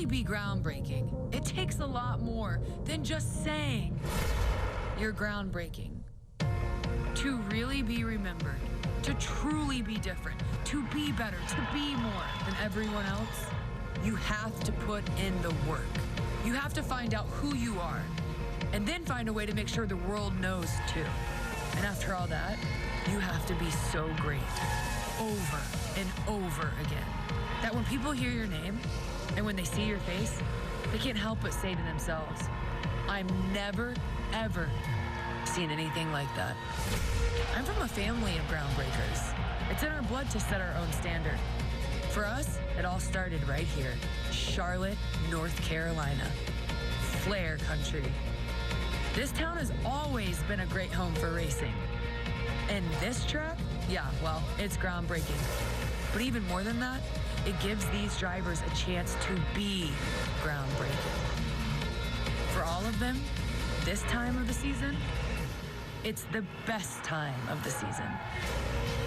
really be groundbreaking, it takes a lot more than just saying you're groundbreaking. To really be remembered, to truly be different, to be better, to be more than everyone else, you have to put in the work. You have to find out who you are, and then find a way to make sure the world knows too. And after all that, you have to be so great, over and over again, that when people hear your name, and when they see your face, they can't help but say to themselves, I've never, ever seen anything like that. I'm from a family of groundbreakers. It's in our blood to set our own standard. For us, it all started right here, Charlotte, North Carolina. Flair country. This town has always been a great home for racing. And this track, yeah, well, it's groundbreaking. But even more than that, it gives these drivers a chance to be groundbreaking. For all of them, this time of the season, it's the best time of the season.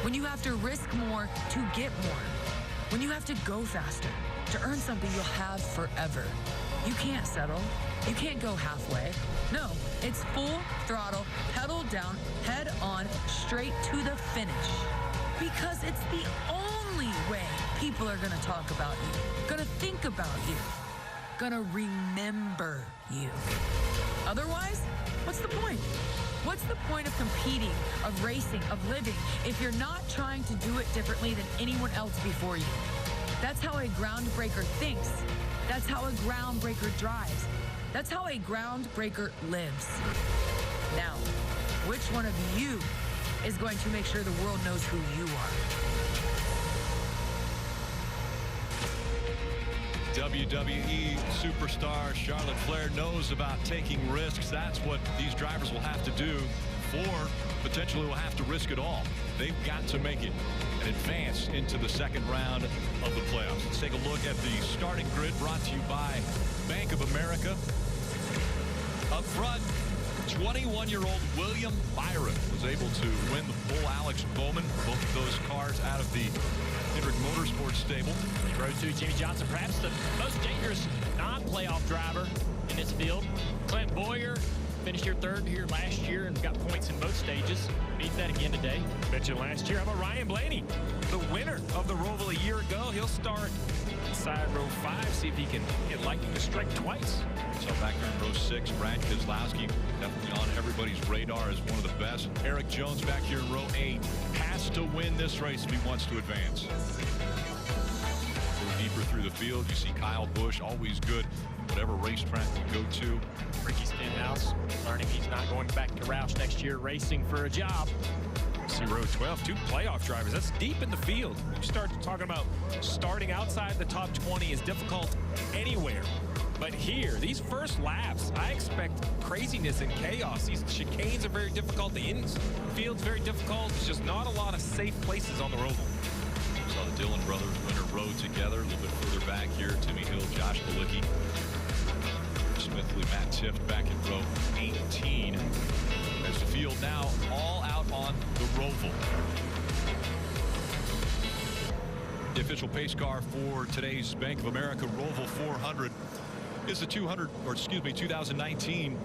When you have to risk more to get more. When you have to go faster to earn something you'll have forever. You can't settle. You can't go halfway. No, it's full throttle, pedal down, head on, straight to the finish. Because it's the only way people are gonna talk about you, gonna think about you, gonna remember you. Otherwise, what's the point? What's the point of competing, of racing, of living, if you're not trying to do it differently than anyone else before you? That's how a groundbreaker thinks. That's how a groundbreaker drives. That's how a groundbreaker lives. Now, which one of you is going to make sure the world knows who you are? WWE superstar Charlotte Flair knows about taking risks. That's what these drivers will have to do, or potentially will have to risk it all. They've got to make it and advance into the second round of the playoffs. Let's take a look at the starting grid brought to you by Bank of America. Up front, 21-year-old William Byron was able to win the pole. Alex Bowman, both of those cars out of the Hendrick Motorsports stable. Row 2, Jimmy Johnson, perhaps the most dangerous non-playoff driver in this field. Clint Boyer finished here third here last year and got points in both stages. Beat that again today. Mentioned last year, how about Ryan Blaney, the winner of the Roval a year ago? He'll start inside row 5, see if he can get Lightning to strike twice. So back there in row 6, Brad Keselowski, definitely on everybody's radar as one of the best. Eric Jones back here in row 8 has to win this race if he wants to advance. Go deeper through the field, you see Kyle Busch, always good whatever racetrack you go to. Ricky Stenhouse learning he's not going back to Roush next year, racing for a job. See row 12, 2 playoff drivers. That's deep in the field. You start talking about starting outside the top 20 is difficult anywhere. But here, these first laps, I expect craziness and chaos. These chicanes are very difficult. The infield's very difficult. There's just not a lot of safe places on the Roval. Saw the Dillon brothers win a row together. A little bit further back here, Timmy Hill, Josh Balicki, Smithley, Matt Tift back in row 18. As the field now all out on the Roval. The official pace car for today's Bank of America Roval 400 is the 2019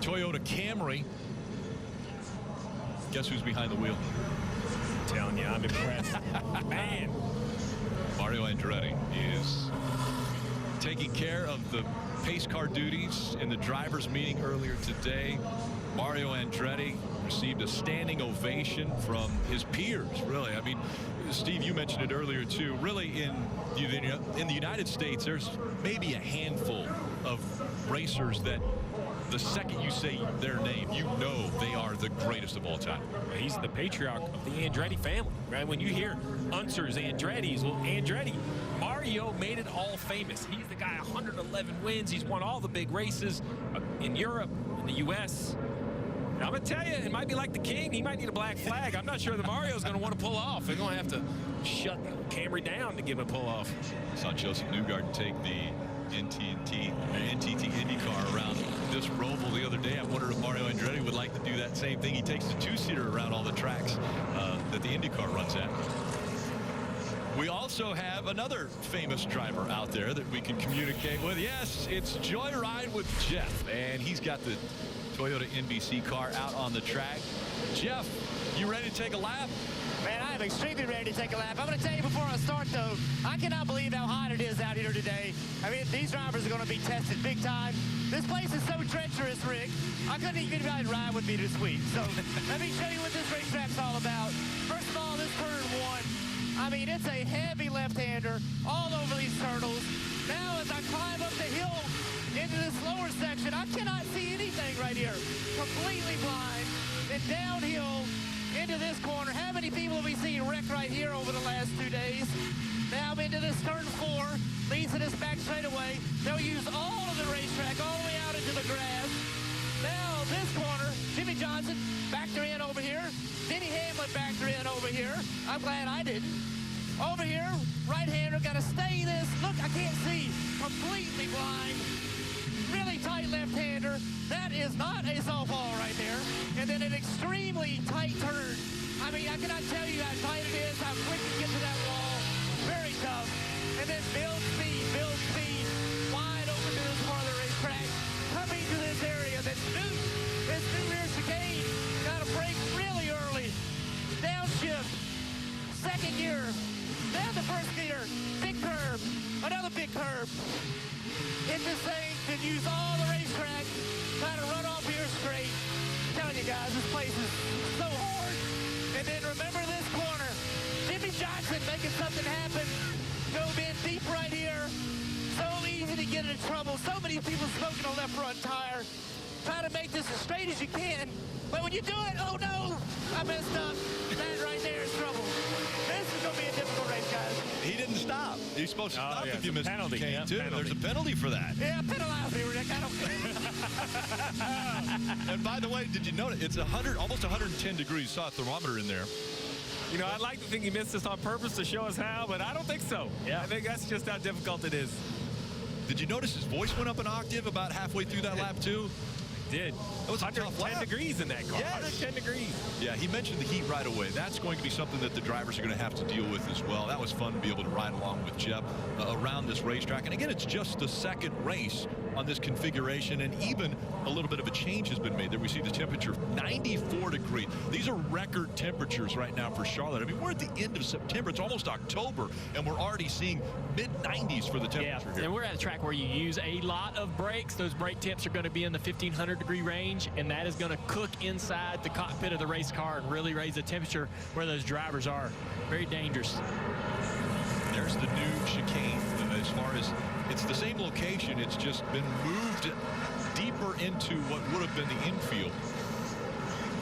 Toyota Camry. Guess who's behind the wheel? I'm telling you, I'm impressed. Man. Mario Andretti is taking care of the pace car duties in the drivers meeting earlier today. Mario Andretti received a standing ovation from his peers, really. I mean, Steve, you mentioned it earlier too. Really, in the United States, there's maybe a handful of racers that the second you say their name, you know they are the greatest of all time. He's the patriarch of the Andretti family, right? When you hear Unsers, Andretti's, well, Andretti, Mario made it all famous. He's the guy, 111 wins. He's won all the big races in Europe, in the U.S. I'm going to tell you, it might be like the King. He might need a black flag. I'm not sure that Mario's going to want to pull off. They're going to have to shut Camry down to give him a pull off. Saw Joseph Newgarden take the NTT IndyCar around this Roval the other day. I wondered if Mario Andretti would like to do that same thing. He takes the 2-seater around all the tracks that the IndyCar runs at. We also have another famous driver out there that we can communicate with. Yes, it's Joyride with Jeff, and he's got the Toyota NBC car out on the track. Jeff, you ready to take a lap? Man, I am extremely ready to take a lap. I'm going to tell you before I start, though, I cannot believe how hot it is out here today. I mean, these drivers are going to be tested big time. This place is so treacherous, Rick. I couldn't even get anybody to ride with me this week. So let me show you what this racetrack's all about. First of all, this turn one. I mean, it's a heavy left-hander all over these turtles. Now, as I climb up the hill into this lower section, I cannot see anything right here. Completely blind. Then downhill into this corner. How many people have we seen wreck right here over the last 2 days? Now I'm into this turn 4, leads to this back straightaway. They'll use all of the racetrack all the way out into the grass. Now this corner, Jimmy Johnson backed her in over here. Denny Hamlin backed her in over here. I'm glad I didn't. Over here, right-hander, got to stay this. Look, I can't see. Completely blind. Really tight left-hander. That is not a softball right there. And then an extremely tight turn. I mean, I cannot tell you how tight it is, how quick you get to that wall. Very tough. And then build speed. Wide open to this part of the racetrack. Coming to this area that's new. This new rear chicane. Got to brake really early. Downshift. Second gear. Down the first gear. Big curve. Another big curve. Hit this thing, can use all the racetrack, try to run off here straight. I'm telling you guys, this place is so hard. And then remember this corner. Jimmy Johnson making something happen. Drove in deep right here. So easy to get into trouble. So many people smoking a left front tire. Try to make this as straight as you can. But when you do it, oh no, I messed up. That right there is trouble. This is going to be a difficult race, guys. He didn't stop. He's supposed to stop if you miss the penalty. chicane, too. Penalty. There's a penalty for that. Yeah, penalize me, Rick. I don't care. And by the way, did you notice it's almost 110 degrees? Saw a thermometer in there. You know, I'd like to think he missed this on purpose to show us how, but I don't think so. Yeah. I think that's just how difficult it is. Did you notice his voice went up an octave about halfway through that lap, too? Did. It was a tough 110 lap. degrees in that car. Yes. 110 degrees. Yeah, he mentioned the heat right away. That's going to be something that the drivers are going to have to deal with as well. That was fun to be able to ride along with Jeff around this racetrack. And again, it's just the second race on this configuration, and even a little bit of a change has been made. There we see the temperature 94 degrees. These are record temperatures right now for Charlotte. I mean, we're at the end of September. It's almost October, and we're already seeing mid-90s for the temperature here. And we're at a track where you use a lot of brakes. Those brake temps are going to be in the 1500 degree range, and that is going to cook inside the cockpit of the race car and really raise the temperature where those drivers are. Very dangerous. There's the new chicane. As far as it's the same location, it's just been moved deeper into what would have been the infield.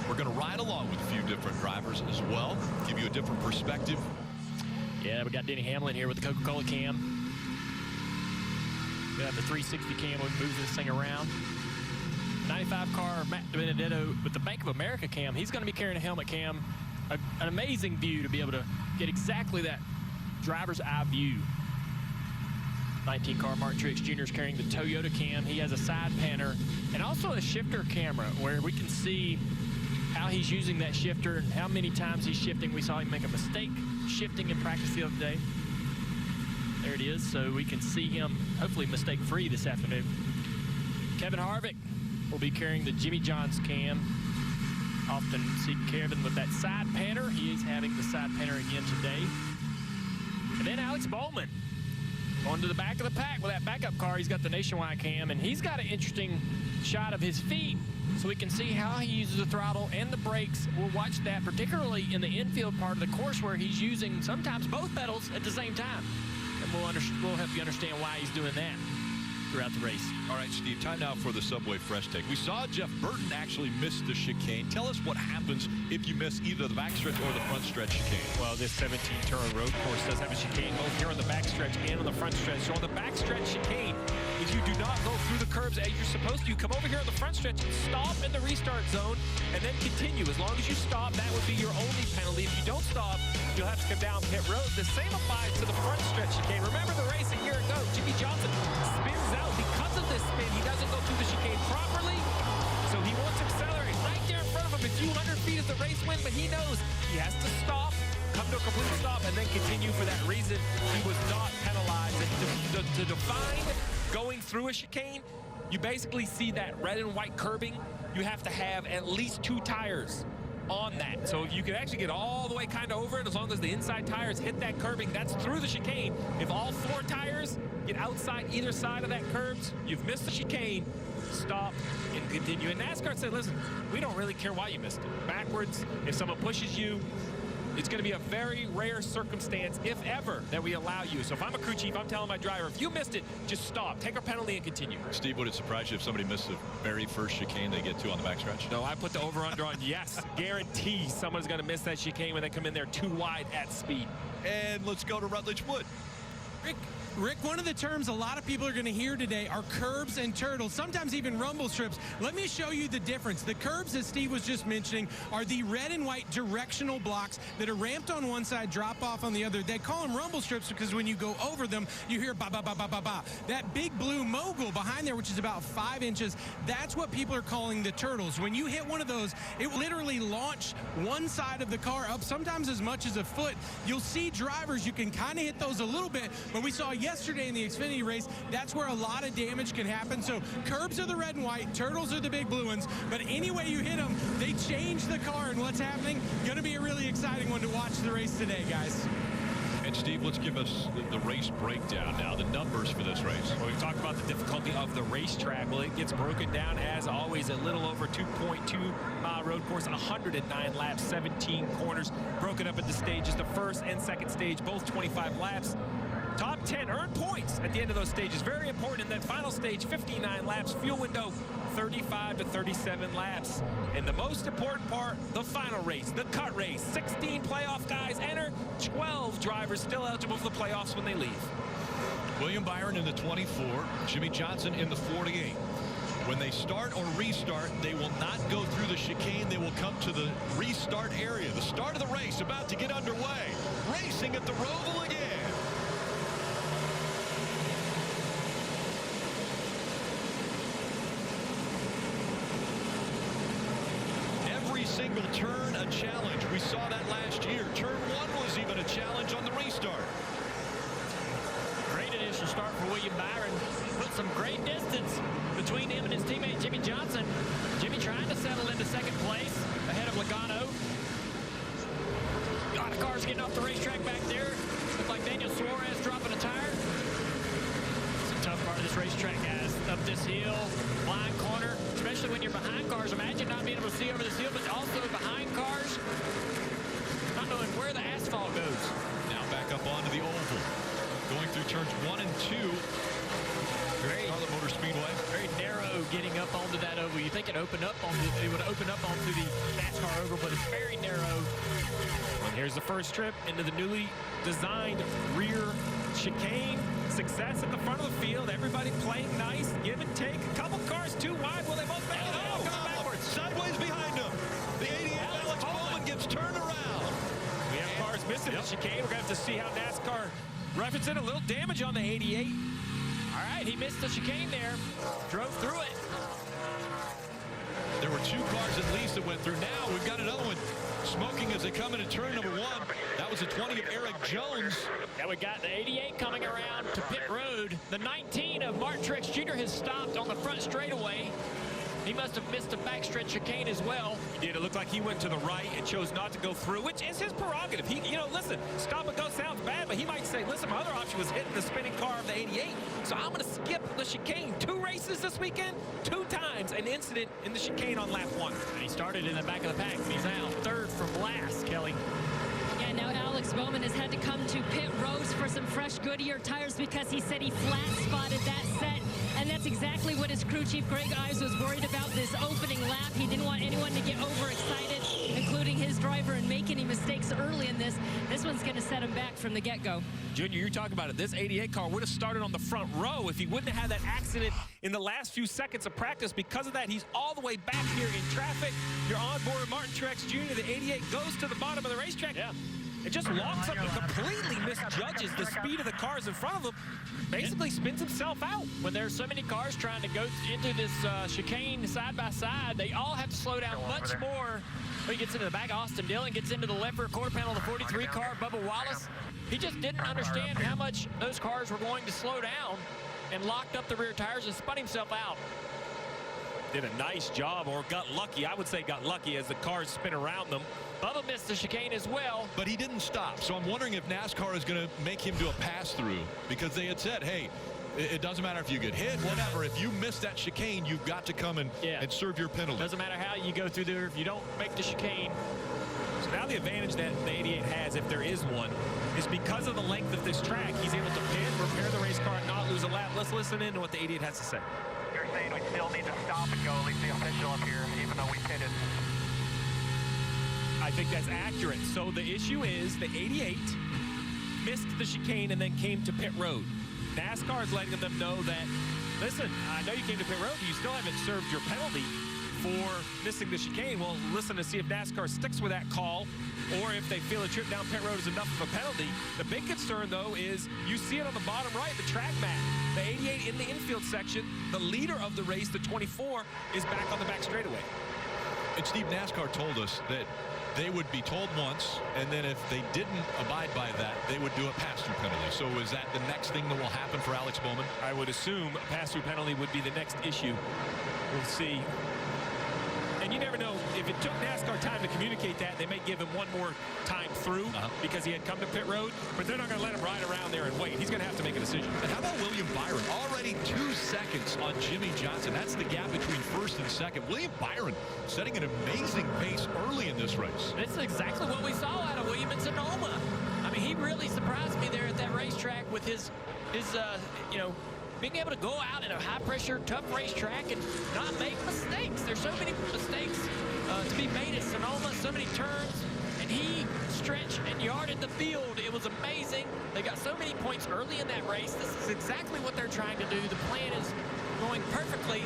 We're going to ride along with a few different drivers as well, give you a different perspective. Yeah, we got Denny Hamlin here with the Coca-Cola cam. We have the 360 cam, we move this thing around. 95 car Matt Benedetto with the Bank of America cam. He's going to be carrying a helmet cam. An amazing view to be able to get exactly that driver's eye view. 19 car Mark Truex Jr. is carrying the Toyota cam. He has a side panner and also a shifter camera where we can see how he's using that shifter and how many times he's shifting. We saw him make a mistake shifting in practice the other day. There it is, so we can see him hopefully mistake-free this afternoon. Kevin Harvick will be carrying the Jimmy John's cam. Often see Kevin with that side panner. He is having the side panner again today. And then Alex Bowman going to the back of the pack with that backup car. He's got the Nationwide cam, and he's got an interesting shot of his feet so we can see how he uses the throttle and the brakes. We'll watch that, particularly in the infield part of the course where he's using sometimes both pedals at the same time. And we'll help you understand why he's doing that throughout the race. All right, Steve, time now for the Subway Fresh Take. We saw Jeff Burton actually miss the chicane. Tell us what happens if you miss either the backstretch or the front stretch chicane. Well, this 17-turn road course does have a chicane both here on the backstretch and on the front stretch. So on the backstretch chicane, if you do not go through the curbs as you're supposed to, you come over here on the front stretch, stop in the restart zone, and then continue. As long as you stop, that would be your only penalty. If you don't stop, you'll have to come down pit road. The same applies to the front stretch chicane. Remember the race a year ago, Jimmy Johnson spins out. Because of this spin, he doesn't go through the chicane properly, so he wants to accelerate right there in front of him. A few hundred feet is the race win, but he knows he has to stop, come to a complete stop, and then continue for that reason. He was not penalized. And to define going through a chicane, you basically see that red and white curbing. You have to have at least 2 tires on that. So if you can actually get all the way kind of over it, as long as the inside tires hit that curbing, that's through the chicane. If all 4 tires get outside either side of that curbs, you've missed the chicane, stop and continue. And NASCAR said, listen, we don't really care why you missed it. Backwards, if someone pushes you, it's going to be a very rare circumstance, if ever, that we allow you. So if I'm a crew chief, I'm telling my driver, if you missed it, just stop. Take a penalty and continue. Steve, would it surprise you if somebody missed the very first chicane they get to on the backstretch? No, I put the over-under on yes. Guarantee someone's going to miss that chicane when they come in there too wide at speed. And let's go to Rutledge Wood. Rick, one of the terms a lot of people are going to hear today are curbs and turtles, sometimes even rumble strips. Let me show you the difference. The curbs, as Steve was just mentioning, are the red and white directional blocks that are ramped on one side, drop off on the other. They call them rumble strips because when you go over them, you hear ba ba ba ba ba ba. That big blue mogul behind there, which is about 5 inches, that's what people are calling the turtles. When you hit one of those, it will literally launch one side of the car up, sometimes as much as a foot. You'll see drivers, you can kind of hit those a little bit, but we saw yesterday in the Xfinity race, that's where a lot of damage can happen. So curbs are the red and white, turtles are the big blue ones, but any way you hit them, they change the car. And what's happening? Going to be a really exciting one to watch the race today, guys. And Steve, let's give us the race breakdown now, the numbers for this race. Well, we've talked about the difficulty of the racetrack. Well, it gets broken down, as always, a little over 2.2-mile road course, 109 laps, 17 corners, broken up into stages. The first and second stage, both 25 laps. Top 10 earn points at the end of those stages. Very important in that final stage, 59 laps. Fuel window, 35 to 37 laps. And the most important part, the final race, the cut race. 16 playoff guys enter, 12 drivers still eligible for the playoffs when they leave. William Byron in the 24, Jimmy Johnson in the 48. When they start or restart, they will not go through the chicane. They will come to the restart area. The start of the race about to get underway. Racing at the Roval again. Single turn a challenge. We saw that last year. Turn 1 was even a challenge on the restart. Great initial start for William Byron. Put some great distance between him and his teammate Jimmy Johnson. Jimmy trying to settle into second place ahead of Logano. A lot of cars getting off the racetrack back there. Look like Daniel Suarez dropping a tire. It's a tough part of this racetrack, guys. Up this hill, blind corner, especially when you're behind cars. Imagine not being able to see over this hill, but also behind cars, not knowing where the asphalt goes. Now back up onto the oval. Going through turns 1 and 2. Charlotte Motor Speedway. Very narrow getting up onto that oval. You think it would open up onto the NASCAR oval, but it's very narrow. And here's the first trip into the newly designed rear chicane. Success at the front of the field. Everybody playing nice. Give and take. A couple cars too wide. Will they both make it? Oh, coming backwards. Sideways behind him. The 88 Alex Bowman gets turned around. We have cars missing the chicane. We're going to have to see how NASCAR referencing a little damage on the 88. All right, he missed the chicane there. Drove through it. There were 2 cars at least that went through. Now we've got another one smoking as they come into turn number 1. That was the 20 of Eric Jones. Yeah, we got the 88 coming around to pit road. The 19 of Martin Truex Jr. has stopped on the front straightaway. He must have missed a backstretch chicane as well. He did. It looked like he went to the right and chose not to go through, which is his prerogative. He, listen, stop and go sounds bad, but he might say, listen, my other option was hitting the spinning car of the 88, so I'm going to skip the chicane. 2 races this weekend, 2 times an incident in the chicane on lap 1. And he started in the back of the pack, and he's now 3rd from last, Kelly. Yeah, now Alex Bowman has had to come to pit roads for some fresh Goodyear tires because he said he flat spotted that set. And that's exactly what his crew chief, Greg Ives, was worried about this opening lap. He didn't want anyone to get overexcited, including his driver, and make any mistakes early in this. This one's going to set him back from the get-go. Junior, you're talking about it. This 88 car would have started on the front row if he wouldn't have had that accident in the last few seconds of practice. Because of that, he's all the way back here in traffic. You're on board Martin Truex Jr. The 88 goes to the bottom of the racetrack. Yeah. It just locks up and completely misjudges the speed of the cars in front of him. Basically spins himself out. When there's so many cars trying to go into this chicane side by side, they all have to slow down much more. When he gets into the back, Austin Dillon gets into the left rear quarter panel of the 43 car, Bubba Wallace. He just didn't understand how much those cars were going to slow down and locked up the rear tires and spun himself out. Did a nice job, or got lucky. I would say got lucky as the cars spin around them. Bubba missed the chicane as well. But he didn't stop. So I'm wondering if NASCAR is going to make him do a pass-through, because they had said, hey, it doesn't matter if you get hit, whatever. If you miss that chicane, you've got to come and serve your penalty. Doesn't matter how you go through there if you don't make the chicane. So now the advantage that the 88 has, if there is one, is because of the length of this track, he's able to pit, repair the race car, and not lose a lap. Let's listen in to what the 88 has to say. You're saying we still need to stop and go, at least the official up here, even though we pitted. I think that's accurate. So the issue is the 88 missed the chicane and then came to pit road. NASCAR is letting them know that, listen, I know you came to pit road, but you still haven't served your penalty for missing the chicane. Well, listen to see if NASCAR sticks with that call or if they feel a trip down pit road is enough of a penalty. The big concern, though, is you see it on the bottom right, the track map. The 88 in the infield section, the leader of the race, the 24, is back on the back straightaway. And Steve, NASCAR told us that they would be told once, and then if they didn't abide by that, they would do a pass-through penalty. So is that the next thing that will happen for Alex Bowman? I would assume a pass-through penalty would be the next issue. We'll see. And you never know, if it took NASCAR time to communicate that, they may give him one more time through because he had come to pit road, but they're not going to let him ride around there and wait. He's going to have to make a decision. And how about William Byron? Already 2 seconds on Jimmy Johnson. That's the gap between first and second. William Byron setting an amazing pace early in this race. This is exactly what we saw out of William in Sonoma. I mean, he really surprised me there at that racetrack with his being able to go out in a high-pressure, tough racetrack and not make mistakes. There's so many mistakes to be made at Sonoma, so many turns, and he stretched and yarded the field. It was amazing. They got so many points early in that race. This is exactly what they're trying to do. The plan is going perfectly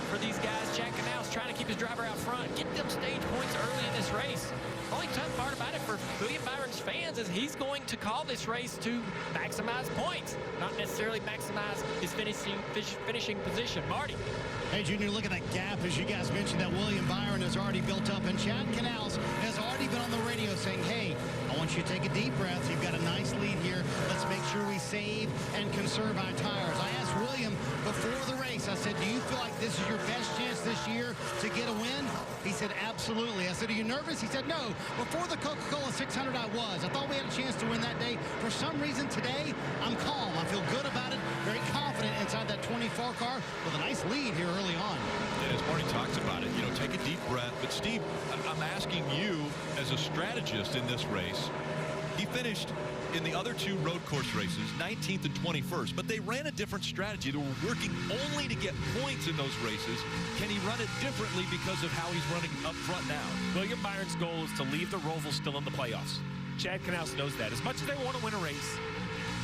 for these guys. Chad Canals trying to keep his driver out front, get them stage points early in this race. The only tough part about it for William Byron's fans is he's going to call this race to maximize points, not necessarily maximize his finishing position. Marty. Hey, Junior, look at that gap. As you guys mentioned, that William Byron has already built up, and Chad Canals has already been on the radio saying, hey, I want you to take a deep breath. You've got a nice lead here. Let's make sure we save and conserve our tires. I asked William before the race, I said, do you feel like this is your best chance this year to get a win? He said, absolutely. I said, are you nervous? He said, no. Before the Coca-Cola 600, I was. I thought we had a chance to win that day. For some reason today, I'm calm. I feel good about it. Very confident inside that 24 car with a nice lead here early on. And as Marty talks about it, take a deep breath. But Steve, I'm asking you as a strategist in this race, he finished in the other 2 road course races, 19th and 21st, but they ran a different strategy. They were working only to get points in those races. Can he run it differently because of how he's running up front now? William Byron's goal is to leave the Roval still in the playoffs. Chad Canals knows that. As much as they want to win a race,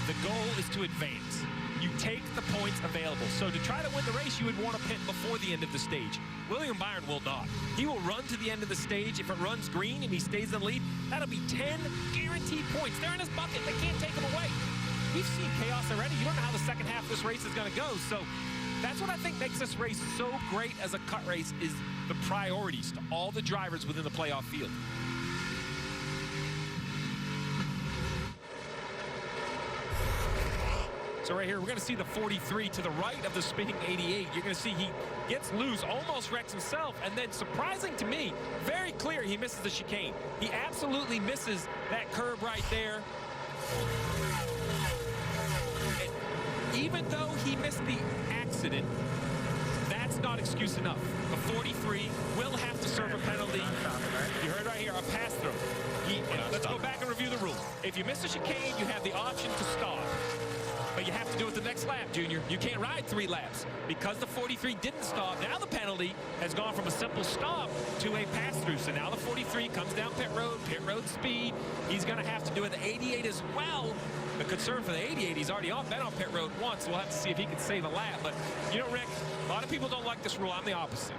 the goal is to advance. You take the points available. So to try to win the race, you would want to pit before the end of the stage. William Byron will not. He will run to the end of the stage. If it runs green and he stays in the lead, that'll be 10 guaranteed points. They're in his bucket. They can't take them away. We've seen chaos already. You don't know how the second half of this race is going to go. So that's what I think makes this race so great as a cut race, is the priorities to all the drivers within the playoff field. So right here, we're going to see the 43 to the right of the spinning 88. You're going to see he gets loose, almost wrecks himself, and then surprising to me, very clear he misses the chicane. He absolutely misses that curb right there. And even though he missed the accident, that's not excuse enough. The 43 will have to serve a penalty. You heard right here, a pass-through. Let's go back and review the rule. If you miss a chicane, you have the option to stop. But you have to do it the next lap, Junior. You can't ride 3 laps. Because the 43 didn't stop, now the penalty has gone from a simple stop to a pass-through. So now the 43 comes down pit road speed. He's going to have to do it the 88 as well. The concern for the 88, he's already been on pit road once. We'll have to see if he can save a lap. But, Rick, a lot of people don't like this rule. I'm the opposite.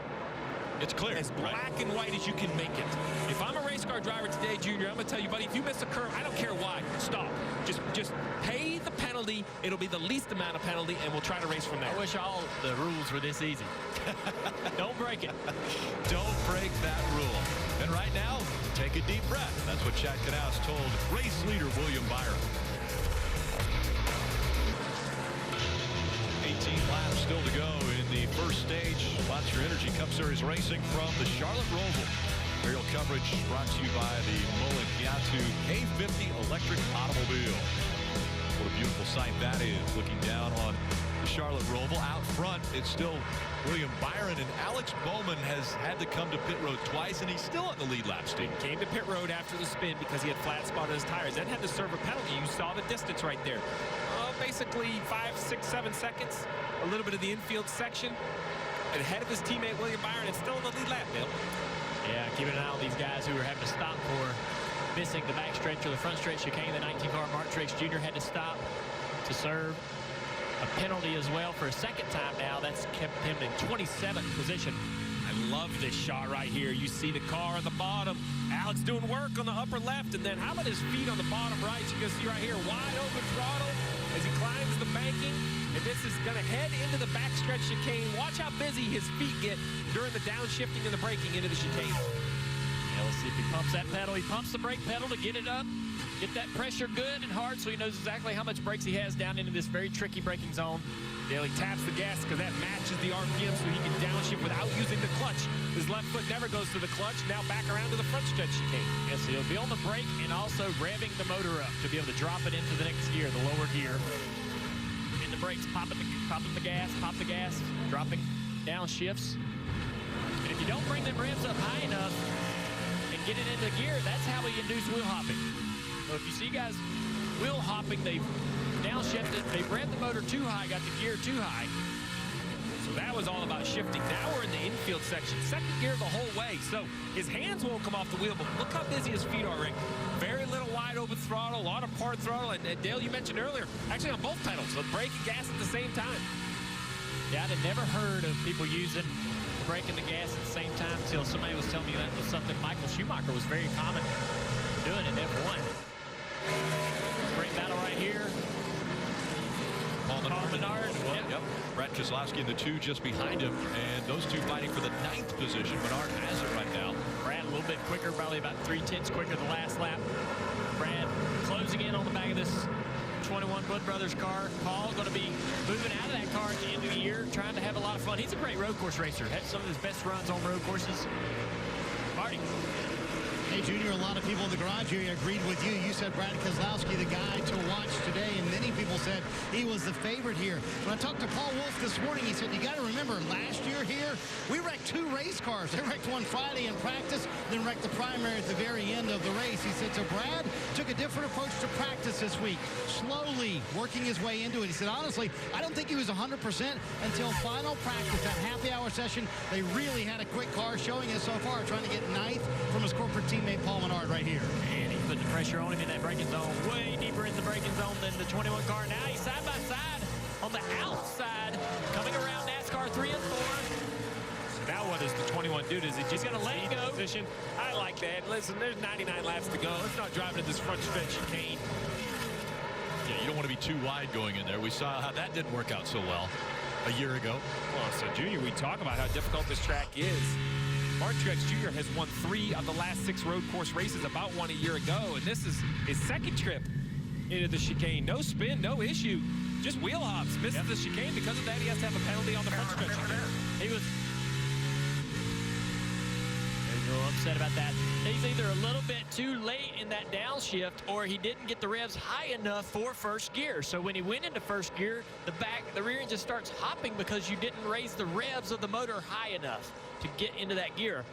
It's clear. As black and white as you can make it. If I'm a race car driver today, Junior, I'm going to tell you, buddy, if you miss a curve, I don't care why. Stop. Just pay the penalty. It'll be the least amount of penalty, and we'll try to race from there. I wish all the rules were this easy. Don't break it. Don't break that rule. And right now, take a deep breath. That's what Chad Knaus told race leader William Byron. 18 laps still to go in the first stage. Monster Energy Cup Series racing from the Charlotte Roval. Aerial coverage brought to you by the Mullen Yatu K50 electric automobile. What a beautiful sight that is, looking down on the Charlotte Roval. Out front, it's still William Byron, and Alex Bowman has had to come to pit road twice, and he's still on the lead lap, Steve. Came to pit road after the spin because he had flat spotted his tires. Then had to serve a penalty. You saw the distance right there. Basically 5, 6, 7 seconds. A little bit of the infield section. Ahead of his teammate William Byron, and still in the lead lap, Bill. Yeah, keeping an eye on these guys who are having to stop for missing the back stretch or the front stretch chicane. The 19-car Mark Truex Jr. had to stop to serve a penalty as well for a second time now. That's kept him in 27th position. I love this shot right here. You see the car on the bottom. Alex doing work on the upper left, and then how about his feet on the bottom right? You can see right here, wide open throttle as he climbs the banking. And this is going to head into the backstretch chicane. Watch how busy his feet get during the downshifting and the braking into the chicane. Yeah, let's see if he pumps that pedal. He pumps the brake pedal to get it up, get that pressure good and hard so he knows exactly how much brakes he has down into this very tricky braking zone. Daly taps the gas because that matches the RPM so he can downshift without using the clutch. His left foot never goes to the clutch. Now back around to the front stretch chicane. Yes, he'll be on the brake and also revving the motor up to be able to drop it into the next gear, the lower gear. In the brakes, popping the gas, pop the gas, dropping downshifts. And if you don't bring them revs up high enough and get it into gear, that's how we induce wheel hopping. So if you see guys wheel hopping, they've downshifted, they revved the motor too high, got the gear too high. So that was all about shifting. Now we're in the infield section. Second gear the whole way. So his hands won't come off the wheel, but look how busy his feet are, Rick. Very little wide open throttle, a lot of part throttle. And Dale, you mentioned earlier, actually on both pedals, so brake and gas at the same time. Yeah, I'd never heard of people using the brake and the gas at the same time until somebody was telling me that was something Michael Schumacher was very common doing in F1. Great battle right here. Paul Menard. Yep. Brett Keselowski in the 2 just behind him, and those two fighting for the 9th position. Menard has it right now. Brad a little bit quicker, probably about 3/10 quicker the last lap. Brad closing in on the back of this 21 Wood Brothers car. Paul going to be moving out of that car at the end of the year, trying to have a lot of fun. He's a great road course racer. Had some of his best runs on road courses. Marty. Hey, Junior, a lot of people in the garage area agreed with you. You said Brad Keselowski, the guy to watch today, and many people said he was the favorite here. When I talked to Paul Wolf this morning, he said, you got to remember, last year here, we wrecked 2 race cars. They wrecked one Friday in practice, then wrecked the primary at the very end of the race. He said, so Brad took a different approach to practice this week, slowly working his way into it. He said, honestly, I don't think he was 100% until final practice, that happy hour session. They really had a quick car showing us so far, trying to get 9th from his corporate teammate Paul Menard right here. And he's putting the pressure on him in that braking zone, way deeper in the braking zone than the 21 car. Now he's side by side on the outside, coming around NASCAR 3 and 4. So now what does the 21 do? Does it just gonna let it go? Position? I like that. Listen, there's 99 laps to go. Let's not drive into this front stretch chicane. Yeah, you don't want to be too wide going in there. We saw how that didn't work out so well a year ago. Well, so Junior, we talk about how difficult this track is. Mark Truex Jr. has won 3 of the last 6 road course races, about 1 a year ago, and this is his second trip into the chicane. No spin, no issue, just wheel hops. Misses the chicane. Because of that, he has to have a penalty on the front stretch. He was a little upset about that. He's either a little bit too late in that downshift or he didn't get the revs high enough for first gear. So when he went into first gear, the rear end just starts hopping because you didn't raise the revs of the motor high enough to get into that gear.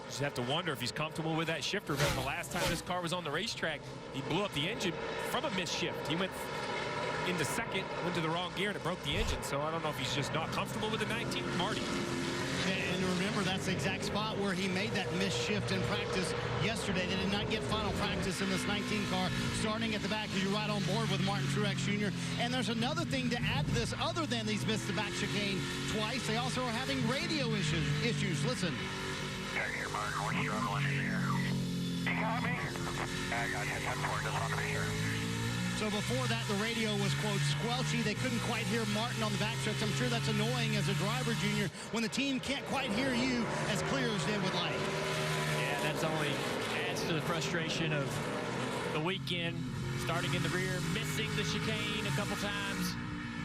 Just have to wonder if he's comfortable with that shifter. But the last time this car was on the racetrack, he blew up the engine from a missed shift. He went into second, went to the wrong gear, and it broke the engine. So I don't know if he's just not comfortable with the 19th Marty. And remember, that's the exact spot where he made that missed shift in practice yesterday. They did not get final practice in this 19 car. Starting at the back, you're right on board with Martin Truex Jr. And there's another thing to add to this. Other than these missed the back chicane twice, they also are having radio issues. Listen. We're struggling in here. You got me? I got you. 10-4. Just want to be sure. So before that, the radio was, quote, squelchy. They couldn't quite hear Martin on the backstretch. I'm sure that's annoying as a driver, Junior, when the team can't quite hear you as clear as they would like. Yeah, that's only adds to the frustration of the weekend. Starting in the rear, missing the chicane a couple times.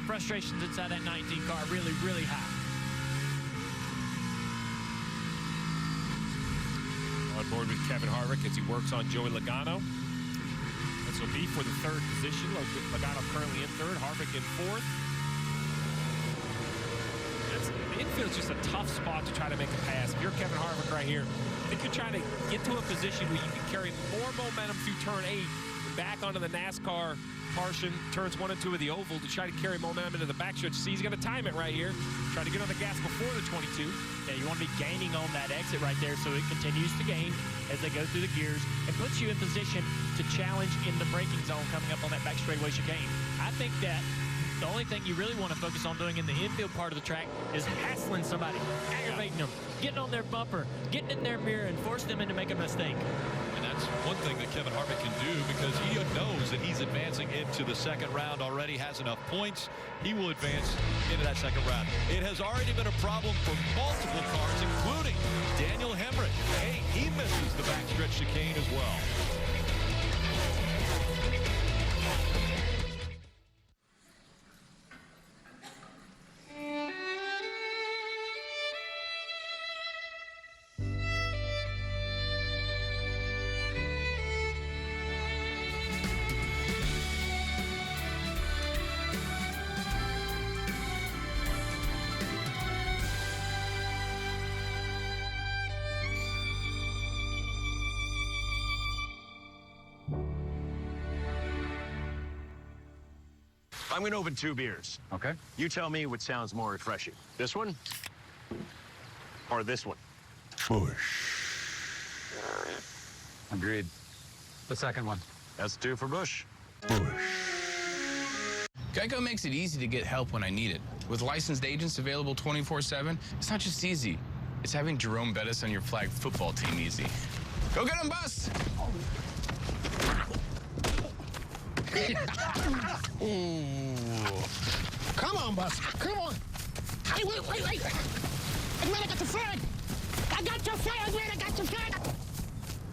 Frustrations inside that 19 car really, really high. On board with Kevin Harvick as he works on Joey Logano. This will be for the third position. Logano currently in third, Harvick in fourth. The infield's just a tough spot to try to make a pass. If you're Kevin Harvick right here, I think you're trying to get to a position where you can carry more momentum through turn 8 back onto the NASCAR portion, turns 1 and 2 of the oval to try to carry momentum into the backstretch. See, he's going to time it right here. Try to get on the gas before the 22. Yeah, you want to be gaining on that exit right there so it continues to gain as they go through the gears and puts you in position to challenge in the braking zone coming up on that back straightaway chicane. I think that the only thing you really want to focus on doing in the infield part of the track is hassling somebody, aggravating them, getting on their bumper, getting in their mirror, and forcing them into making a mistake. And that's one thing that Kevin Harvick can do because he knows that he's advancing into the second round already, has enough points. He will advance into that second round. It has already been a problem for multiple cars, including Daniel Hemrick. Hey, he misses the backstretch chicane as well. I'm going to open 2 beers. Okay. You tell me what sounds more refreshing. This one or this one? Bush. Agreed. The second one. That's 2 for Bush. Geico makes it easy to get help when I need it. With licensed agents available 24/7, it's not just easy. It's having Jerome Bettis on your flag football team easy. Go get him, Bus! Come on, Bus. Come on. Hey, wait. I'm glad I got your flag. I got your flag. I'm glad I got your flag.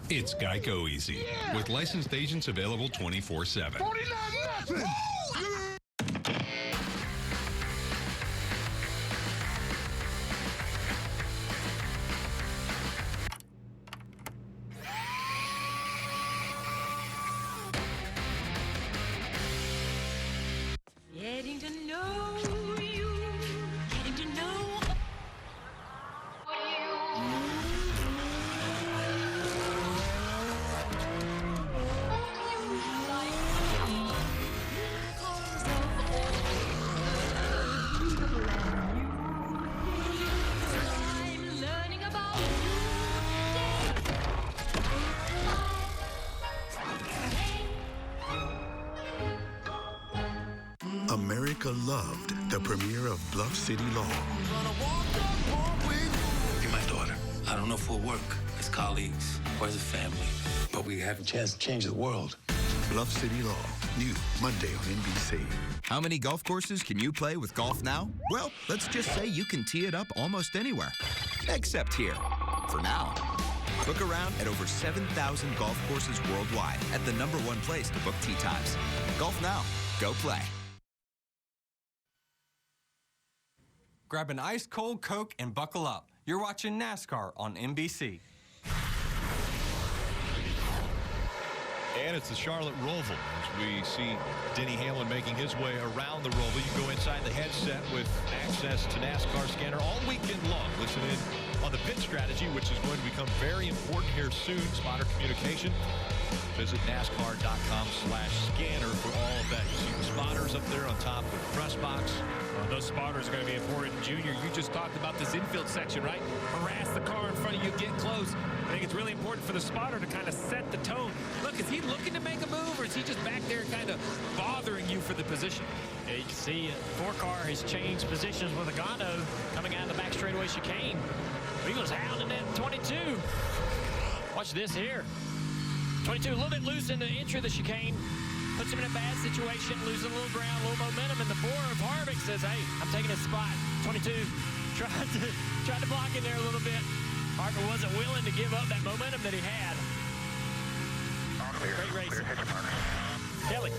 It's Geico Easy. Yeah. With licensed agents available 24/7. 49 nothing. Getting to know you, getting to know I'm learning about America loved the premiere of Bluff City Law. You're my daughter. I don't know if we'll work as colleagues or as a family, but we have a chance to change the world. Bluff City Law, new Monday on NBC. How many golf courses can you play with Golf Now? Well, let's just say you can tee it up almost anywhere, except here, for now. Book around at over 7,000 golf courses worldwide at the #1 place to book tee times. Golf Now. Go play. Grab an ice-cold Coke and buckle up. You're watching NASCAR on NBC. And it's the Charlotte Roval as we see Denny Hamlin making his way around the Roval. You go inside the headset with access to NASCAR scanner all weekend long. Listen in on the pit strategy, which is going to become very important here soon. Spotter communication. Visit NASCAR.com/scanner for all of that. You see the spotters up there on top of the press box. Well, those spotters are going to be important. Junior, you just talked about this infield section, right? Harass the car in front of you, get close. I think it's really important for the spotter to kind of set the tone. Look, is he looking to make a move, or is he just back there kind of bothering you for the position? Yeah, you can see 4-car has changed positions with Logano coming out of the back straightaway chicane. He was hounding that 22. Watch this here. 22 a little bit loose in the entry of the chicane. Puts him in a bad situation, losing a little ground, a little momentum, and the 4 of Harvick says, hey, I'm taking his spot. 22 tried to block in there a little bit. Harvick wasn't willing to give up that momentum that he had. Great racing. Kelly.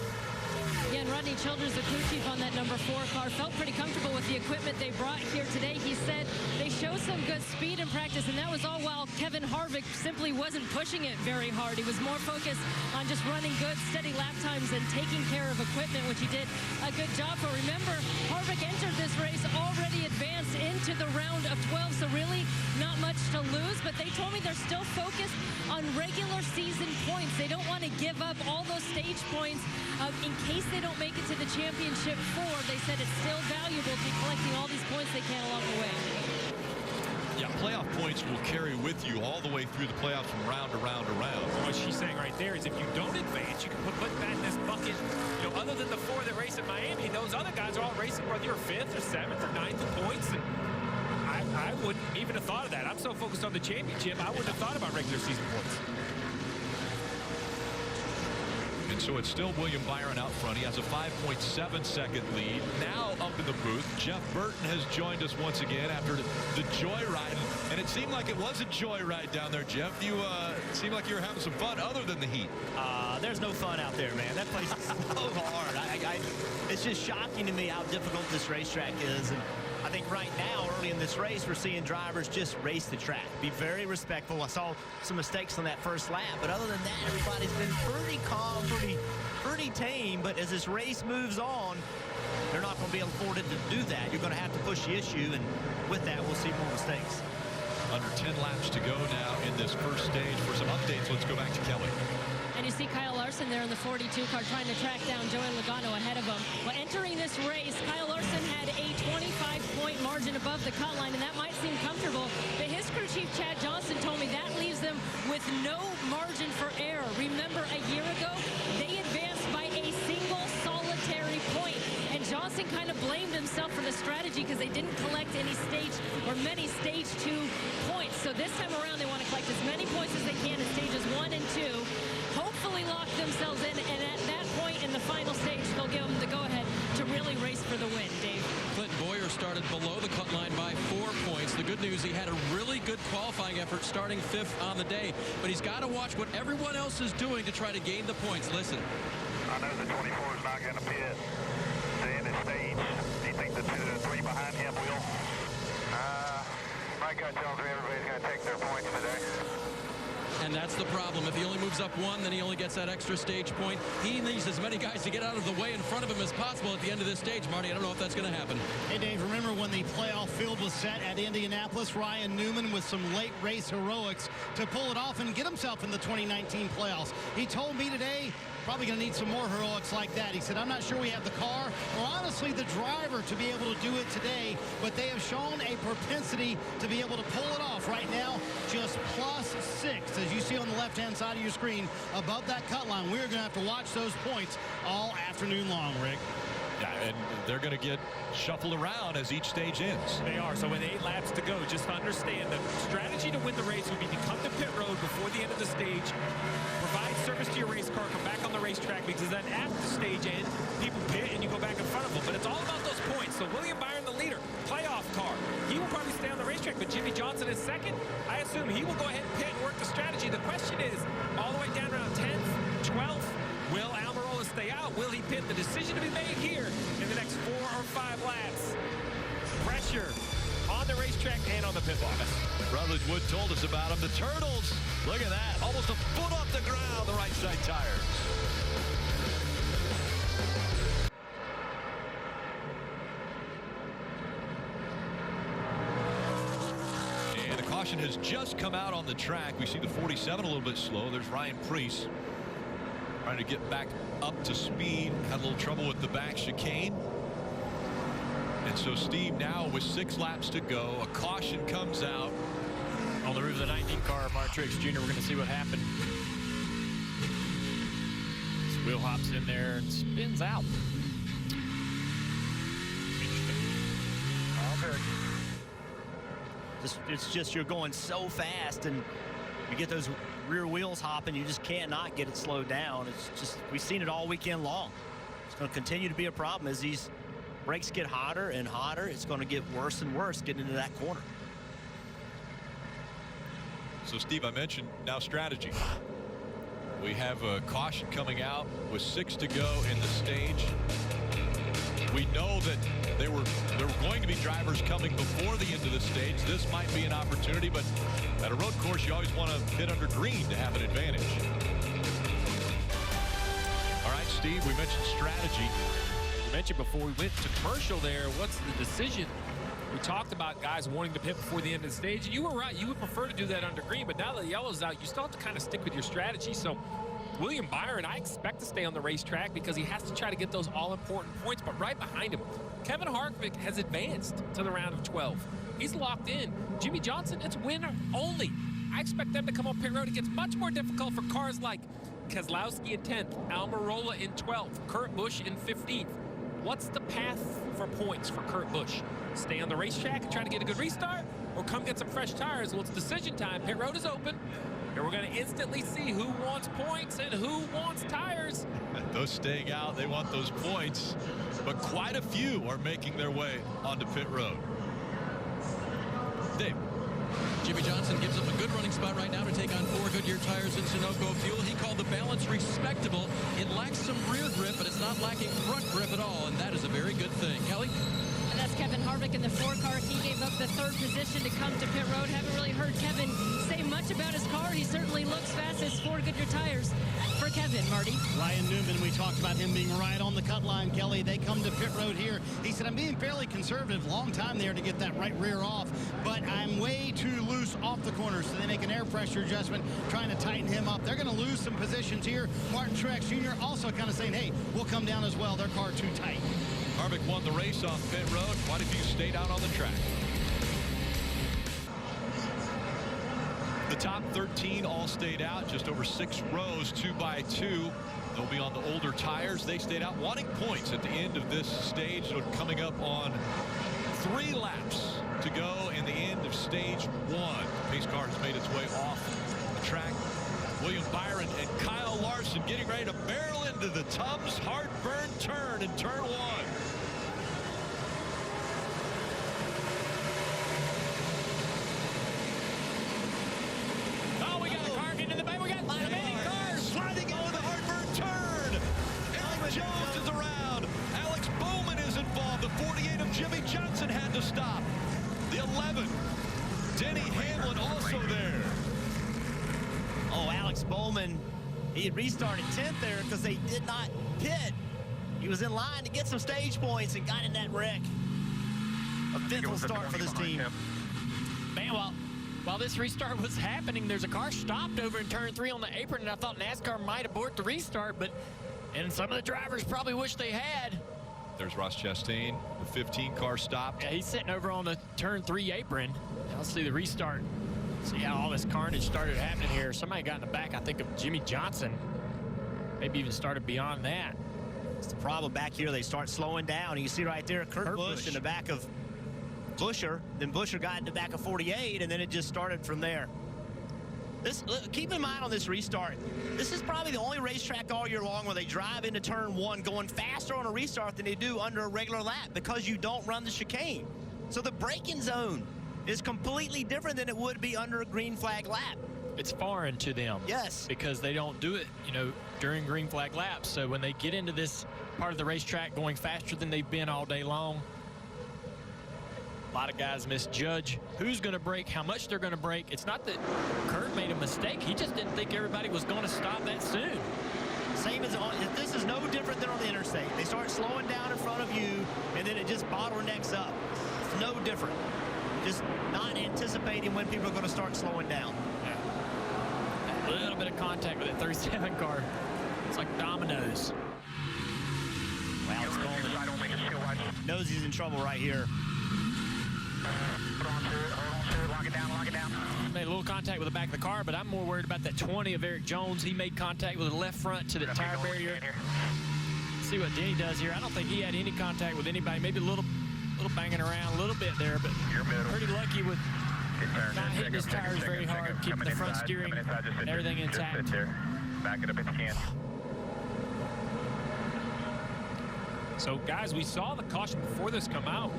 Yeah, and Rodney Childers, the crew chief on that number 4 car, felt pretty comfortable with the equipment they brought here today. He said they showed some good speed in practice, and that was all while Kevin Harvick simply wasn't pushing it very hard. He was more focused on just running good, steady lap times and taking care of equipment, which he did a good job for. Remember, Harvick entered this race already advanced into the round of 12, so really not much to lose, but they told me they're still focused on regular season points. They don't want to give up all those stage points in case they don't make it to the championship 4. They said it's still valuable to be collecting all these points they can along the way. Yeah, playoff points will carry with you all the way through the playoffs from round to round to round. What she's saying right there is if you don't advance, you can put that in this bucket. You know, other than the 4 that race at Miami, those other guys are all racing whether you're 5th or 7th or 9th in points. And I wouldn't even have thought of that. I'm so focused on the championship, I wouldn't have thought about regular season points. And so it's still William Byron out front. He has a 5.7-second lead. Now up in the booth, Jeff Burton has joined us once again after the joyride. And it seemed like it was a joyride down there, Jeff. You seemed like you were having some fun other than the heat. There's no fun out there, man. That place is so hard. It's just shocking to me how difficult this racetrack is. And I think right now, early in this race, we're seeing drivers just race the track. Be very respectful. I saw some mistakes on that first lap, but other than that, everybody's been pretty calm, pretty tame. But as this race moves on, they're not going to be afforded to do that. You're going to have to push the issue, and with that, we'll see more mistakes. Under 10 laps to go now in this first stage. For some updates, let's go back to Kelly. And you see Kyle Larson there in the 42 car trying to track down Joey Logano ahead of him. Well, entering this race, Kyle Larson had a 25-point margin above the cut line, and that might seem comfortable, but his crew chief, Chad Johnson, told me that leaves them with no margin for error. Remember, a year ago, they advanced by a single solitary point, and Johnson kind of blamed himself for the strategy because they didn't collect any many stage 2 points. So this time around, they want to collect as many points as they can in stages 1 and 2. Hopefully lock themselves in, and at that point in the final stage, they'll give them the go-ahead to really race for the win, Dave. Clinton Boyer started below the cut line by 4 points. The good news, he had a really good qualifying effort starting 5th on the day, but he's got to watch what everyone else is doing to try to gain the points. Listen. I know the 24 is not going to pit. Stay in his stage. Do you think the 2 and 3 behind him will? My gut tells me everybody's going to take their points today. And that's the problem. If he only moves up 1, then he only gets that extra stage point. He needs as many guys to get out of the way in front of him as possible at the end of this stage. Marty, I don't know if that's going to happen. Hey, Dave, remember when the playoff field was set at Indianapolis? Ryan Newman with some late race heroics to pull it off and get himself in the 2019 playoffs. He told me today, probably going to need some more heroics like that. He said, I'm not sure we have the car or honestly the driver to be able to do it today, but they have shown a propensity to be able to pull it off right now. Just +6, as you see on the left-hand side of your screen, above that cut line. We're going to have to watch those points all afternoon long, Rick. Yeah, and they're going to get shuffled around as each stage ends. They are. So with 8 laps to go, just understand the strategy to win the race would be to come to pit road before the end of the stage, provide service to your race car, come back on the racetrack, because then at the stage end, people pit and you go back in front of them. But it's all about those points. So William Byron, the leader, playoff car. He will probably stay on the racetrack, but Jimmy Johnson is second. I assume he will go ahead and pit and work the strategy. The question is, all the way down around 10th, 12th, will Almirola stay out? Will he pit? The decision to be made here in the next 4 or 5 laps. Pressure on the racetrack and on the pit wall. Rutledge Wood told us about them. The Turtles, look at that, almost a foot off the ground, the right side tires. And the caution has just come out on the track. We see the 47 a little bit slow. There's Ryan Preece. trying to get back up to speed. Had a little trouble with the back chicane. And so Steve now with 6 laps to go. A caution comes out. On the roof of the 19 car, Mark Truex Jr., we're going to see what happened. This wheel hops in there and spins out. Okay. It's just you're going so fast, and you get those rear wheels hopping, you just cannot get it slowed down. It's just, we've seen it all weekend long. It's going to continue to be a problem as these brakes get hotter and hotter. It's going to get worse and worse getting into that corner. So, Steve, I mentioned now strategy. We have a caution coming out with 6 to go in the stage. We know that there were going to be drivers coming before the end of the stage. This might be an opportunity, but at a road course, you always want to hit under green to have an advantage. All right, Steve, we mentioned strategy. We mentioned before we went to commercial there, what's the decision? We talked about guys wanting to pit before the end of the stage. You were right. You would prefer to do that under green, but now that the yellow's out, you still have to kind of stick with your strategy. So William Byron, I expect to stay on the racetrack because he has to try to get those all-important points. But right behind him, Kevin Harvick has advanced to the round of 12. He's locked in. Jimmy Johnson, it's winner only. I expect them to come on pit road. It gets much more difficult for cars like Keselowski in 10th, Almirola in 12th, Kurt Busch in 15th. What's the path for points for Kurt Busch? Stay on the racetrack and try to get a good restart, or come get some fresh tires? Well, it's decision time. Pit road is open, and we're going to instantly see who wants points and who wants tires. Those staying out, they want those points, but quite a few are making their way onto pit road. Dave. Jimmy Johnson gives up a good running spot right now to take on 4 Goodyear tires in Sunoco fuel. He called the balance respectable. It lacks some rear grip, but it's not lacking front grip at all, and that is a very good thing. Kelly? And that's Kevin Harvick in the 4 car. He gave up the 3rd position to come to pit road. Haven't really heard Kevin say much about his car. He certainly looks fast as 4 Goodyear tires for Kevin, Marty. Ryan Newman, we talked about him being right on the cut line, Kelly. They come to pit road here. He said, I'm being fairly conservative. Long time there to get that right rear off, but I'm way too loose off the corner. So they make an air pressure adjustment, trying to tighten him up. They're going to lose some positions here. Martin Truex Jr. also kind of saying, hey, we'll come down as well. Their car too tight. Harvick won the race off pit road. Quite a few stayed out on the track. The top 13 all stayed out, just over 6 rows, 2 by 2. They'll be on the older tires. They stayed out, wanting points at the end of this stage. So coming up on 3 laps to go in the end of stage 1. Pace car has made its way off the track. William Byron and Kyle Larson getting ready to barrel into the Tums Heartburn turn in turn 1. Oh, we got a car getting in the back. We got many cars sliding over the Heartburn turn. Eric Jones is around. Alex Bowman is involved. The 48 of Jimmy Johnson had to stop. The 11, Denny Hamlin also there. Oh, Alex Bowman, he had restarted 10th there because they did not pit. He was in line to get some stage points and got in that wreck. A 5th will start for this team. Man, while this restart was happening, there's a car stopped over in turn 3 on the apron, and I thought NASCAR might abort the restart, and some of the drivers probably wish they had. There's Ross Chastain, the 15 car stopped. Yeah, he's sitting over on the turn 3 apron. Now let's see the restart. See how all this carnage started happening here. Somebody got in the back, I think, of Jimmy Johnson. Maybe even started beyond that. It's the problem back here. They start slowing down. You see right there, Kurt Busch in the back of Buescher. Then Buescher got in the back of 48, and then it just started from there. Keep in mind on this restart, this is probably the only racetrack all year long where they drive into turn 1 going faster on a restart than they do under a regular lap because you don't run the chicane. So the braking zone is completely different than it would be under a green flag lap. It's foreign to them. Yes. Because they don't do it, during green flag laps. So when they get into this part of the racetrack going faster than they've been all day long, a lot of guys misjudge who's going to brake, how much they're going to brake. It's not that Kurt made a mistake. He just didn't think everybody was going to stop that soon. Same as this is no different than on the interstate. They start slowing down in front of you, and then it just bottlenecks up. It's no different. Just not anticipating when people are going to start slowing down. Yeah. A little bit of contact with that 37 car. It's like dominoes. Alex Bowman knows he's in trouble right here. Lock it down, lock it down. Made a little contact with the back of the car, but I'm more worried about that 20 of Eric Jones. He made contact with the left front to the tire barrier. See what Denny does here. I don't think he had any contact with anybody. Maybe a little banging around a little bit there, but pretty lucky with not hitting his tires very hard, keeping the front steering and everything intact. Back it up if you can. So, guys, we saw the caution before this come out.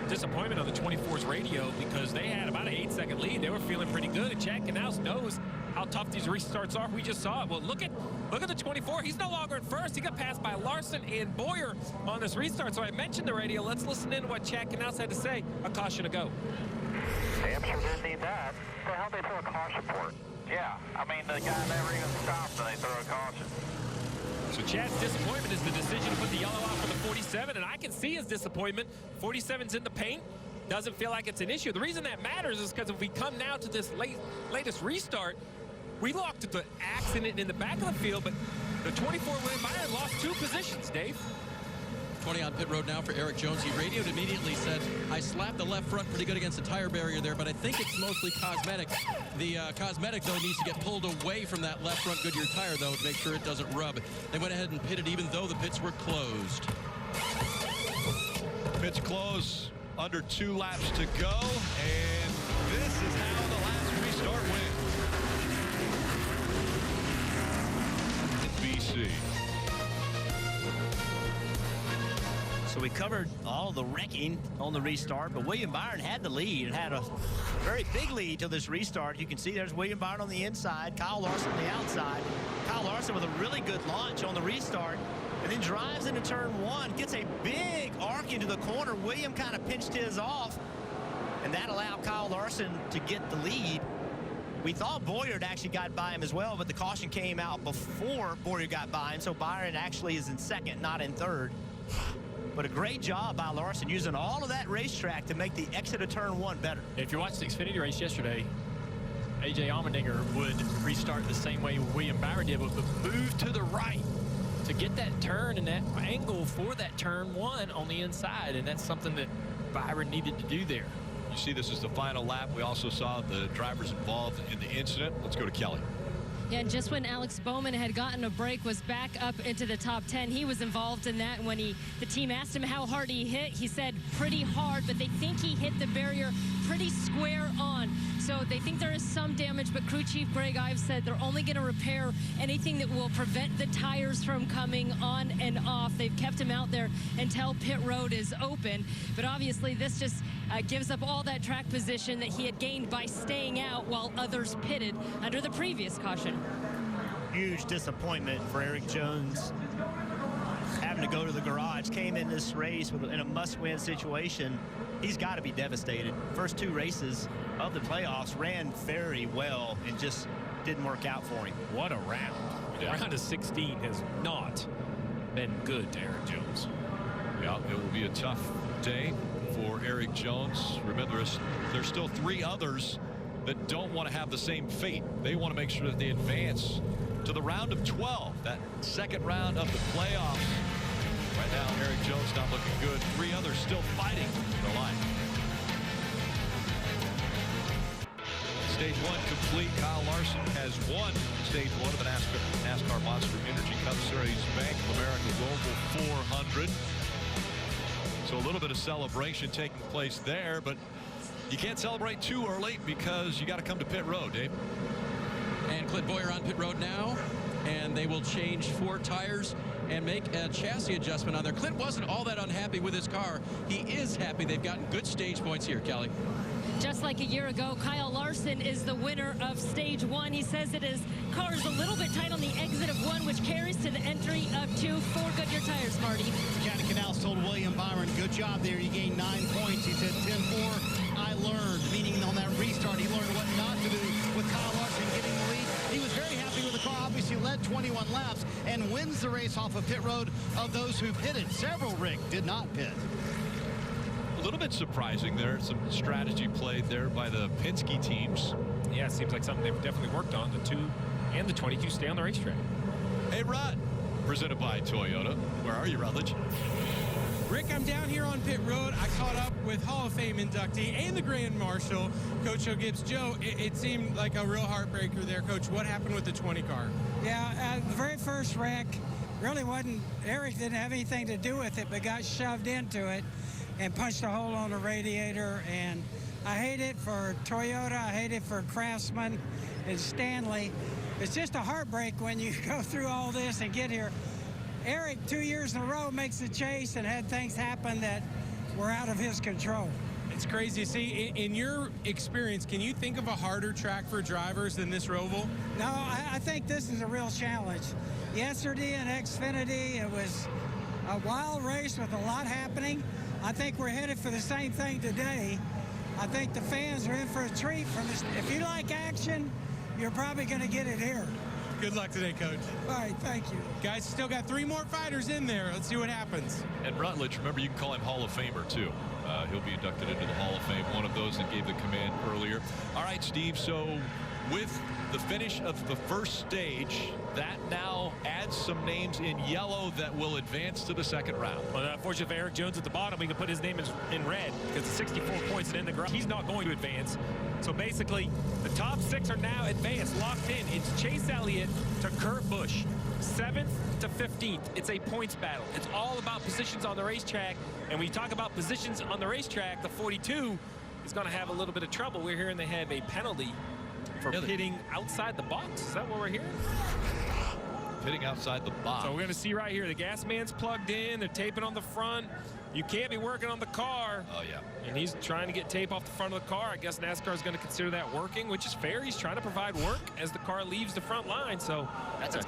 Disappointment on the 24's radio because they had about an 8-second lead. They were feeling pretty good. And Chad Canals knows how tough these restarts are. We just saw it. Well, look at the 24. He's no longer in first. He got passed by Larson and Boyer on this restart. So I mentioned the radio. Let's listen in to what Chad Canals had to say. A caution to go. Damn sure didn't need that. So how'd they throw a caution for it? Yeah, I mean, the guy never even stopped and they threw a caution. So Chad's disappointment is the decision to put the yellow out for the 47, and I can see his disappointment. 47's in the paint. Doesn't feel like it's an issue. The reason that matters is because if we come now to this latest restart, we locked the accident in the back of the field, but the 24 William Byron lost 2 positions, Dave. 20 on pit road now for Eric Jones. He radioed immediately, said, I slapped the left front pretty good against the tire barrier there, but I think it's mostly cosmetic. The cosmetic, though, needs to get pulled away from that left front Goodyear tire, though, to make sure it doesn't rub. They went ahead and pitted even though the pits were closed. Pits close, under 2 laps to go, and this is how the last restart went. In BC. So we covered all the wrecking on the restart, but William Byron had the lead and had a very big lead till this restart. You can see there's William Byron on the inside, Kyle Larson on the outside. Kyle Larson with a really good launch on the restart, and then drives into turn 1, gets a big arc into the corner. William kind of pinched his off, and that allowed Kyle Larson to get the lead. We thought Boyer had actually got by him as well, but the caution came out before Boyer got by him, so Byron actually is in second, not in third. But a great job by Larson using all of that racetrack to make the exit of turn 1 better. If you watched the Xfinity race yesterday, A.J. Allmendinger would restart the same way William Byron did, but move to the right to get that turn and that angle for that turn 1 on the inside, and that's something that Byron needed to do there. You see this is the final lap. We also saw the drivers involved in the incident. Let's go to Kelly. Yeah, and just when Alex Bowman had gotten a break, was back up into the top 10, he was involved in that. And when the team asked him how hard he hit, he said pretty hard, but they think he hit the barrier pretty square on. So they think there is some damage, but crew chief Greg Ives said they're only going to repair anything that will prevent the tires from coming on and off. They've kept him out there until pit road is open. But obviously this just gives up all that track position that he had gained by staying out while others pitted under the previous caution. Huge disappointment for Eric Jones. Having to go to the garage, came in this race in a must-win situation. He's got to be devastated. First 2 races of the playoffs ran very well and just didn't work out for him. What a round. Yeah. Round of 16 has not been good to Eric Jones. Yeah, it will be a tough day for Eric Jones. Remember, there's still 3 others that don't want to have the same fate. They want to make sure that they advance to the round of 12, that second round of the playoffs. Right now, Eric Jones not looking good. 3 others still fighting for their life. Stage 1 complete. Kyle Larson has won Stage 1 of the NASCAR Monster Energy Cup Series Bank of America Global 400. So a little bit of celebration taking place there, but you can't celebrate too early because you got to come to pit road, Dave. And Clint Boyer on pit road now, and they will change 4 tires and make a chassis adjustment on there. Clint wasn't all that unhappy with his car. He is happy they've gotten good stage points here, Kelly. Just like a year ago, Kyle Larson is the winner of Stage 1. He says that his car is a little bit tight on the exit of 1, which carries to the entry of 2 for Goodyear tires, Marty. Chad Canals told William Byron, good job there. You gained 9 points. He said 10-4. I learned, meaning on that restart, he learned what not to do with Kyle Larson getting the lead. He was very happy with the car. Obviously led 21 laps and wins the race off of pit road of those who pitted. Several, Rick, did not pit. A little bit surprising there. Some strategy played there by the Penske teams. Yeah, it seems like something they've definitely worked on. The 2 and the 22 stay on the racetrack. Hey, Rod. Presented by Toyota. Where are you, Rutledge? Rick, I'm down here on pit road. I caught up with Hall of Fame inductee and the Grand Marshal, Coach Joe Gibbs. Joe, it seemed like a real heartbreaker there, Coach. What happened with the 20 car? Yeah, the very first wreck really wasn't, Eric didn't have anything to do with it, but got shoved into it and punched a hole on the radiator. And I hate it for Toyota. I hate it for Craftsman and Stanley. It's just a heartbreak when you go through all this and get here. Eric, 2 years in a row, makes the chase and had things happen that were out of his control. It's crazy. See, in your experience, can you think of a harder track for drivers than this Roval? No, I think this is a real challenge. Yesterday in Xfinity, it was a wild race with a lot happening. I think we're headed for the same thing today. I think the fans are in for a treat from this. If you like action, you're probably going to get it here. Good luck today, Coach. All right, thank you. Guys, still got 3 more fighters in there. Let's see what happens. And Rutledge, remember, you can call him Hall of Famer, too. He'll be inducted into the Hall of Fame, one of those that gave the command earlier. All right, Steve, so with the finish of the first stage, that now adds some names in yellow that will advance to the second round. Well, unfortunately for Eric Jones at the bottom, we can put his name in red because 64 points and in the ground. He's not going to advance. So basically, the top 6 are now advanced, locked in. It's Chase Elliott to Kurt Busch, 7th to 15th. It's a points battle. It's all about positions on the racetrack. And when you talk about positions on the racetrack, the 42 is going to have a little bit of trouble. We're hearing they have a penalty for pitting outside the box. Is that what we're hearing? Pitting outside the box. So we're going to see right here, the gas man's plugged in. They're taping on the front. You can't be working on the car. Oh, yeah. And he's trying to get tape off the front of the car. I guess NASCAR is going to consider that working, which is fair. He's trying to provide work as the car leaves the front line. So that's a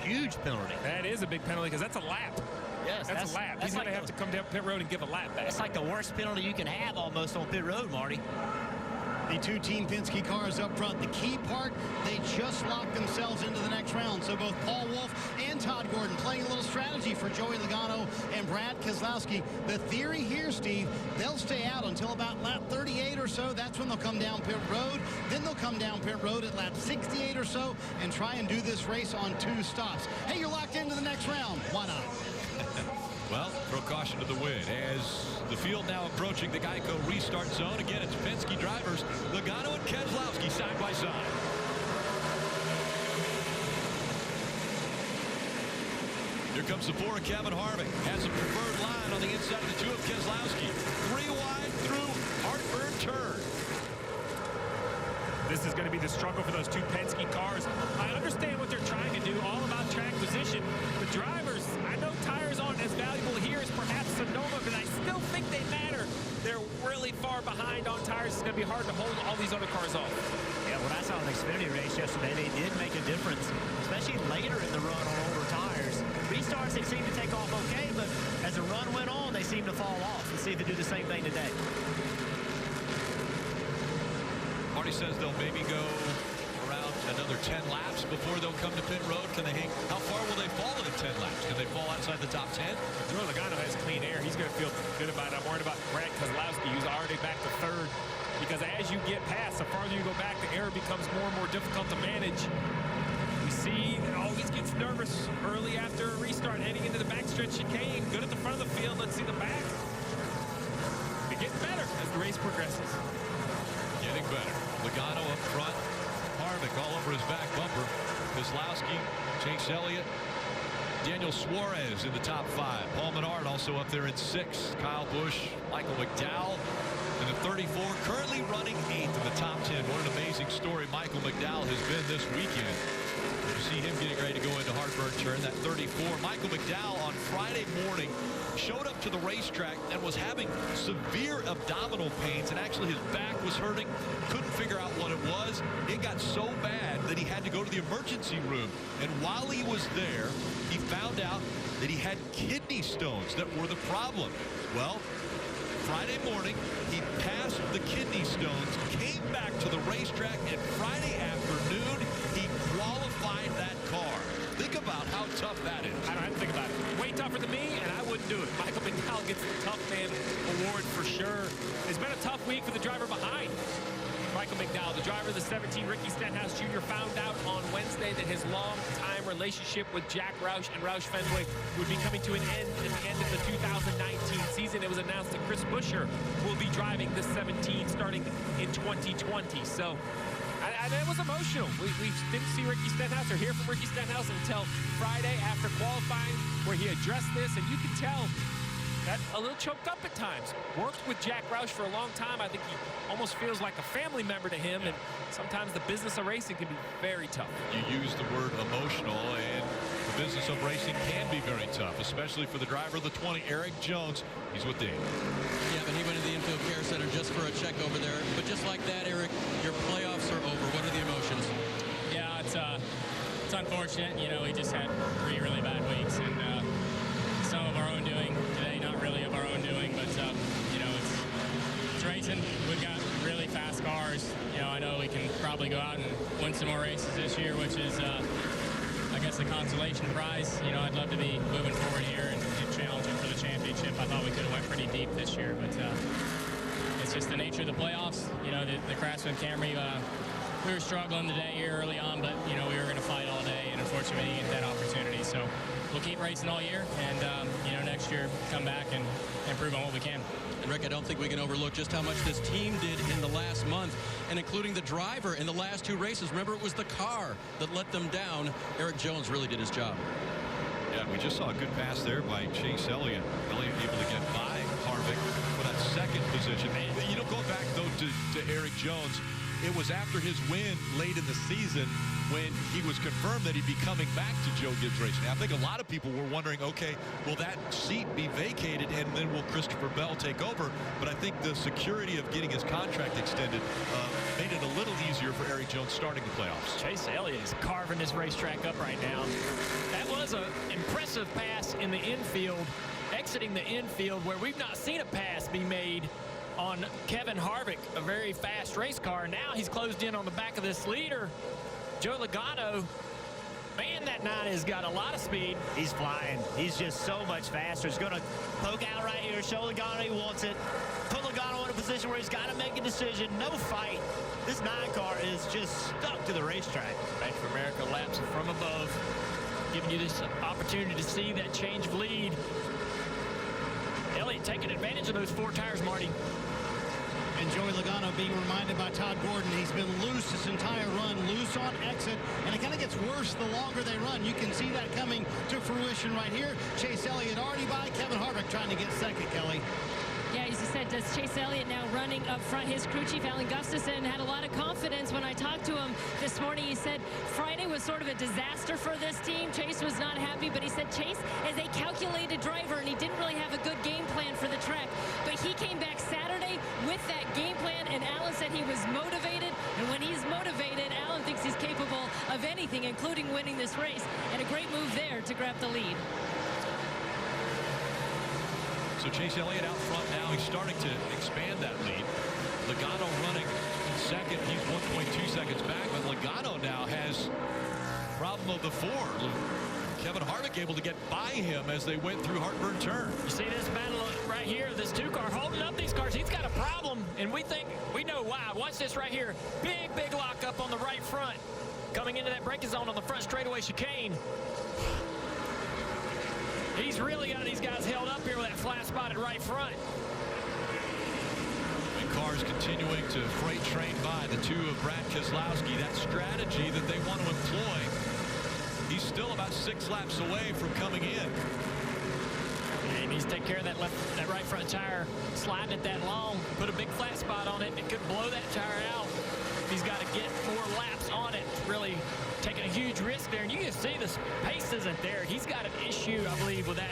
huge penalty. That is a big penalty because that's a lap. Yes, that's a lap. He's going to have to come down pit road and give a lap back. That's like the worst penalty you can have almost on pit road, Marty. The 2 Team Penske cars up front. The key part, they just locked themselves into the next round. So both Paul Wolfe and Todd Gordon playing a little strategy for Joey Logano and Brad Keselowski. The theory here, Steve, they'll stay out until about lap 38 or so. That's when they'll come down pit road. Then they'll come down pit road at lap 68 or so and try and do this race on 2 stops. Hey, you're locked into the next round. Why not? Well, throw caution to the wind as the field now approaching the Geico restart zone. Again, it's Penske drivers, Logano and Keselowski side by side. Here comes the 4 of Kevin Harvick. Has a preferred line on the inside of the 2 of Keselowski. 3 wide through Hartburn turn. This is going to be the struggle for those 2 Penske cars. I understand what they're trying to do, all about track position. The drivers, I know tires aren't as valuable here as perhaps Sonoma, but I still think they matter. They're really far behind on tires. It's going to be hard to hold all these other cars off. Yeah, when I saw an Xfinity race yesterday, they did make a difference, especially later in the run on older tires. Restarts, they seemed to take off okay, but as the run went on, they seemed to fall off. Let's see if they do the same thing today. Marty says they'll maybe go around another 10 laps before they'll come to pit road. Can they hang? How far will they fall in 10 laps? Can they fall outside the top 10? Joey Logano has clean air. He's going to feel good about it. I'm worried about Brad Keselowski, who's already back to 3rd. Because as you get past, the farther you go back, the air becomes more and more difficult to manage. We see it always gets nervous early after a restart, heading into the backstretch chicane. Good at the front of the field. Let's see the back. It gets better as the race progresses. Getting better. Logano up front. Harvick all over his back bumper. Keselowski, Chase Elliott, Daniel Suarez in the top 5. Paul Menard also up there in 6. Kyle Busch, Michael McDowell in the 34. Currently running 8th in the top 10. What an amazing story Michael McDowell has been this weekend. You see him getting ready to go into Hartburn turn, that 34. Michael McDowell on Friday morning showed up to the racetrack and was having severe abdominal pains, and actually his back was hurting. Couldn't figure out what it was. It got so bad that he had to go to the emergency room. And while he was there, he found out that he had kidney stones that were the problem. Well, Friday morning, he passed the kidney stones, came back to the racetrack, and Friday afternoon, he qualified that car. Think about how tough that is. I don't have to think about it. Way tougher than me, and I wouldn't do it. Michael McDowell gets the Tough Man Award for sure. It's been a tough week for the driver behind. Like Michael McDowell, the driver of the 17, Ricky Stenhouse Jr., found out on Wednesday that his long-time relationship with Jack Roush and Roush Fenway would be coming to an end at the end of the 2019 season. It was announced that Chris Buescher will be driving the 17 starting in 2020. So it was emotional. We didn't see Ricky Stenhouse or hear from Ricky Stenhouse until Friday after qualifying, where he addressed this, and you can tell that a little choked up at times. Worked with Jack Roush for a long time. I think he almost feels like a family member to him, and sometimes the business of racing can be very tough. You use the word emotional, and the business of racing can be very tough, especially for the driver of the 20, Eric Jones. He's with Dave. Yeah, but he went to the infield care center just for a check over there. But just like that, Eric, your playoffs are over. What are the emotions? Yeah, it's unfortunate. You know, we just had 3 really bad weeks, and some of our own doing today, not really of our own doing, but you know, it's racing. We've got really fast cars. You know, I know we can probably go out and win some more races this year, which is I guess the consolation prize. You know, I'd love to be moving forward here and challenging for the championship. I thought we could have went pretty deep this year, but it's just the nature of the playoffs. You know, the Craftsman Camry, we were struggling today here early on, but you know, we were going to fight all day, and unfortunately we didn't get that opportunity. So we'll keep racing all year, and you know, next year come back and improve on what we can. And Rick, I don't think we can overlook just how much this team did in the last month, and including the driver in the last 2 races. Remember, it was the car that let them down. Eric Jones really did his job. Yeah, we just saw a good pass there by Chase Elliott. Elliott able to get by Harvick for that second position. You know, going back, though, to Eric Jones, it was after his win late in the season when he was confirmed that he'd be coming back to Joe Gibbs Racing. I think a lot of people were wondering, okay, will that seat be vacated and then will Christopher Bell take over? But I think the security of getting his contract extended made it a little easier for Eric Jones starting the playoffs. Chase Elliott is carving this racetrack up right now. That was an impressive pass in the infield, exiting the infield, where we've not seen a pass be made on Kevin Harvick, a very fast race car. Now he's closed in on the back of this leader, Joe Logano. Man, that 9 has got a lot of speed. He's flying. He's just so much faster. He's going to poke out right here, show Logano he wants it, put Logano in a position where he's got to make a decision. No fight. This 9 car is just stuck to the racetrack. Bank of America laps from above, giving you this opportunity to see that change of lead. Elliott taking advantage of those 4 tires, Marty. And Joey Logano being reminded by Todd Gordon, he's been loose this entire run, loose on exit, and it kind of gets worse the longer they run. You can see that coming to fruition right here. Chase Elliott already by, Kevin Harvick trying to get second, Kelly. Yeah, as you said, does Chase Elliott now running up front. His crew chief, Alan Gustafson, had a lot of confidence when I talked to him this morning. He said Friday was sort of a disaster for this team. Chase was not happy, but he said Chase is a calculated driver, and he didn't really have a good game plan for the track. But he came back Saturday with that game plan, and Alan said he was motivated. And when he's motivated, Alan thinks he's capable of anything, including winning this race. And a great move there to grab the lead. So Chase Elliott out front now. He's starting to expand that lead. Logano running second. He's 1.2 seconds back, but Logano now has problem of the 4. Kevin Harvick able to get by him as they went through Heartburn Turn. You see this battle right here, this 2 car holding up these cars. He's got a problem, and we know why. Watch this right here. Big lock up on the right front. Coming into that braking zone on the front straightaway chicane. He's really got these guys held up here with that flat spot at right front. And cars continuing to freight train by the 2 of Brad Keselowski. That strategy that they want to employ. He's still about 6 laps away from coming in. He needs to take care of that right front tire, sliding it that long, put a big flat spot on it. It could blow that tire out. He's got to get more laps on it. Really taking a huge risk there, and you can see the pace isn't there. He's got an issue, I believe, with that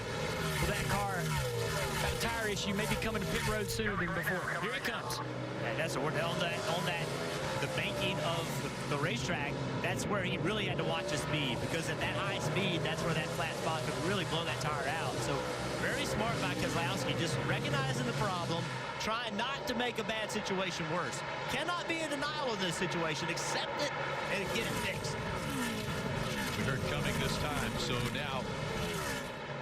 car. Got a tire issue, maybe coming to pit road sooner than before. Here it comes. And that's on that the banking of the racetrack. That's where he really had to watch his speed, because at that high speed, that's where that flat spot could really blow that tire out. So very smart by Keselowski, just recognizing the problem, trying not to make a bad situation worse. Cannot be in denial of this situation. Accept it and get it fixed. We heard coming this time, so now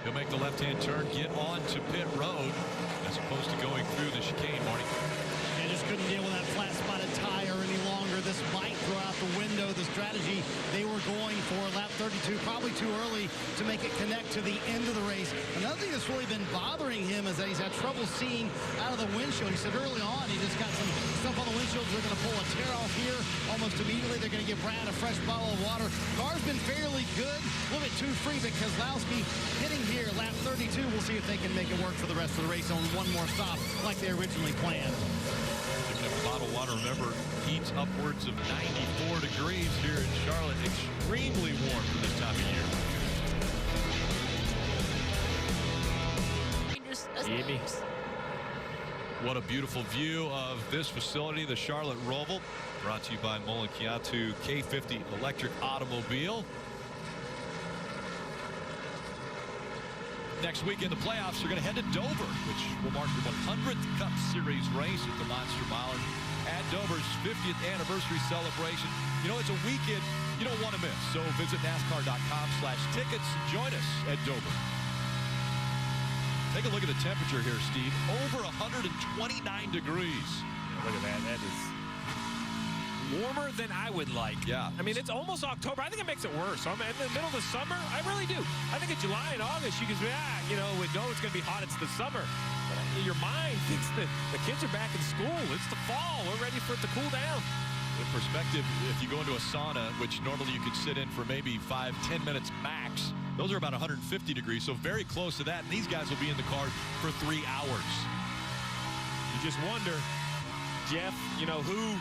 he'll make the left-hand turn, get on to pit road, as opposed to going through the chicane, Marty. They just couldn't deal with that flat-spotted tire any longer. this might throw out the window the strategy they were going for. Lap 32, probably too early to make it connect to the end of the race. Another thing that's really been bothering him is that he's had trouble seeing out of the windshield. He said early on he just got some stuff on the windshield. They're going to pull a tear off here almost immediately. They're going to give Brad a fresh bottle of water. Car's been fairly good, a little bit too free, but Keselowski hitting here, lap 32. We'll see if they can make it work for the rest of the race on one more stop like they originally planned. Picking up a bottle of water, remember, heats upwards of 94 degrees here in Charlotte. Extremely warm for this time of year. What a beautiful view of this facility, the Charlotte Roval, brought to you by Mullen Kiatu K50 electric automobile. Next weekend, the playoffs are going to head to Dover, which will mark the 100th Cup Series race at the Monster Mile at Dover's 50th anniversary celebration. You know, it's a weekend you don't want to miss. So visit NASCAR.com/tickets. Join us at Dover. Take a look at the temperature here, Steve. Over 129 degrees. Look at that. That is warmer than I would like. Yeah. I mean, it's almost October. I think it makes it worse. I'm in the middle of the summer. I really do. I think in July and August, you can say, you know, we know it's going to be hot. It's the summer. But your mind thinks that the kids are back in school. It's the fall. We're ready for it to cool down. In perspective, if you go into a sauna, which normally you could sit in for maybe 5-10 minutes max, those are about 150 degrees, so very close to that. And these guys will be in the car for 3 hours. You just wonder, Jeff, you know, who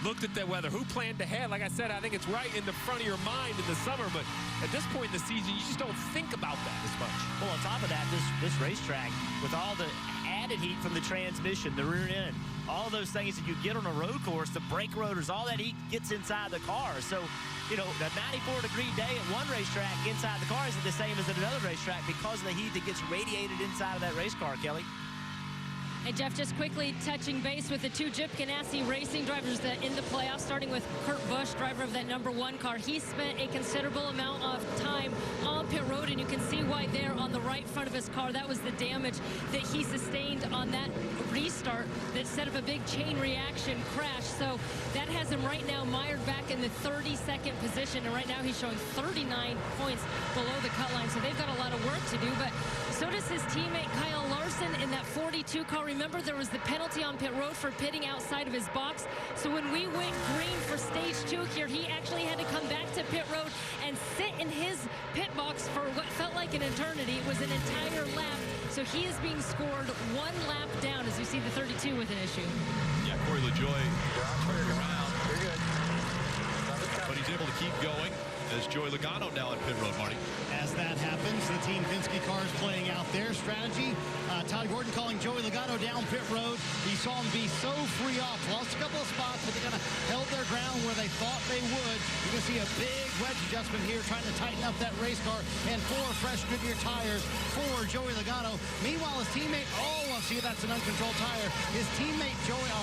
looked at that weather, who planned ahead. Like I said, I think it's right in the front of your mind in the summer, but at this point in the season, you just don't think about that as much. Well, on top of that, this racetrack, with all the added heat from the transmission, the rear end, all those things that you get on a road course, the brake rotors, all that heat gets inside the car. So, you know, a 94-degree day at one racetrack inside the car isn't the same as at another racetrack because of the heat that gets radiated inside of that race car, Kelly. And Jeff, just quickly touching base with the two Chip Ganassi racing drivers that in the playoffs, starting with Kurt Busch, driver of that #1 car. He spent a considerable amount of time on pit road, and you can see why there on the right front of his car. That was the damage that he sustained on that restart that set up a big chain reaction crash. So that has him right now mired back in the 32nd position, and right now he's showing 39 points below the cut line. So they've got a lot of work to do, but so does his teammate Kyle Larson in that 42 car. Remember, there was the penalty on pit road for pitting outside of his box. So when we went green for stage 2 here, he actually had to come back to pit road and sit in his pit box for what felt like an eternity. It was an entire lap. So he is being scored 1 lap down as you see the 32 with an issue. Yeah, Corey LaJoie turned around. But he's able to keep going. As Joey Logano now at pit road, Marty. As that happens, the Team Penske car is playing out their strategy. Todd Gordon calling Joey Logano down pit road. He saw him be so free off. Lost a couple of spots, but they kind of held their ground where they thought they would. You can see a big wedge adjustment here, trying to tighten up that race car. And 4 fresh Goodyear tires for Joey Logano. Meanwhile, his teammate, see, that's an uncontrolled tire. His teammate,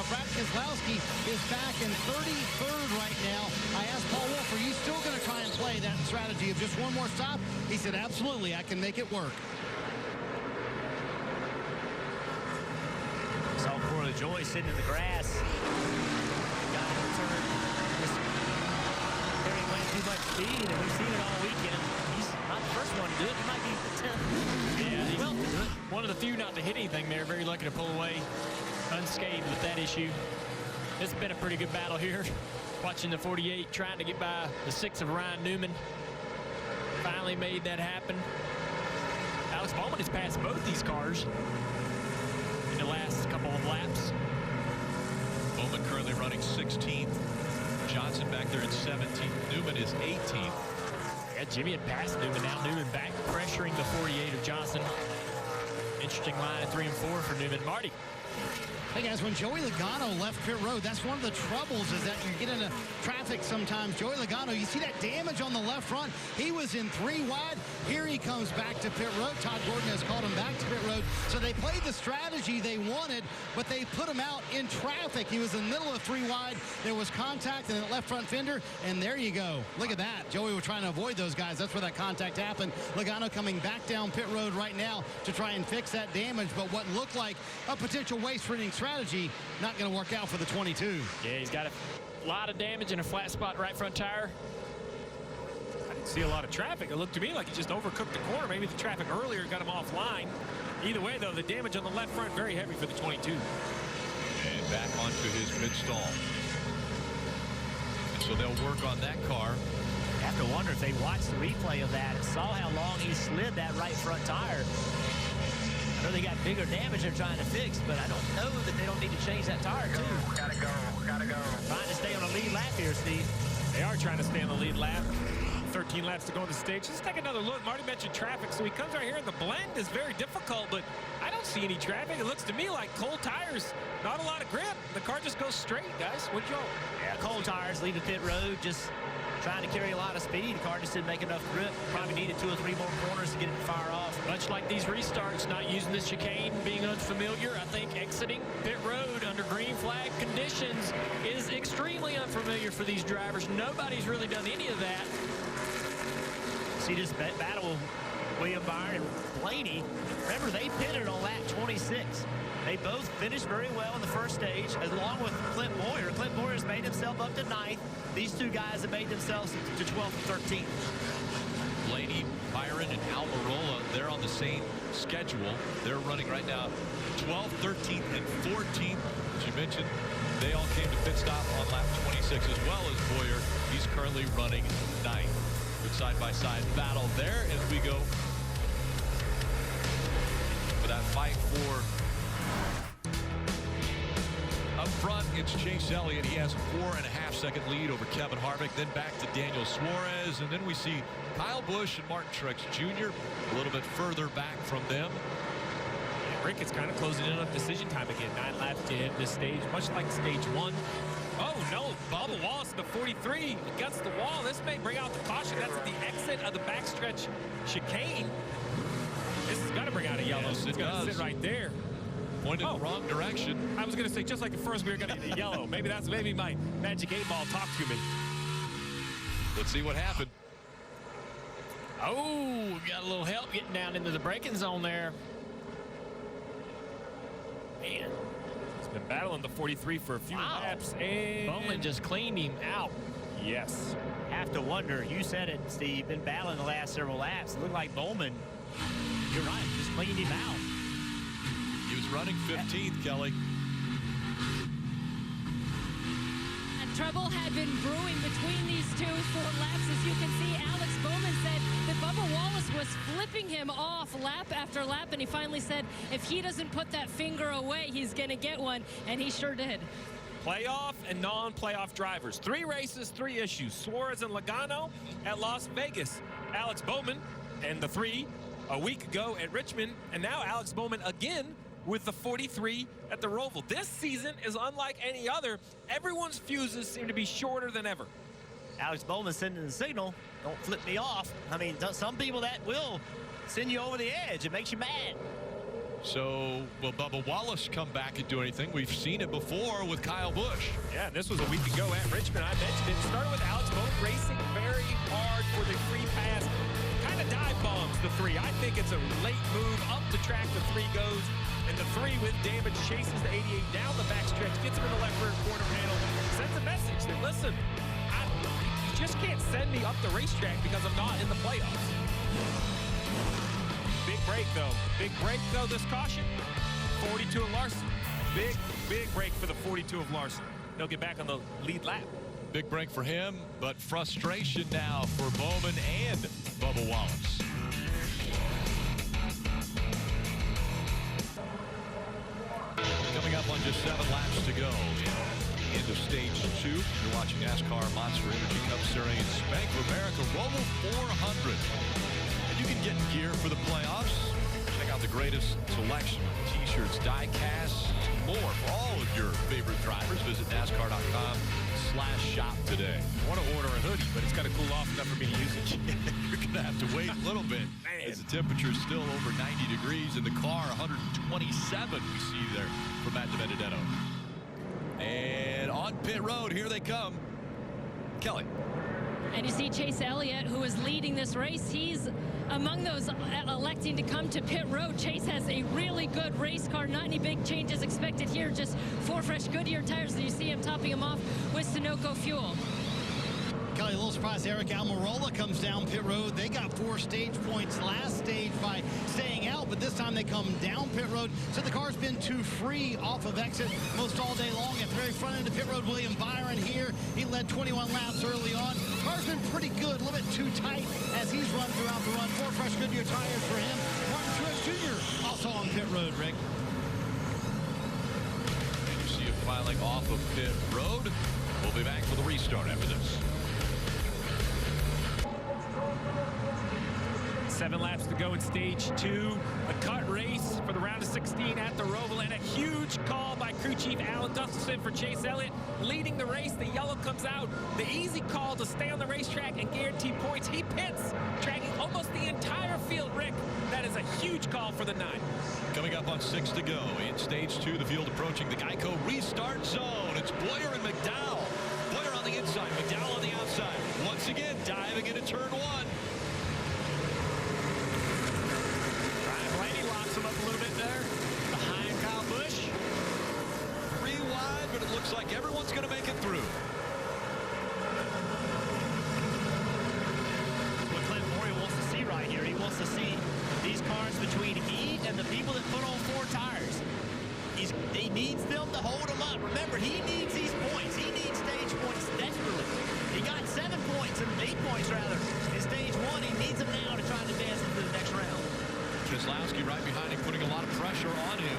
Brad Keselowski, is back in 33rd right now. I asked Paul Wolf, are you still going to try and play that strategy of just one more stop? He said, absolutely, I can make it work. Saw Corey LaJoie sitting in the grass. Got him returned. Carrying way too much speed, and we've seen it all weekend. He's not the first one to do it. He might be the 10th. Yeah, he's well to do it. One of the few not to hit anything there. Very lucky to pull away unscathed with that issue. It's been a pretty good battle here. Watching the 48 trying to get by the 6 of Ryan Newman. Finally made that happen. Alex Bowman has passed both these cars in the last couple of laps. Bowman currently running 16th. Johnson back there in 17th. Newman is 18th. Yeah, Jimmy had passed Newman. Now Newman back pressuring the 48 of Johnson. Interesting line at 3 and 4 for Newman. Marty. Hey guys, when Joey Logano left pit road, that's one of the troubles is that you get into traffic sometimes. Joey Logano, you see that damage on the left front. He was in 3 wide. Here he comes back to pit road. Todd Gordon has called him back to pit road. So they played the strategy they wanted, but they put him out in traffic. He was in the middle of 3 wide. There was contact in the left front fender, and there you go. Look at that. Joey was trying to avoid those guys. That's where that contact happened. Logano coming back down pit road right now to try and fix that damage, but what looked like a potential race-winning strategy not going to work out for the 22. Yeah, he's got to A lot of damage in a flat spot right front tire. I didn't see a lot of traffic. It looked to me like he just overcooked the corner. Maybe the traffic earlier got him offline. Either way, though, the damage on the left front, very heavy for the 22. And back onto his mid stall. And so they'll work on that car. I have to wonder if they watched the replay of that and saw how long he slid that right front tire. I know they got bigger damage they're trying to fix, but I don't know that they don't need to change that tire, too. Gotta go. Trying to stay on the lead lap here, Steve. They are trying to stay on the lead lap. 13 laps to go on the stage. Let's take another look. Marty mentioned traffic, so he comes right here, and the blend is very difficult, but I don't see any traffic. It looks to me like cold tires, not a lot of grip. The car just goes straight, guys. What'd y'all? Yeah, cold tires leaving pit road, just trying to carry a lot of speed. The car just didn't make enough grip. Probably needed 2 or 3 more corners to get it to fire off. Much like these restarts, not using this chicane, being unfamiliar, I think exiting pit road under green flag conditions is extremely unfamiliar for these drivers. Nobody's really done any of that. See this battle with William Byron and Blaney. Remember, they pitted on lap 26. They both finished very well in the first stage, along with Clint Boyer. Clint Boyer's made himself up to 9th. These two guys have made themselves to 12th and 13th. Blaney, Byron, and Almirola, they're on the same schedule. They're running right now 12th, 13th, and 14th. As you mentioned, they all came to pit stop on lap 26, as well as Boyer. He's currently running 9th. Good side-by-side battle there as we go for that fight for up front. It's Chase Elliott. He has a 4.5-second lead over Kevin Harvick. Then back to Daniel Suarez, and then we see Kyle Busch and Martin Truex Jr. a little bit further back from them. Yeah, Rick is kind of closing in on decision time again. 9 laps to hit this stage, much like stage 1. Oh, no. Bubba Wallace, the 43, guts the wall. This may bring out the caution. That's at the exit of the backstretch chicane. This has got to bring out a yellow. Yes, it's going to sit right there. Pointed in the wrong direction. I was going to say, just like the first, we were going to get a yellow. Maybe my magic 8-ball talked to me. Let's see what happened. Oh, got a little help getting down into the braking zone there. Man. Been battling the 43 for a few laps, and Bowman just cleaned him out. Yes. Have to wonder, you said it, Steve, been battling the last several laps. It looked like Bowman, you're right, just cleaned him out. He was running 15th, Kelly. And trouble had been brewing between these two for laps. As you can see, Alex Bowman said that Bubba Wallace was flipping him off lap after lap, and he finally said if he doesn't put that finger away, he's going to get one, and he sure did. Playoff and non-playoff drivers. 3 races, 3 issues. Suarez and Logano at Las Vegas. Alex Bowman and the 3 a week ago at Richmond, and now Alex Bowman again with the 43 at the Roval. This season is unlike any other. Everyone's fuses seem to be shorter than ever. Alex Bowman sending the signal, don't flip me off. I mean, some people that will send you over the edge. It makes you mad. So, will Bubba Wallace come back and do anything? We've seen it before with Kyle Busch. Yeah, this was a week ago at Richmond. I mentioned it. Started with Alex Bowman racing very hard for the free pass. Kind of dive bombs the 3. I think it's a late move. Up the track, the 3 goes. And the 3 with damage chases the 88 down the backstretch, gets him in the left rear quarter panel, sends a message that, listen, you just can't send me up the racetrack because I'm not in the playoffs. Big break, though. Big break, though, this caution. 42 of Larson. Big break for the 42 of Larson. He'll get back on the lead lap. Big break for him, but frustration now for Bowman and Bubba Wallace. Coming up on just 7 laps to go. End of stage 2. You're watching NASCAR Monster Energy Cup Series Bank of America Roval 400. And you can get gear for the playoffs. Check out the greatest selection of t-shirts, die casts, more for all of your favorite drivers. Visit NASCAR.com/shop today. I want to order a hoodie, but it's got to cool off enough for me to use it. You're going to have to wait a little bit as the temperature is still over 90 degrees in the car. 127 we see there from Matt DiBenedetto. And on pit road, here they come. Kelly. And you see Chase Elliott, who is leading this race. He's Among those electing to come to pit road, Chase has a really good race car. Not any big changes expected here. Just 4 fresh Goodyear tires, and you see him topping them off with Sunoco fuel. Kelly, a little surprised Eric Almirola comes down pit road. They got 4 stage points last stage by staying out, but this time they come down pit road. So the car's been too free off of exit most all day long. At the very front end of pit road, William Byron here. He led 21 laps early on. Car's been pretty good, a little bit too tight as he's run throughout the run. 4 fresh Goodyear tires for him. Martin Truex Jr. also on pit road, Rick. And you see him filing off of pit road. We'll be back for the restart after this. 7 laps to go in stage 2. A cut race for the round of 16 at the Roval, and a huge call by crew chief Alan Gustafson for Chase Elliott leading the race. The yellow comes out. The easy call to stay on the racetrack and guarantee points. He pits, dragging almost the entire field. Rick, that is a huge call for the 9. Coming up on 6 to go in stage 2, the field approaching the Geico restart zone. It's Boyer and McDowell. Boyer on the inside, McDowell on the outside. Once again, diving into turn 1. Locks him up a little bit there behind Kyle Busch. 3 wide, but it looks like everyone's going to make it through. What Clint Boyer wants to see right here, he wants to see these cars between he and the people that put on 4 tires. He needs them to hold them up. Remember, he needs these points. He needs stage points desperately. He got 7 points, and 8 points rather, in stage 1. He needs them now to try to advance into the next round. Keselowski right behind him, putting a lot of pressure on him.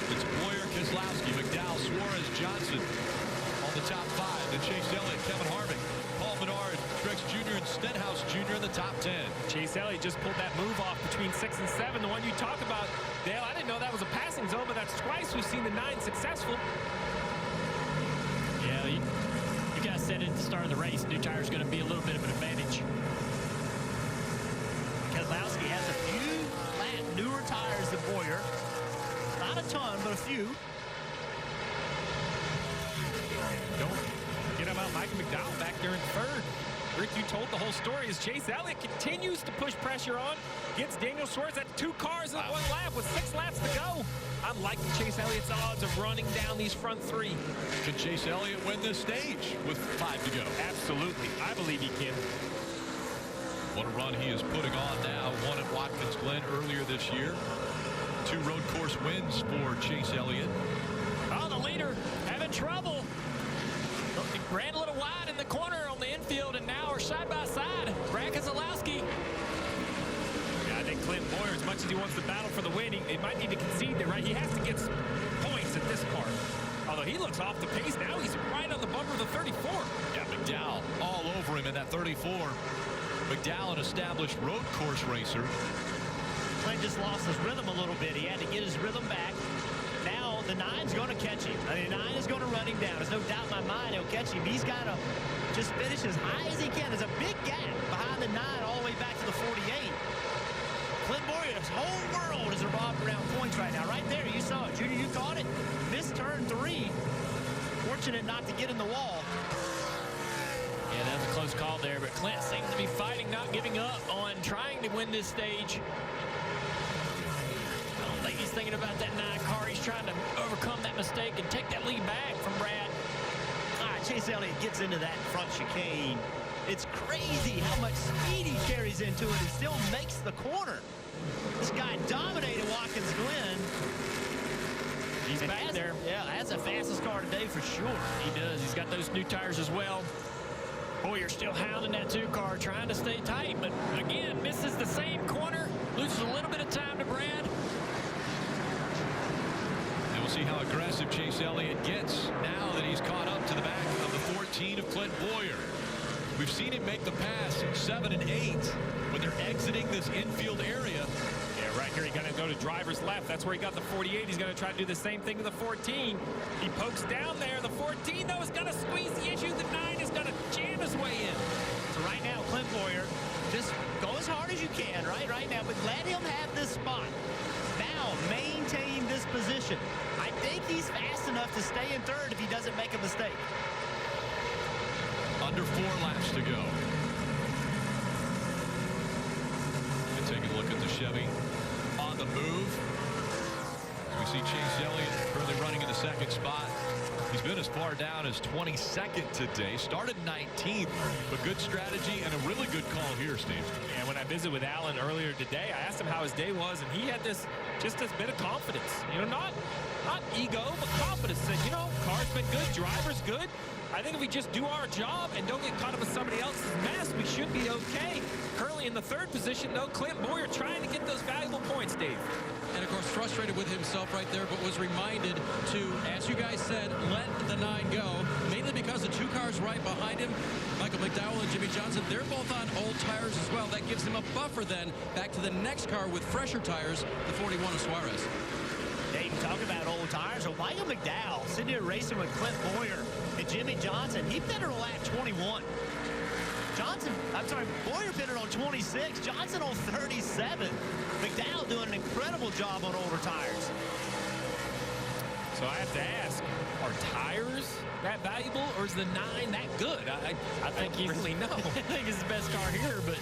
It's Boyer, Keselowski, McDowell, Suarez, Johnson on the top 5. Then Chase Elliott, Kevin Harvick, Paul Menard, Truex Jr., and Stenhouse Jr. in the top 10. Chase Elliott just pulled that move off between 6 and 7. The one you talk about, Dale, I didn't know that was a passing zone, but that's twice we've seen the 9 successful. Yeah, you guys said at the start of the race, new tires going to be a little bit of an advantage. Keselowski has a few newer tires than Boyer. Not a ton, but a few. Don't get about Mike McDowell back there in 3rd. Rick, you told the whole story as Chase Elliott continues to push pressure on. Gets Daniel Suarez at 2 cars in 1 lap with 6 laps to go. I'm liking Chase Elliott's odds of running down these front 3. Can Chase Elliott win this stage with 5 to go? Absolutely. I believe he can. What a run he is putting on now. 1 at Watkins Glen earlier this year. 2 road course wins for Chase Elliott. Oh, the leader having trouble. He ran a little wide in the corner on the infield, and now are side by side. Brad Keselowski. Yeah, I think Clint Boyer, as much as he wants to battle for the win, he might need to concede there, right? He has to get some points at this part. Although he looks off the pace now, he's right on the bumper of the 34. Yeah, McDowell all over him in that 34. McDowell, an established road course racer. Clint just lost his rhythm a little bit. He had to get his rhythm back. Now the 9's going to catch him. I mean, the 9 is going to run him down. There's no doubt in my mind he'll catch him. He's got to just finish as high as he can. There's a big gap behind the 9 all the way back to the 48. Clint Boyer's whole world is revolved around points right now. Right there, you saw it. Junior, you caught it. Missed turn 3. Fortunate not to get in the wall. Yeah, that was a close call there, but Clint seems to be fighting, not giving up on trying to win this stage. I don't think he's thinking about that 9 car. He's trying to overcome that mistake and take that lead back from Brad. All right, Chase Elliott gets into that front chicane. It's crazy how much speed he carries into it and still makes the corner. This guy dominated Watkins Glen. He's back there. Yeah, that's the fastest car today for sure. He does. He's got those new tires as well. Boyer still hounding that 2 car, trying to stay tight, but again, misses the same corner, loses a little bit of time to Brad. And we'll see how aggressive Chase Elliott gets now that he's caught up to the back of the 14 of Clint Boyer. We've seen him make the pass 7 and 8 when they're exiting this infield area. Yeah, right here, he's going to go to driver's left. That's where he got the 48. He's going to try to do the same thing to the 14. He pokes down there. The 14, though, is going to squeeze the issue. The 9 is going to jam his way in. So right now, Clint Boyer, just go as hard as you can, right now, but let him have this spot. Now, maintain this position. I think he's fast enough to stay in 3rd if he doesn't make a mistake. Under 4 laps to go. at the Chevy on the move. We see Chase Elliott currently running in the second spot. He's been as far down as 22nd today. Started 19th, but good strategy and a really good call here, Steve. Yeah, when I visited with Alan earlier today, I asked him how his day was, and he had this bit of confidence. You know, not ego, but confidence. Said, you know, car's been good, driver's good. I think if we just do our job and don't get caught up with somebody else's mess, we should be okay. Currently in the third position, though, Clint Boyer trying to get those valuable points, Dave. And, of course, frustrated with himself right there, but was reminded to, as you guys said, let the 9 go, mainly because the 2 cars right behind him, Michael McDowell and Jimmy Johnson, they're both on old tires as well. That gives him a buffer then back to the next car with fresher tires, the 41 of Suarez. Dave, talk about old tires. Well, Michael McDowell sitting here racing with Clint Boyer and Jimmy Johnson. He finished on lap 21. Boyer finished on 26. Johnson on 37. McDowell doing an incredible job on older tires. So I have to ask, are tires that valuable, or is the 9 that good? I think he's really no. I think it's the best car here, but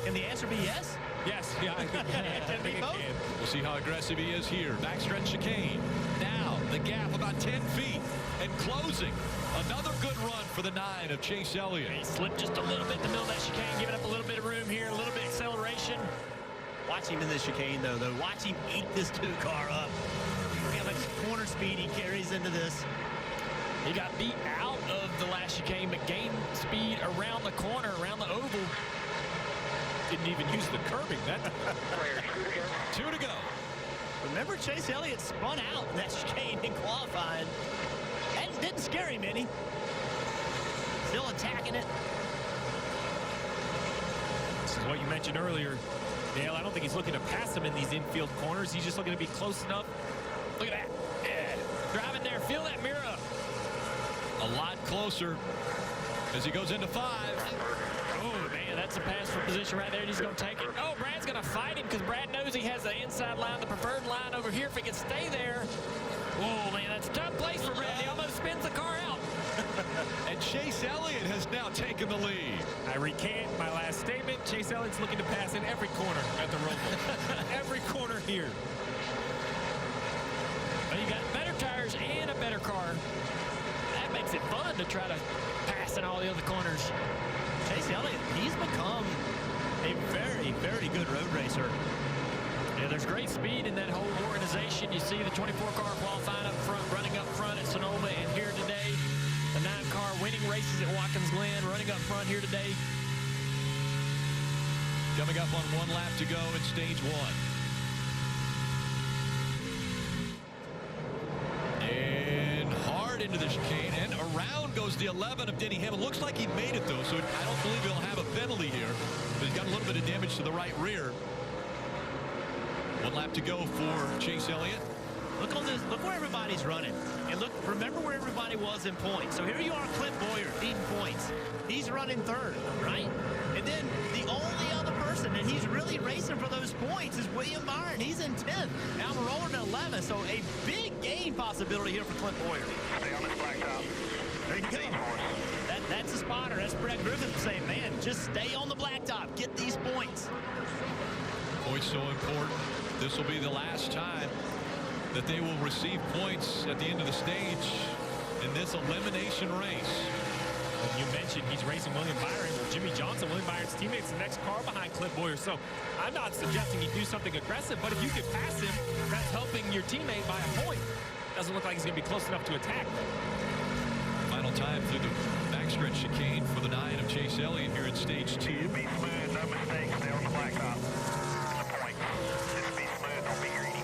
can the answer be yes? Yes, yeah, I think it can. We'll see how aggressive he is here. Backstretch chicane. Now the gap about 10 feet and closing. Another good run for the 9 of Chase Elliott. He slipped just a little bit in the middle of that chicane, giving up a little bit of room here, a little bit of acceleration. Watch him in this chicane, though. Watch him eat this 2 car up. Look how much corner speed he carries into this. He got beat out of the last chicane, but gained speed around the corner, around the oval. Didn't even use the curbing. 2 to go. Remember, Chase Elliott spun out in that chicane in qualifying. That didn't scare him any. Still attacking it. This is what you mentioned earlier, Dale. I don't think he's looking to pass him in these infield corners. He's just looking to be close enough. Look at that. Yeah. Driving there. Feel that mirror. A lot closer as he goes into 5. Oh, man, that's a pass for position right there, and he's going to take it. Oh, Brad's going to fight him because Brad knows he has the inside line, the preferred line over here. If he can stay there. Oh, man, that's a tough place for Brad. He almost spins the car out. And Chase Elliott has now taken the lead. I recant my last statement. Chase Elliott's looking to pass in every corner at the Roval. Every corner here. Well, you got better tires and a better car. That makes it fun to try to pass in all the other corners. Chase Elliott, he's become a very, very good road racer. Yeah, there's great speed in that whole organization. You see the 24-car qualifying up front, running up front at Sonoma, and here today, the 9-car winning races at Watkins Glen, running up front here today. Coming up on 1 lap to go in stage 1. And hard into the chicane, and around goes the 11 of Denny Hamlin. Looks like he made it, though, so I don't believe he'll have a penalty here. But he's got a little bit of damage to the right rear. 1 lap to go for Chase Elliott. Look on this. Look where everybody's running. And look, remember where everybody was in points. So here you are, Clint Boyer, leading points. He's running 3rd, right? And then the only other person, and he's really racing for those points, is William Byron. He's in 10th. Almirola in 11th. So a big gain possibility here for Clint Boyer. Stay on this blacktop. There you go. That's a spotter. That's Brett Griffin saying, man, just stay on the blacktop. Get these points. Points so important. This will be the last time that they will receive points at the end of the stage in this elimination race. You mentioned he's racing William Byron. Well, Jimmy Johnson, William Byron's teammate's the next car behind Clint Boyer. So I'm not suggesting he do something aggressive, but if you could pass him, that's helping your teammate by a point. Doesn't look like he's going to be close enough to attack. Final time through the backstretch chicane for the 9 of Chase Elliott here in stage 2. Be smooth, no mistakes. Stay on the blacktop. The point. Just be smooth, don't be greedy.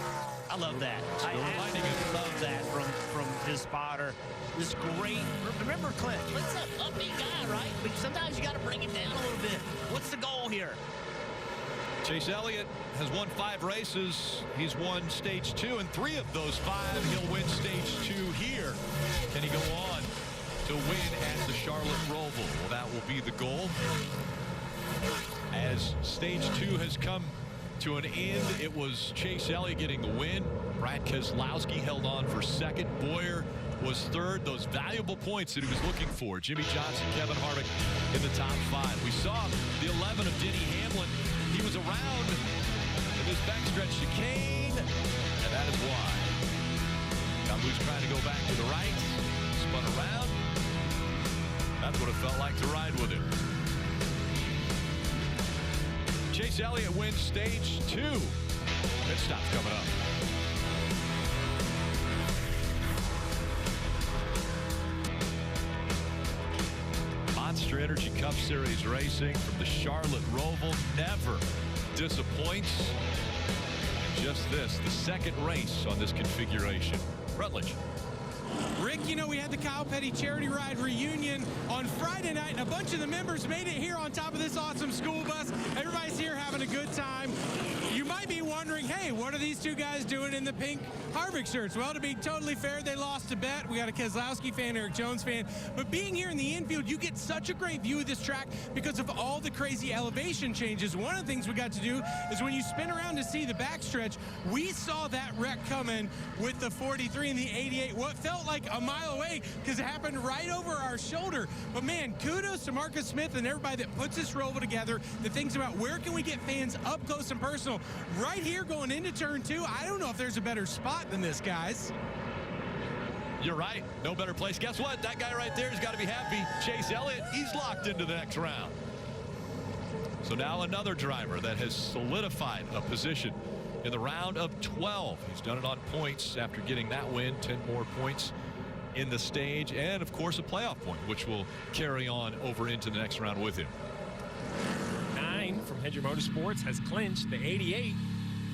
I love that. I absolutely love that from his spotter. This great. Remember, Clint, Clint's an upbeat guy, right? But sometimes you got to bring him down a little bit. What's the goal here? Chase Elliott has won 5 races. He's won stage 2, and 3 of those 5 he'll win stage 2 here. Can he go on to win at the Charlotte Roval? Well, that will be the goal. As stage 2 has come to an end, it was Chase Elliott getting the win. Brad Keselowski held on for 2nd. Boyer was 3rd. Those valuable points that he was looking for. Jimmy Johnson, Kevin Harvick in the top 5. We saw the 11 of Denny Hamlin. He was around this backstretch chicane, and that is why. Kambu's trying to go back to the right, spun around. That's what it felt like to ride with him. Chase Elliott wins stage 2. Pit stop's coming up. Monster Energy Cup Series racing from the Charlotte Roval never disappoints. And just this, the second race on this configuration. Rutledge. Rick, you know, we had the Kyle Petty Charity Ride reunion on Friday night, and a bunch of the members made it here on top of this awesome school bus. Everybody's here having a good time. You might be wondering, hey, what are these two guys doing in the pink Harvick shirts? Well, to be totally fair, they lost a bet. We got a Keselowski fan, Eric Jones fan. But being here in the infield, you get such a great view of this track because of all the crazy elevation changes. One of the things we got to do is when you spin around to see the backstretch, we saw that wreck coming with the 43 and the 88. What felt like a mile away because it happened right over our shoulder. But man, kudos to Marcus Smith and everybody that puts this Roval together, that thinks about where can we get fans up close and personal. Right here going into turn 2, I don't know if there's a better spot than this, guys. You're right. No better place. Guess what? That guy right there has got to be happy. Chase Elliott, he's locked into the next round. So now another driver that has solidified a position in the round of 12. He's done it on points after getting that win, 10 more points in the stage, and of course a playoff point, which will carry on over into the next round with him. 9 from Hedger Motorsports has clinched the 88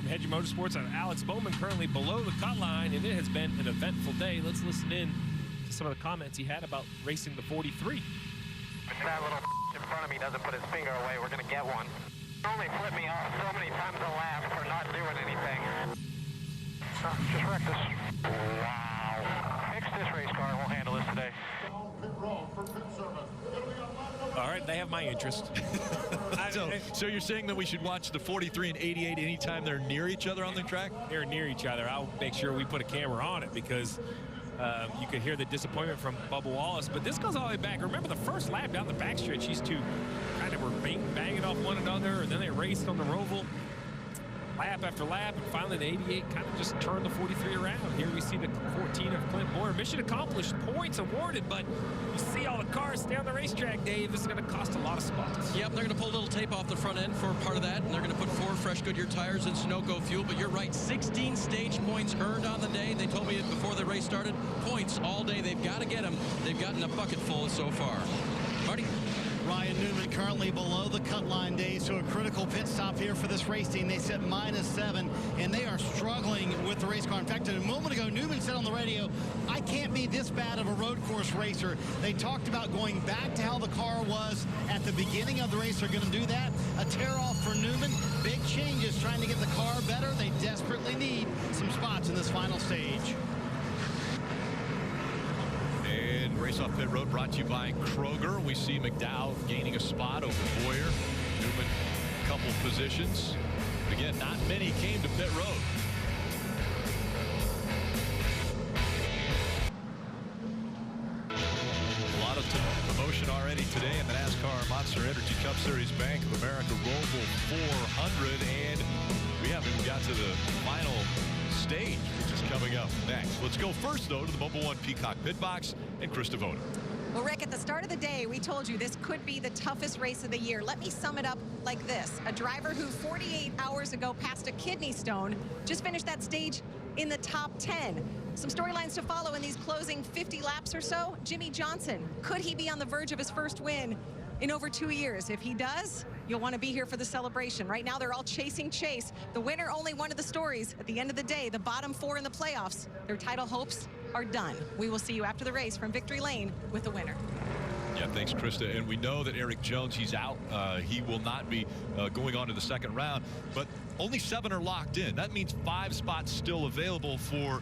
from Hedger Motorsports on Alex Bowman, currently below the cut line, and it has been an eventful day. Let's listen in to some of the comments he had about racing the 43. If that little in front of me doesn't put his finger away, we're going to get one. Only flipped me off so many times a lap for not doing anything. Just wrecked this. Wow. Fix this race car and we'll handle this today. All right, they have my interest. So you're saying that we should watch the 43 and 88 anytime they're near each other on the track? They're near each other. I'll make sure we put a camera on it because you could hear the disappointment from Bubba Wallace. But this goes all the way back. Remember the first lap down the backstretch, these two kind of were banging off one another, and then they raced on the Roval lap after lap, and finally the 88 kind of just turned the 43 around. Here we see the 14 of Clint Boyer. Mission accomplished, points awarded, but you see all the cars stay on the racetrack, Dave. This is going to cost a lot of spots. Yep, they're going to pull a little tape off the front end for part of that, and they're going to put 4 fresh Goodyear tires and Sunoco fuel. But you're right, 16 stage points earned on the day. They told me before the race started, points all day. They've got to get them. They've gotten a bucket full so far. Marty? Ryan Newman currently below the cut line, Dave, so a critical pit stop here for this race team. They set -7, and they are struggling with the race car. In fact, a moment ago, Newman said on the radio, I can't be this bad of a road course racer. They talked about going back to how the car was at the beginning of the race. They're going to do that. A tear-off for Newman. Big changes, trying to get the car better. They desperately need some spots in this final stage. And race off pit road brought to you by Kroger. We see McDowell gaining a spot over Boyer. Newman, a couple positions. But again, not many came to pit road. A lot of emotion already today in the NASCAR Monster Energy Cup Series Bank of America Roval 400. And we haven't even got to the final stage, which is coming up next. Let's go first, though, to the Mobil 1 Peacock Pit Box and Chris Devoto. Well, Rick, at the start of the day, we told you this could be the toughest race of the year. Let me sum it up like this. A driver who 48 hours ago passed a kidney stone just finished that stage in the top 10. Some storylines to follow in these closing 50 laps or so. Jimmy Johnson, could he be on the verge of his first win in over 2 years? If he does, you'll want to be here for the celebration. Right now, they're all chasing Chase. The winner, only one of the stories. At the end of the day, the bottom 4 in the playoffs, their title hopes are done. We will see you after the race from Victory Lane with the winner. Yeah, thanks, Krista. And we know that Eric Jones, he's out. He will not be going on to the second round. But only 7 are locked in. That means 5 spots still available for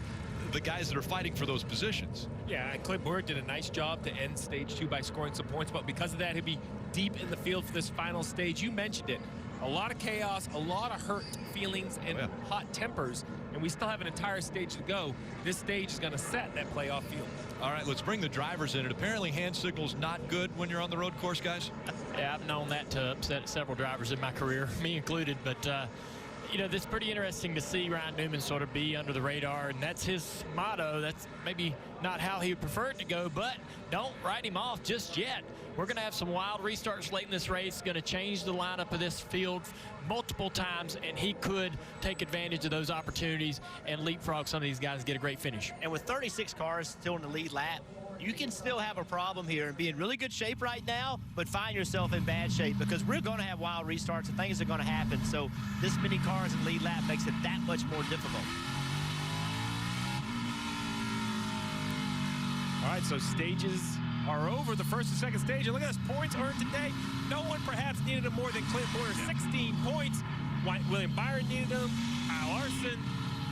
the guys that are fighting for those positions. Yeah, Clint Boyer did a nice job to end stage 2 by scoring some points, but because of that, he'll be deep in the field for this final stage. You mentioned it. A lot of chaos, a lot of hurt feelings and hot tempers, and we still have an entire stage to go. This stage is going to set that playoff field. All right, let's bring the drivers in. And apparently hand signal's not good when you're on the road course, guys. Yeah, I've known that to upset several drivers in my career, me included. But you know, this is pretty interesting to see Ryan Newman sort of be under the radar, and that's his motto. That's maybe not how he would prefer it to go, but don't write him off just yet. We're going to have some wild restarts late in this race, going to change the lineup of this field multiple times, and he could take advantage of those opportunities and leapfrog some of these guys and get a great finish. And with 36 cars still in the lead lap, you can still have a problem here and be in really good shape right now, but find yourself in bad shape because we're going to have wild restarts and things are going to happen. So this many cars in lead lap makes it that much more difficult. All right, so stages are over, the first and second stage. And look at this, points earned today. No one perhaps needed them more than Clint Boyer, 16 points. William Byron needed them, Kyle Larson.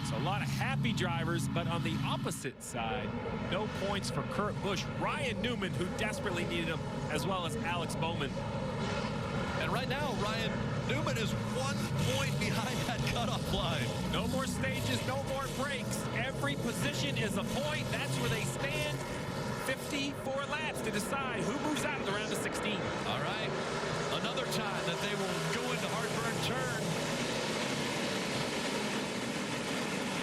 So a lot of happy drivers, but on the opposite side, no points for Kurt Busch, Ryan Newman, who desperately needed him, as well as Alex Bowman. And right now, Ryan Newman is 1 point behind that cutoff line. No more stages, no more breaks. Every position is a point. That's where they stand. 54 laps to decide who moves out of the round of 16. All right, another time that they will go into Heartburn turn.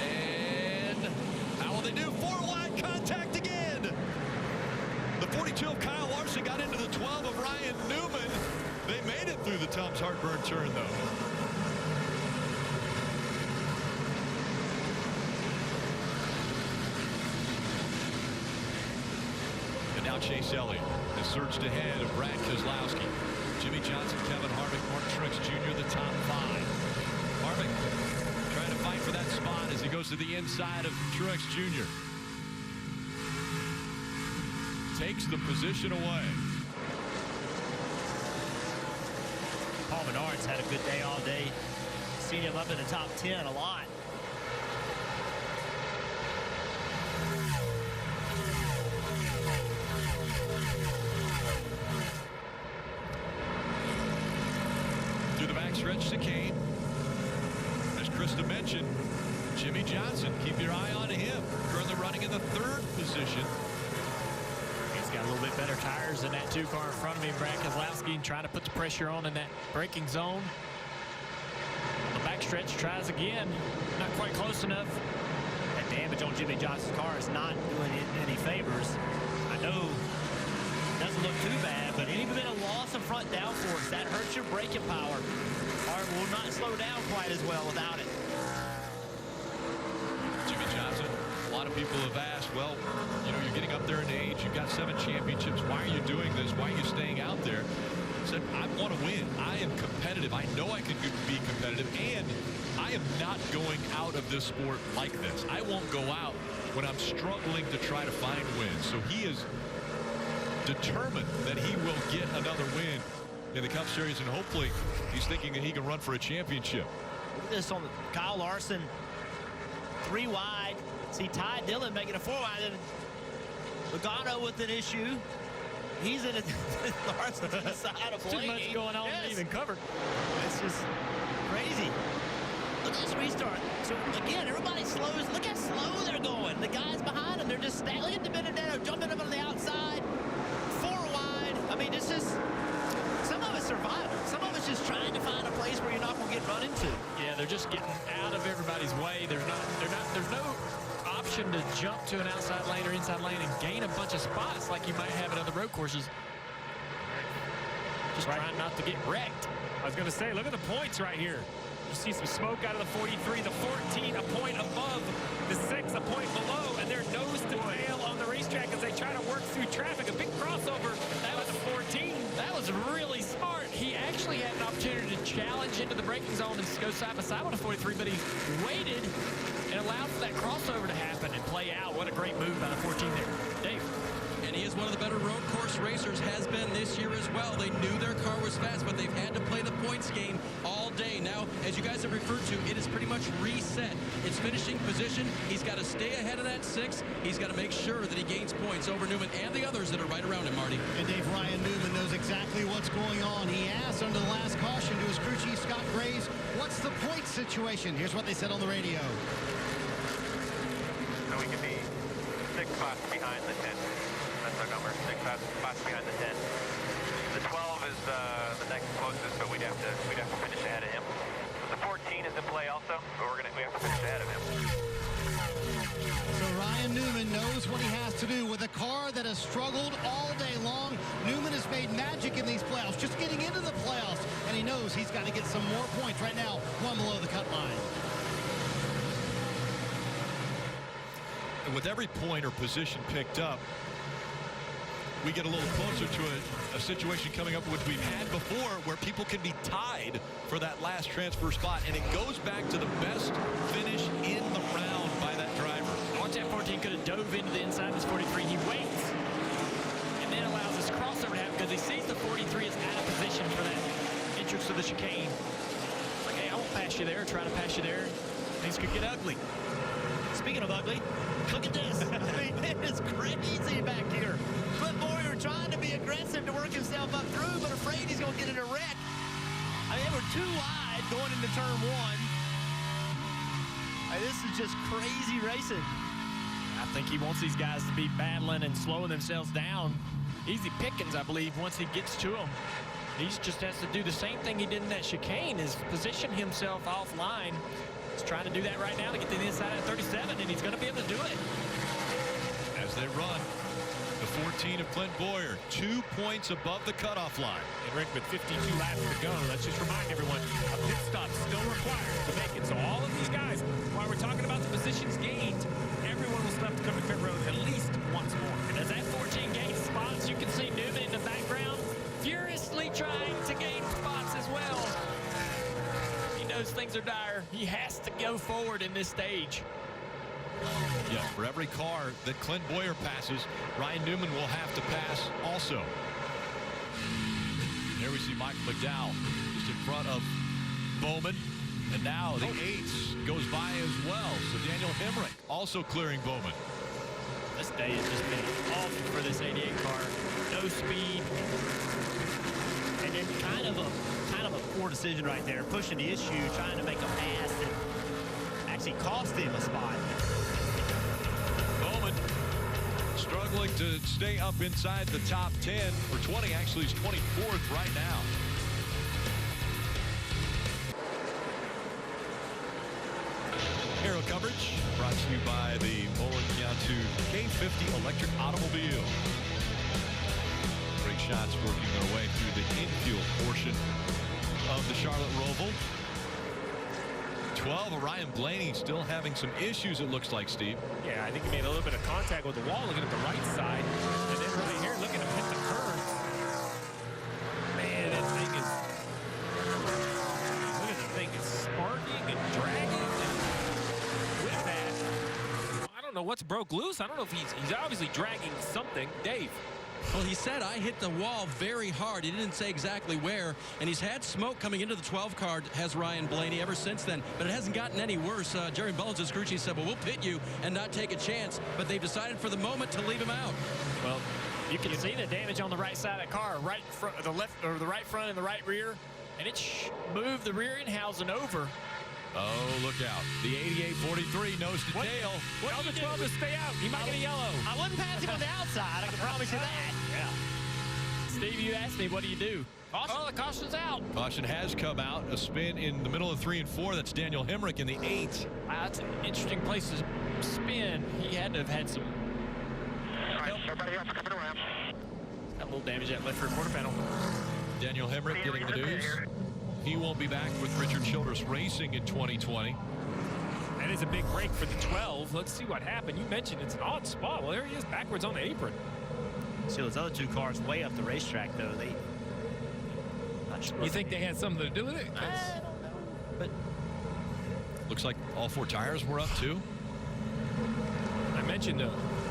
And how will they do? 4 wide contact again. The 42 of Kyle Larson got into the 12 of Ryan Newman. They made it through the Tom's Heartburn turn, though. Now Chase Elliott has surged ahead of Brad Keselowski. Jimmy Johnson, Kevin Harvick, Mark Truex Jr., the top 5. Harvick trying to fight for that spot as he goes to the inside of Truex Jr. Takes the position away. Paul Menard's had a good day all day. Seen him up in the top 10 a lot. Stretch chicane. As Krista mentioned, Jimmy Johnson, keep your eye on him. Currently running in the 3rd position. He's got a little bit better tires than that 2 car in front of me. Brad Keselowski trying to put the pressure on in that braking zone. On the backstretch, tries again. Not quite close enough. That damage on Jimmy Johnson's car is not doing it any favors. I know it doesn't look too bad, but any bit of loss of front downforce, that hurts your braking power. Car will not slow down quite as well without it. Jimmy Johnson, a lot of people have asked, well, you know, you're getting up there in age, you've got 7 championships, why are you doing this? Why are you staying out there? He said, I want to win. I am competitive. I know I can be competitive, and I am not going out of this sport like this. I won't go out when I'm struggling to try to find wins. So he is determined that he will get another win in the Cup Series, and hopefully he's thinking that he can run for a championship. Look at this on the Kyle Larson, 3 wide. See Ty Dillon making a 4 wide. And Logano with an issue. He's in it. Larson's on the side of Too much going on to even cover. It's just crazy. Look at this restart. So again, everybody slows. Look how slow they're going. The guys behind them, they're just standing. Look at the Benedetto jumping up on the outside. 4 wide. I mean, it's just, some of it's survival. Some of it's just trying to find a place where you're not going to get run into. Yeah, they're just getting out of everybody's way. There's no option to jump to an outside lane or inside lane and gain a bunch of spots like you might have at other road courses. Just trying not to get wrecked. I was going to say, look at the points right here. You see some smoke out of the 43, the 14, a point above, the 6, a point below, and they're nose to tail on the racetrack as they try to work through traffic. A big crossover. That was the 14. That was really smart. He actually had an opportunity to challenge into the braking zone and go side by side with a 43, but he waited and allowed for that crossover to happen and play out. What a great move by the 14 there. Dave. And he is one of the better road course racers, has been this year as well. They knew their car was fast, but they've had to play the points game all day. Now, as you guys have referred to, it is pretty much reset. It's finishing position. He's got to stay ahead of that 6. He's got to make sure that he gains points over Newman and the others that are right around him, Marty. And Dave, Ryan Newman knows exactly what's going on. He asked under the last caution to his crew chief, Scott Graves, what's the point situation? Here's what they said on the radio. So we can be 6 spots behind the 10. That's our number, 6 spots behind the 10. The 12 is the next closest, but we'd have to finish ahead of him. The 14 is in play also, but we have to finish ahead of him. So Ryan Newman knows what he has to do with a car that has struggled all day long. Newman has made magic in these playoffs, just getting into the playoffs, and he knows he's got to get some more points right now, one below the cut line. And with every point or position picked up, we get a little closer to a situation coming up which we've had before where people can be tied for that last transfer spot, and it goes back to the best finish in the round by that driver. Watch that 14 could have dove into the inside of his 43. He waits and then allows this crossover to happen because he sees the 43 is out of position for that entrance to the chicane. It's like, hey, I won't pass you there, try to pass you there. Things could get ugly. Speaking of ugly, look at this. I mean, it is crazy back here. Clint Boyer trying to be aggressive to work himself up through, but afraid he's going to get in a wreck. I mean, they were too wide going into turn one. I mean, this is just crazy racing. I think he wants these guys to be battling and slowing themselves down. Easy pickings, I believe, once he gets to them. He just has to do the same thing he did in that chicane, is position himself offline. He's trying to do that right now to get to the inside at 37, and he's going to be able to do it. As they run, the 14 of Clint Boyer, 2 points above the cutoff line. And Rick, with 52 laps to go, let's just remind everyone, a pit stop still required to make it. So all of these guys, while we're talking about the positions gained, everyone will still have to come to pit road at least once more. And as that 14 gains spots, you can see Newman in the background furiously trying to gain spots as well. He knows things are dire. He has to go forward in this stage. Yeah, for every car that Clint Boyer passes, Ryan Newman will have to pass also. There we see Michael McDowell just in front of Bowman. And now the 8 goes by as well. So Daniel Hemrick also clearing Bowman. This day has just been awful for this 88 car. No speed. And then kind of a poor decision right there. Pushing the issue, trying to make a pass that actually cost him a spot. Bowman struggling to stay up inside the top 10 for 20. Actually, he's 24th right now. Aero coverage brought to you by the Mullen Kiantu K50 electric automobile. Great shots working their way through the infield portion of the Charlotte Roval. 12, Ryan Blaney still having some issues, it looks like, Steve. Yeah, I think he made a little bit of contact with the wall, looking at the right side, and then right here looking to hit the curb. Man, that thing is, look at the thing, it's sparking and dragging. And with that, I don't know what's broke loose. I don't know if he's obviously dragging something. Dave. Well, he said I hit the wall very hard. He didn't say exactly where, and he's had smoke coming into the 12 car, has Ryan Blaney, ever since then, but it hasn't gotten any worse. Jerry Bullins of Scrooge said, well, we'll pit you and not take a chance, but they've decided for the moment to leave him out. Well, you can see the damage on the right side of the car, right front, the left, or the right front and the right rear, and it moved the rear end housing over. Oh, look out. The 88-43 nose to tail. Tell the 12 to stay out. He might get a yellow. I wouldn't pass him on the outside. I can promise you that. Yeah. Steve, you asked me, what do you do? Caution. Oh, the caution's out. Caution has come out. A spin in the middle of 3 and 4. That's Daniel Hemrick in the 8. Wow, that's an interesting place to spin. He had to have had some help. Everybody else coming around. Got a little damage at left rear quarter panel. Daniel Hemrick getting the news. He won't be back with Richard Childress Racing in 2020. That is a big break for the 12. Let's see what happened. You mentioned it's an odd spot. Well, there he is backwards on the apron. See those other 2 cars way up the racetrack, though. They. Not sure. You think they had something to do with it? I don't know. But looks like all 4 tires were up too. I mentioned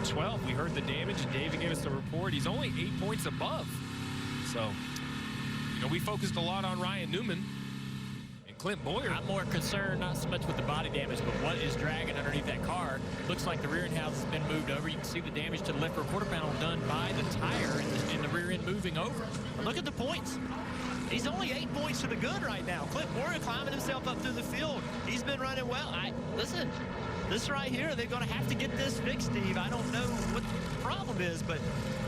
12. We heard the damage. David gave us the report. He's only 8 points above. So. You know, we focused a lot on Ryan Newman and Clint Boyer. I'm more concerned not so much with the body damage, but what is dragging underneath that car. Looks like the rear end house has been moved over. You can see the damage to the left rear quarter panel done by the tire and the rear end moving over. Look at the points. He's only 8 points to the good right now. Clint Boyer climbing himself up through the field. He's been running well. Listen, this right here, they're going to have to get this fixed, Steve. I don't know what the problem is, but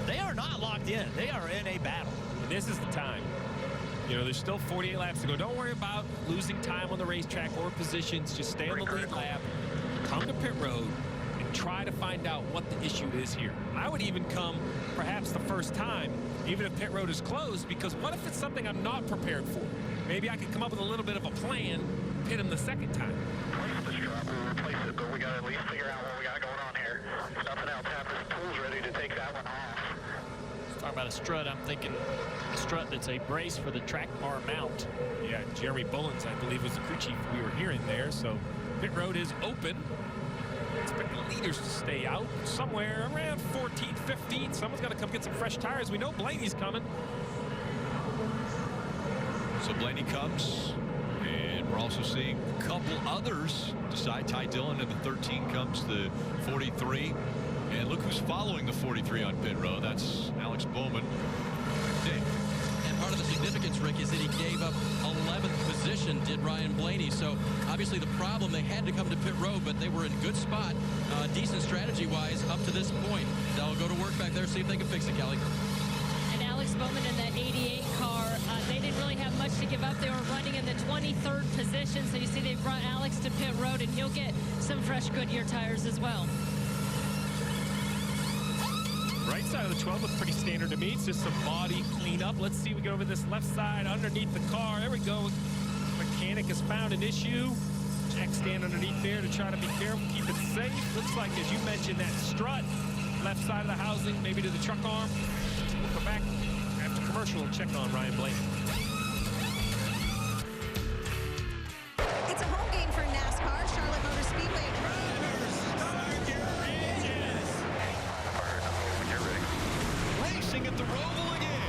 they are not locked in. They are in a battle. And this is the time. You know, there's still 48 laps to go. Don't worry about losing time on the racetrack or positions. Just stay on the lead lap, come to pit road, and try to find out what the issue is here. I would even come perhaps the first time, even if pit road is closed, because what if it's something I'm not prepared for? Maybe I could come up with a little bit of a plan, pit him the second time. Replace the strut, we'll replace it, but we got to at least figure out what we got going on here. If nothing else, have the tools ready to take that one off. Talking about a strut, I'm thinking a strut that's a brace for the track bar mount. Yeah, Jeremy Bullens, I believe, was the crew chief we were hearing there. So pit road is open. Expect the leaders to stay out somewhere around 14, 15. Someone's got to come get some fresh tires. We know Blaney's coming. So Blaney comes, and we're also seeing a couple others decide. Ty Dillon in the 13 comes the 43. And look who's following the 43 on pit road. That's Alex Bowman. Dave. And part of the significance, Rick, is that he gave up 11th position, did Ryan Blaney. So obviously the problem, they had to come to pit road, but they were in a good spot, decent strategy-wise up to this point. They'll go to work back there, see if they can fix it, Kelly. And Alex Bowman in that 88 car, they didn't really have much to give up. They were running in the 23rd position. So you see they brought Alex to pit road, and he'll get some fresh Goodyear tires as well. Right side of the 12 looks pretty standard to me. It's just some body cleanup. Let's see, we go over this left side underneath the car. There we go. Mechanic has found an issue. Jack stand underneath there to try to be careful, keep it safe. Looks like, as you mentioned, that strut, left side of the housing, maybe to the truck arm. We'll go back after commercial and check on Ryan Blaney. It's a home game for NASCAR, Charlotte Motor Speedway. Racing at the Roval again.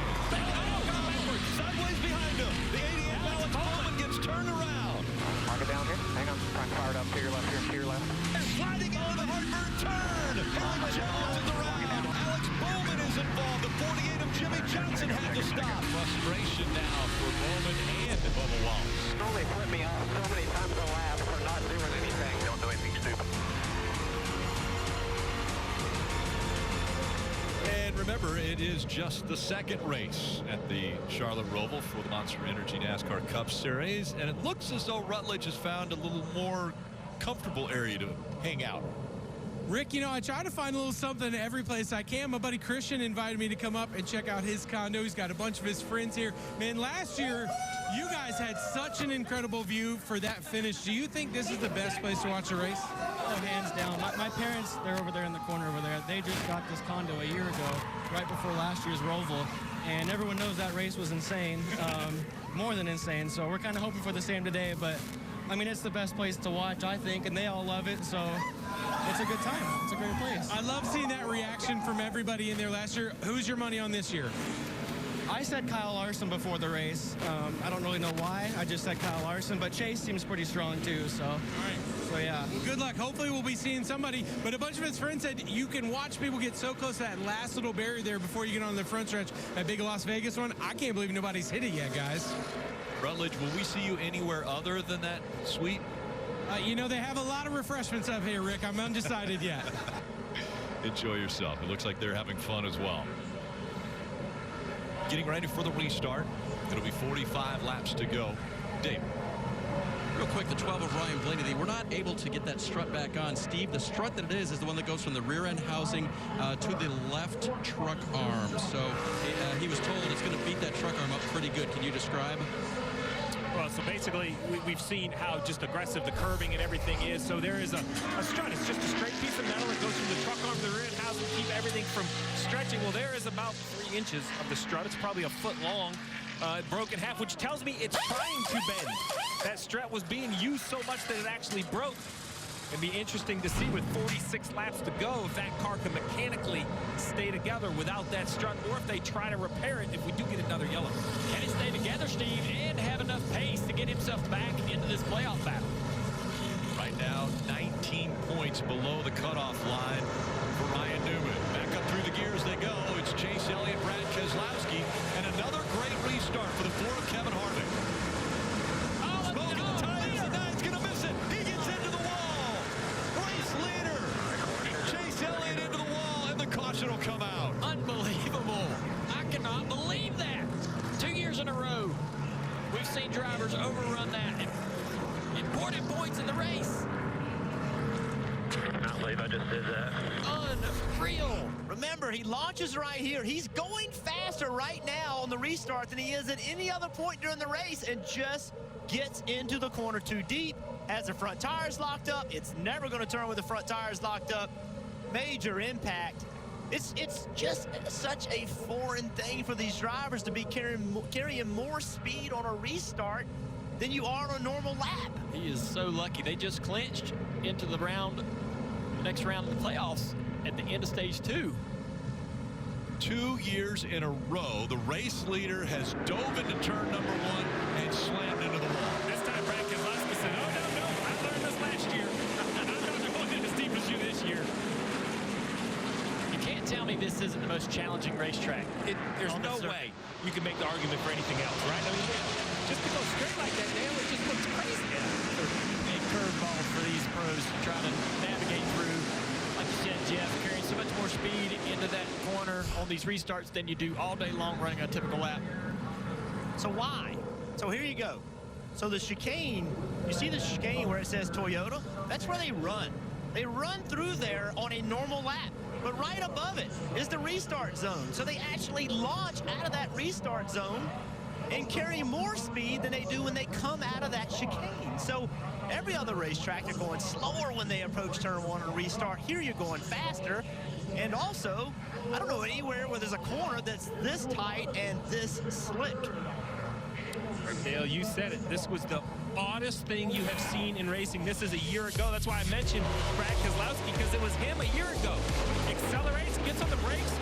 Sideways behind him. The 88 Alex Bowman gets turned around. Mark it down here. Hang on. Try and fire it up to your left here, to your left. Sliding on the Hartford turn. Haley Jones is around. Alex Bowman is involved. The 48 of Jimmy Johnson had to stop. Frustration now for Bowman and Bubba Wallace. They flip me off so many times a lap for not doing anything. Don't do anything stupid. And remember, it is just the second race at the Charlotte Roval for the Monster Energy NASCAR Cup Series. And it looks as though Rutledge has found a little more comfortable area to hang out. Rick, you know, I try to find a little something every place I can. My buddy Christian invited me to come up and check out his condo. He's got a bunch of his friends here. Man, last year, you guys had such an incredible view for that finish. Do you think this is the best place to watch a race? Oh, hands down. My parents, they're over there in the corner over there. They just got this condo a year ago, right before last year's Roval. And everyone knows that race was insane, more than insane. So we're kind of hoping for the same today. But, I mean, it's the best place to watch, I think, and they all love it. So it's a good time. It's a great place. I love seeing that reaction from everybody in there last year. Who's your money on this year? I said Kyle Larson before the race. I don't really know why. I just said Kyle Larson, but Chase seems pretty strong too. So, all right. So yeah. Well, good luck. Hopefully we'll be seeing somebody. But a bunch of his friends said you can watch people get so close to that last little barrier there before you get on the front stretch. That big Las Vegas one. I can't believe nobody's hit it yet, guys. Rutledge, will we see you anywhere other than that suite? You know, they have a lot of refreshments up here, Rick. I'm undecided yet. Enjoy yourself. It looks like they're having fun as well. Getting ready for the restart. It'll be 45 laps to go. Dave. Real quick, the 12 of Ryan Blaney, they were not able to get that strut back on. Steve, the strut that it is the one that goes from the rear end housing to the left truck arm. So he was told it's going to beat that truck arm up pretty good. Can you describe? Well, so basically, we've seen how just aggressive the curving and everything is. So there is a strut. It's just a straight piece of metal that goes from the truck arm to the rear end housing to keep everything from stretching. Well, there is about 3 inches of the strut. It's probably a foot long. It broke in half, which tells me it's trying to bend. That strut was being used so much that it actually broke. It'd be interesting to see with 46 laps to go if that car can mechanically stay together without that strut, or if they try to repair it if we do get another yellow. Can it stay together, Steve, and have enough pace to get himself back into this playoff battle? Right now, 19 points below the cutoff line for Ryan Newman. Back up through the gears they go. It's Chase Elliott, Brad Keselowski, and another great restart for the Ford of Kevin Harvick. Smoking the tires, and now he's going to miss it. He gets into the wall. Race leader, Chase Elliott into the wall, and the caution will come out. Unbelievable. I cannot believe that. 2 years in a row. Remember, he launches right here. He's going faster right now on the restart than he is at any other point during the race, and just gets into the corner too deep, has the front tires locked up. It's never going to turn with the front tires locked up. Major impact. It's just such a foreign thing for these drivers to be carrying more speed on a restart than you are on a normal lap. He is so lucky. They just clinched into the next round of the playoffs at the end of stage 2. 2 years in a row, the race leader has dove into turn number 1 and slammed into the wall. This time, Brad Keselowski said, oh, no, I learned this last year. I'm not going in as deep as you this year. You can't tell me this isn't the most challenging racetrack. There's no way you can make the argument for anything else, right? I mean, just to go straight like that, Dale, it just looks crazy. Yeah, big curveballs for these pros trying to navigate through. Like you said, Jeff, carrying so much more speed into that corner on these restarts than you do all day long running a typical lap. So why? So here you go. So the chicane, you see the chicane where it says Toyota? That's where they run. They run through there on a normal lap. But right above it is the restart zone. So they actually launch out of that restart zone and carry more speed than they do when they come out of that chicane. So every other racetrack, they're going slower when they approach turn 1 and restart. Here you're going faster. And also, I don't know anywhere where there's a corner that's this tight and this slick. Dale, you said it. This was the oddest thing you have seen in racing. This is a year ago. That's why I mentioned Brad Keselowski, because it was him a year ago. Accelerates, gets on the brakes,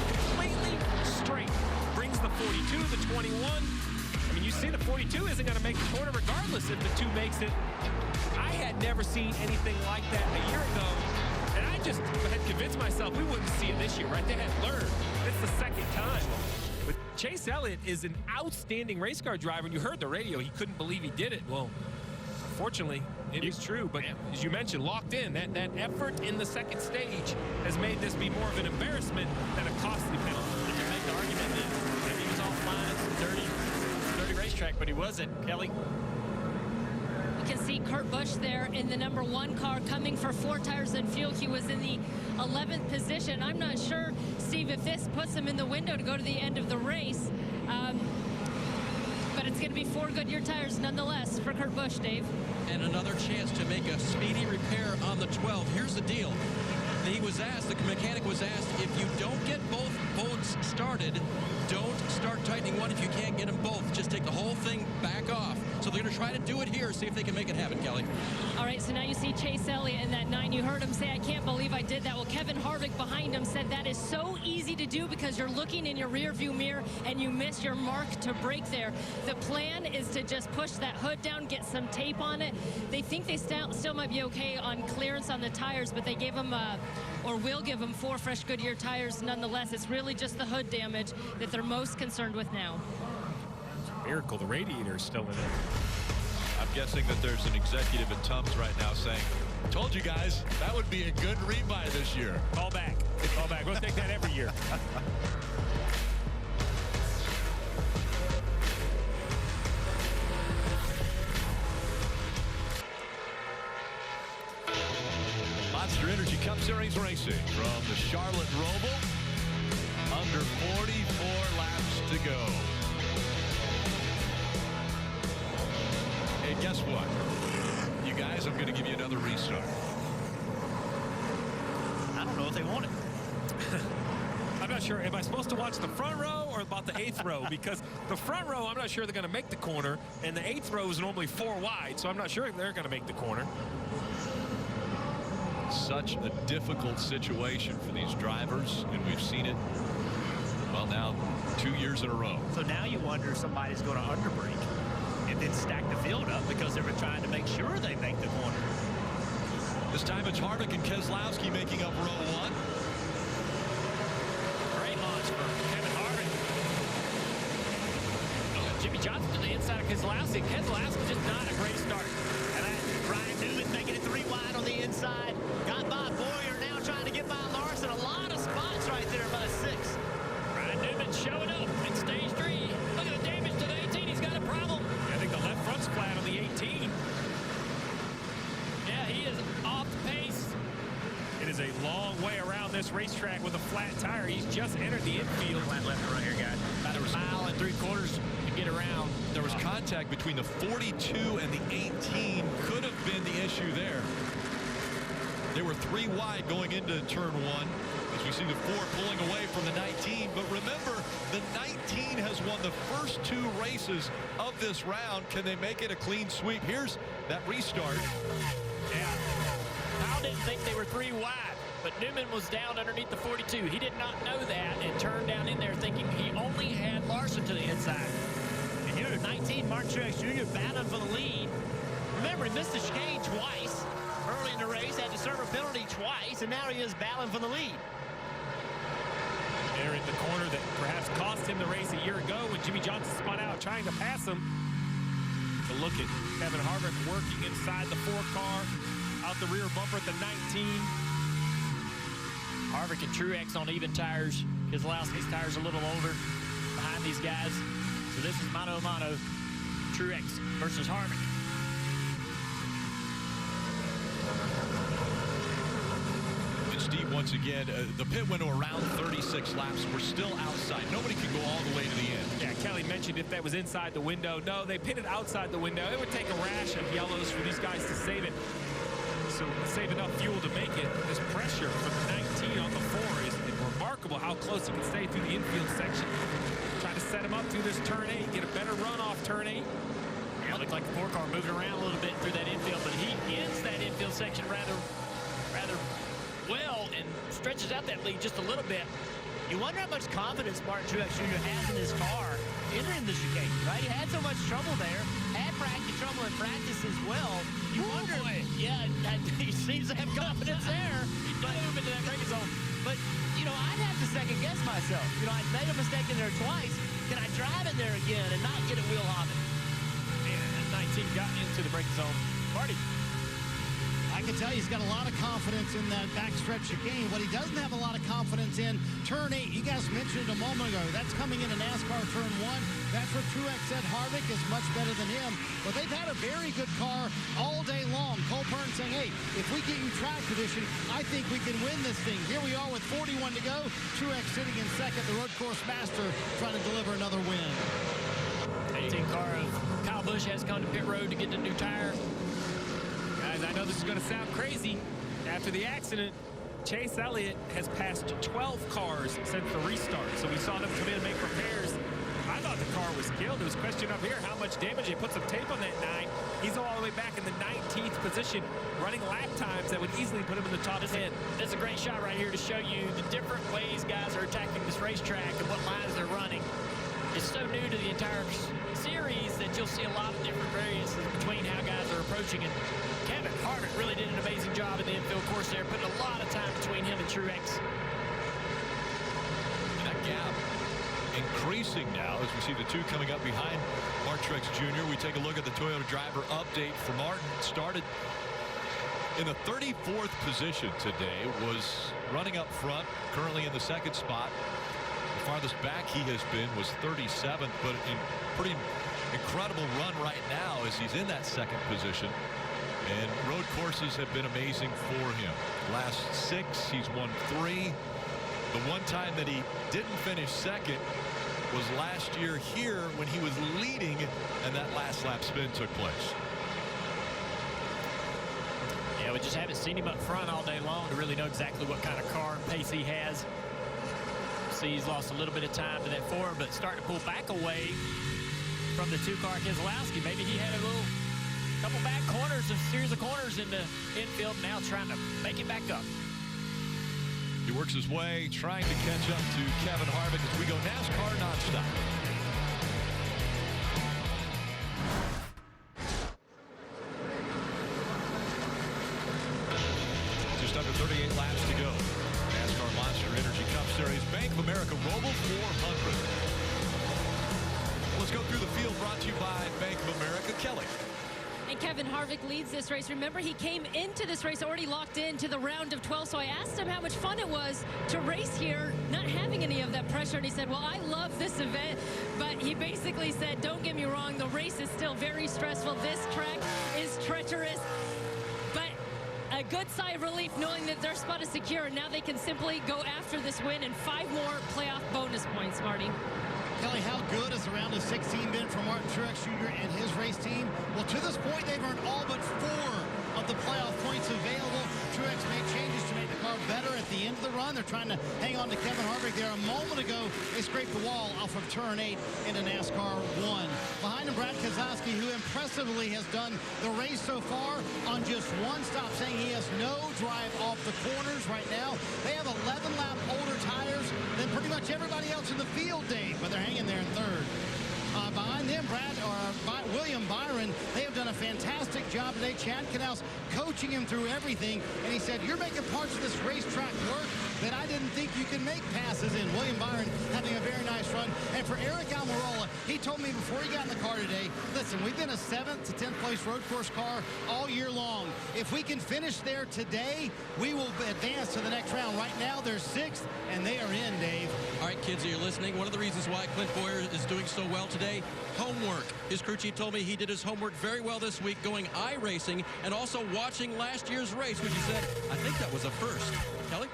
completely straight. Brings the 42, the 21. I mean, you see the 42 isn't going to make the corner regardless if the 2 makes it. I had never seen anything like that a year ago, and I just had convinced myself we wouldn't see it this year, right? They had learned. It's the second time. But Chase Elliott is an outstanding race car driver, and you heard the radio. He couldn't believe he did it. Well, unfortunately, it is true, but as you mentioned, locked in. That effort in the second stage has made this be more of an embarrassment than a costly penalty. You can make the argument that maybe he was off line, dirty racetrack, but he wasn't. Kelly? You can see Kurt Busch there in the number 1 car coming for 4 tires and fuel. He was in the 11th position. I'm not sure, Steve, if this puts him in the window to go to the end of the race. But it's going to be 4 Goodyear tires nonetheless for Kurt Busch, Dave. And another chance to make a speedy repair on the 12. Here's the deal. He was asked, the mechanic was asked, if you don't get both boats started, don't start tightening one if you can't get them both. Just take the whole thing back off. So they're going to try to do it here, see if they can make it happen, Kelly. All right, so now you see Chase Elliott in that 9. You heard him say, I can't believe I did that. Well, Kevin Harvick behind him said that is so easy to do because you're looking in your rearview mirror and you miss your mark to brake there. The plan is to just push that hood down, get some tape on it. They think they still might be okay on clearance on the tires, but they gave him or will give them 4 fresh Goodyear tires nonetheless. It's really just the hood damage that they're most concerned with now. Miracle, the radiator is still in it. I'm guessing that there's an executive in Tums right now saying, told you guys, that would be a good rebuy this year. Call back. Call back. We'll take that every year. Monster Energy Cup Series racing from the Charlotte Roval. Under 44 laps to go. And guess what? You guys, I'm going to give you another restart. I don't know if they want it. I'm not sure. Am I supposed to watch the front row or about the 8th row? Because the front row, I'm not sure they're going to make the corner, and the 8th row is normally 4 wide, so I'm not sure they're going to make the corner. Such a difficult situation for these drivers, and we've seen it, well, now 2 years in a row. So now you wonder if somebody's going to underbrake and then stack the field up because they were trying to make sure they make the corner. This time it's Harvick and Keselowski making up row 1. Great launch for Kevin Harvick. Jimmy Johnson to the inside of Keselowski. Keselowski just not a great start. And Ryan Newman making it 3 wide on the inside. Got by Boyer, now trying to get by Larson. A lot of spots right there by 6. Ryan Newman showing up in stage 3. Look at the damage to the 18. He's got a problem. I think the left front's flat on the 18. Yeah, he is off the pace. It is a long way around this racetrack with a flat tire. He's just entered the infield. Flat left and right here, guys. About a mile and 3/4 to get around. There was contact between the 42 and the 18. Could have been the issue there. They were 3 wide going into turn 1. As we see the 4 pulling away from the 19. But remember, the 19 has won the first 2 races of this round. Can they make it a clean sweep? Here's that restart. Yeah. Powell didn't think they were 3 wide, but Newman was down underneath the 42. He did not know that and turned down in there thinking he only had Larson to the inside. And here at 19, Martin Truex Jr. battling for the lead. Remember, he missed the chicane twice early in the race, had to serve a penalty twice, and now he is battling for the lead. They're in the corner that perhaps cost him the race a year ago when Jimmy Johnson spun out trying to pass him. To look at Kevin Harvick working inside the 4 car, out the rear bumper at the 19. Harvick and Truex on even tires. Keselowski's tires a little older behind these guys. So this is mano a mano, Truex versus Harvick. Steve, once again, the pit window around 36 laps. We're still outside. Nobody can go all the way to the end. Yeah, Kelly mentioned if that was inside the window. No, they pitted outside the window. It would take a rash of yellows for these guys to save it. So save enough fuel to make it. This pressure from the 19 on the 4 is remarkable how close he can stay through the infield section. Try to set him up through this turn 8, get a better run off turn 8. Yeah, it looked like the 4 car moving around a little bit through that infield, but he ends that infield section rather well and stretches out that lead just a little bit. You wonder how much confidence Martin Truex Jr. has in his car entering the chicane, right? He had so much trouble there, had trouble in practice as well. You wonder, yeah, he seems to have confidence there. He's moving to that braking zone. But, you know, I'd have to second guess myself. You know, I made a mistake in there twice. Can I drive in there again and not get it wheel hopping? And 19 got into the braking zone. Marty. I can tell you he's got a lot of confidence in that backstretch chicane. What he doesn't have a lot of confidence in, turn 8. You guys mentioned it a moment ago. That's coming into NASCAR turn 1. That's where Truex said Harvick is much better than him. But they've had a very good car all day long. Cole Pearn saying, hey, if we get you track position, I think we can win this thing. Here we are with 41 to go. Truex sitting in second. The road course master trying to deliver another win. 18 car of Kyle Busch has come to pit road to get the new tire. Guys, I know this is going to sound crazy. After the accident, Chase Elliott has passed 12 cars since the restart. So we saw them come in and make repairs. I thought the car was killed. There was a question up here how much damage. They put some tape on that 9. He's all the way back in the 19th position, running lap times that would easily put him in the top 10. That's a great shot right here to show you the different ways guys are attacking this racetrack and what lines they're running. It's so new to the entire series that you'll see a lot of different variances between how guys are approaching it. Kevin Harvick really did an amazing job in the infield course there, putting a lot of time between him and Truex. And that gap increasing now as we see the 2 coming up behind Martin Truex Jr. We take a look at the Toyota driver update for Martin. Started in the 34th position today, was running up front, currently in the 2nd spot. The farthest back he has been was 37th, but in pretty incredible run right now as he's in that 2nd position. And road courses have been amazing for him. Last 6, he's won 3. The one time that he didn't finish 2nd was last year here when he was leading and that last lap spin took place. Yeah, we just haven't seen him up front all day long to really know exactly what kind of car and pace he has. See, he's lost a little bit of time to that 4, but starting to pull back away from the 2-car Keselowski. Maybe he had a couple back corners, a series of corners in the infield, now trying to make it back up. He works his way, trying to catch up to Kevin Harvick as we go NASCAR nonstop. Just under 38 laps to go. NASCAR Monster Energy Cup Series Bank of America Roval 400. Let's go through the field, brought to you by Bank of America. Kelly. And Kevin Harvick leads this race. Remember, he came into this race already locked into the round of 12, so I asked him how much fun it was to race here, not having any of that pressure, and he said, well, I love this event, but he basically said, don't get me wrong, the race is still very stressful. This track is treacherous, but good sigh of relief knowing that their spot is secure, and now they can simply go after this win and 5 more playoff bonus points, Marty. Kelly, how good has the round of 16 been for Martin Truex Jr. and his race team? Well, to this point, they've earned all but 4 of the playoff points available. Truex made changes to make the car better at the end of the run. They're trying to hang on to Kevin Harvick there. A moment ago, they scraped the wall off of turn 8 into NASCAR 1. Behind him, Brad Keselowski, who impressively has done the race so far on just 1 stop, saying he has no drive off the corners right now. They have 11-lap older tires than pretty much everybody else in the field, Dave, but they're hanging there in 3rd. Behind them, William Byron, they have done a fantastic job today. Chad Canals coaching him through everything, and he said, you're making parts of this racetrack work that I didn't think you could make passes in. William Byron having a very nice run. And for Eric Almirola, he told me before he got in the car today, listen, we've been a 7th to 10th place road course car all year long. If we can finish there today, we will advance to the next round. Right now, they're 6th, and they are in, Dave. All right, kids, you're listening. One of the reasons why Clint Boyer is doing so well today, homework. His crew chief told me he did his homework very well this week, going iRacing and also watching last year's race, which he said, I think that was a first. Kelly?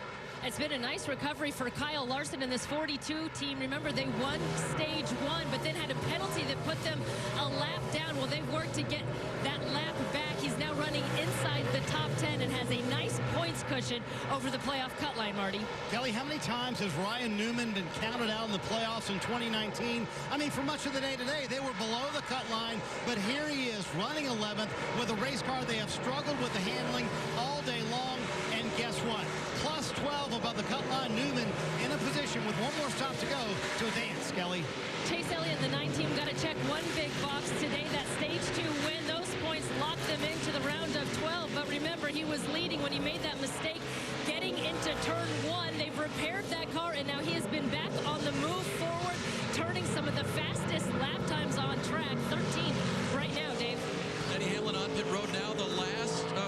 It's been a nice recovery for Kyle Larson and this 42 team. Remember, they won stage 1, but then had a penalty that put them a lap down. Well, they've worked to get that lap back. He's now running inside the top 10 and has a nice points cushion over the playoff cut line, Marty. Kelly, how many times has Ryan Newman been counted out in the playoffs in 2019? I mean, for much of the day today, they were below the cut line, but here he is running 11th with a race car. They have struggled with the handling all day long, and guess what? Plus 12 above the cut line. Newman in a position with 1 more stop to go to advance, Kelly. Chase Elliott and the 9 team got to check 1 big box today, that stage 2 win. Those points locked them into the round of 12, but remember, he was leading when he made that mistake getting into turn 1. They've repaired that car, and now he has been back on the move forward, turning some of the fastest lap times on track. 13 right now, Dave. Denny Hamlin on pit road now,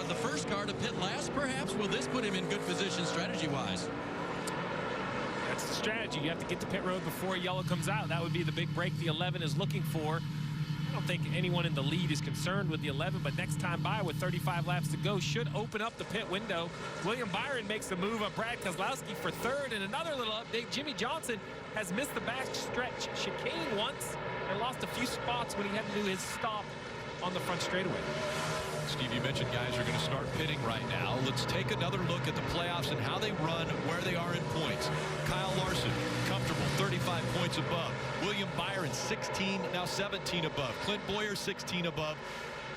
the first car to pit last, perhaps. Will this put him in good position strategy-wise? That's the strategy. You have to get to pit road before yellow comes out. That would be the big break the 11 is looking for. I don't think anyone in the lead is concerned with the 11, but next time by with 35 laps to go should open up the pit window. William Byron makes the move on Brad Keselowski for 3rd, and another little update. Jimmy Johnson has missed the backstretch chicane once and lost a few spots when he had to do his stop on the front straightaway. Steve, you mentioned guys are going to start pitting right now. Let's take another look at the playoffs and how they run, where they are in points. Kyle Larson, comfortable, 35 points above. William Byron, 16, now 17 above. Clint Boyer, 16 above.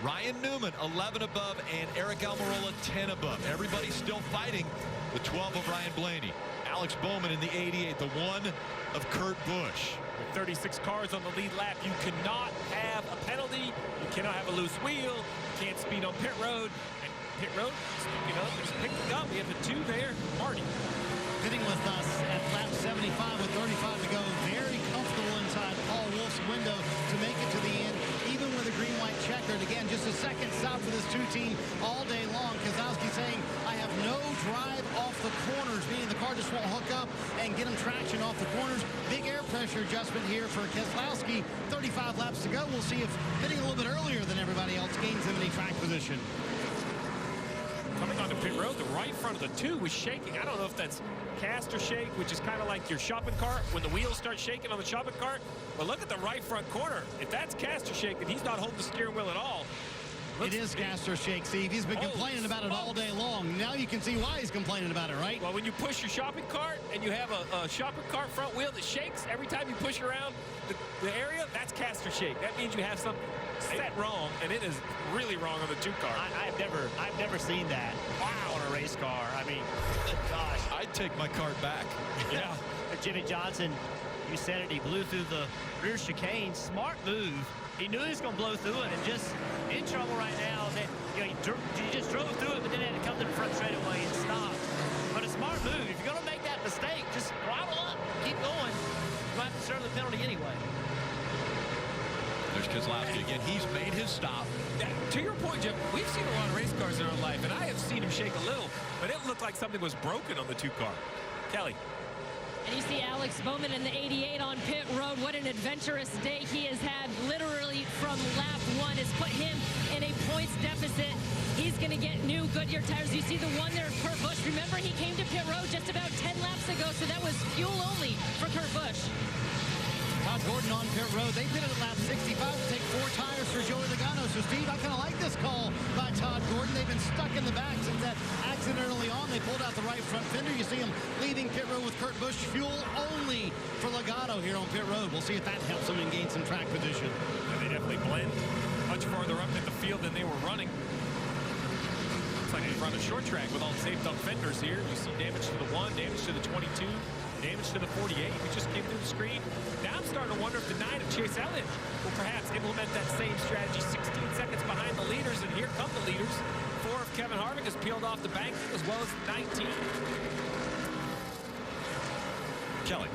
Ryan Newman, 11 above, and Eric Almirola, 10 above. Everybody's still fighting the 12 of Ryan Blaney. Alex Bowman in the 88, the 1 of Kurt Busch. With 36 cars on the lead lap, you cannot have a penalty. You cannot have a loose wheel. You can't speed on pit road. And pit road, speaking of, is picking up. We have the 2 there. Marty. Pitting with us at lap 75 with 35 to go. Very comfortable inside Paul Wolf's window to make it to the end, even with a green-white checkered. Again, just a second stop for this 2-team all day long. Keselowski saying, I have no drive off the corners, meaning the car just won't hook up and get him traction off the corners. Big air pressure adjustment here for Keselowski. 35 laps to go. We'll see if hitting a little bit earlier than everybody else gains him any track position. Coming onto pit road, the right front of the 2 was shaking. I don't know if that's caster shake, which is kind of like your shopping cart when the wheels start shaking on the shopping cart. But look at the right front corner. If that's caster shake, then he's not holding the steering wheel at all. It is caster shake, Steve. He's been complaining about it all day long. Now you can see why he's complaining about it, right? Well, when you push your shopping cart and you have a shopping cart front wheel that shakes every time you push around the area, that's caster shake. That means you have something set wrong, and it is really wrong on the 2 car. I've never seen that. Wow, on a race car. I mean, gosh. I'd take my cart back. Yeah. Jimmy Johnson, you said it, he blew through the rear chicane. Smart move. He knew he was going to blow through it and just in trouble right now. That, he just drove through it, but then had to come to the front straightaway and stop. But a smart move. If you're going to make that mistake, just throttle up, keep going. You'll have to serve the penalty anyway. There's Keselowski again. He's made his stop. To your point, Jim, we've seen a lot of race cars in our life, and I have seen him shake a little, but it looked like something was broken on the 2 car. Kelly. And you see Alex Bowman in the 88 on pit road. What an adventurous day he has had. Literally from lap 1 has put him in a points deficit. He's going to get new Goodyear tires. You see the one there, Kurt Busch. Remember, he came to pit road just about 10 laps ago, so that was fuel only for Kurt Busch. Todd Gordon on pit road. They pitted at lap 65 to take 4 tires for Joey Logano. So, Steve, I kind of like this call by Todd Gordon. They've been stuck in the back since that accident early on. They pulled out the right front fender. You see him leaving pit road with Kurt Busch. Fuel only for Logano here on pit road. We'll see if that helps him and gain some track position. And they definitely blend much farther up in the field than they were running. Looks like they run a short track with all the safe dump fenders here. You see damage to the 1, damage to the 22. Damage to the 48. We just came through the screen. Now I'm starting to wonder if the 9 of Chase Elliott will perhaps implement that same strategy. 16 seconds behind the leaders, and here come the leaders. 4 of Kevin Harvick has peeled off the bank, as well as 19. Kelly.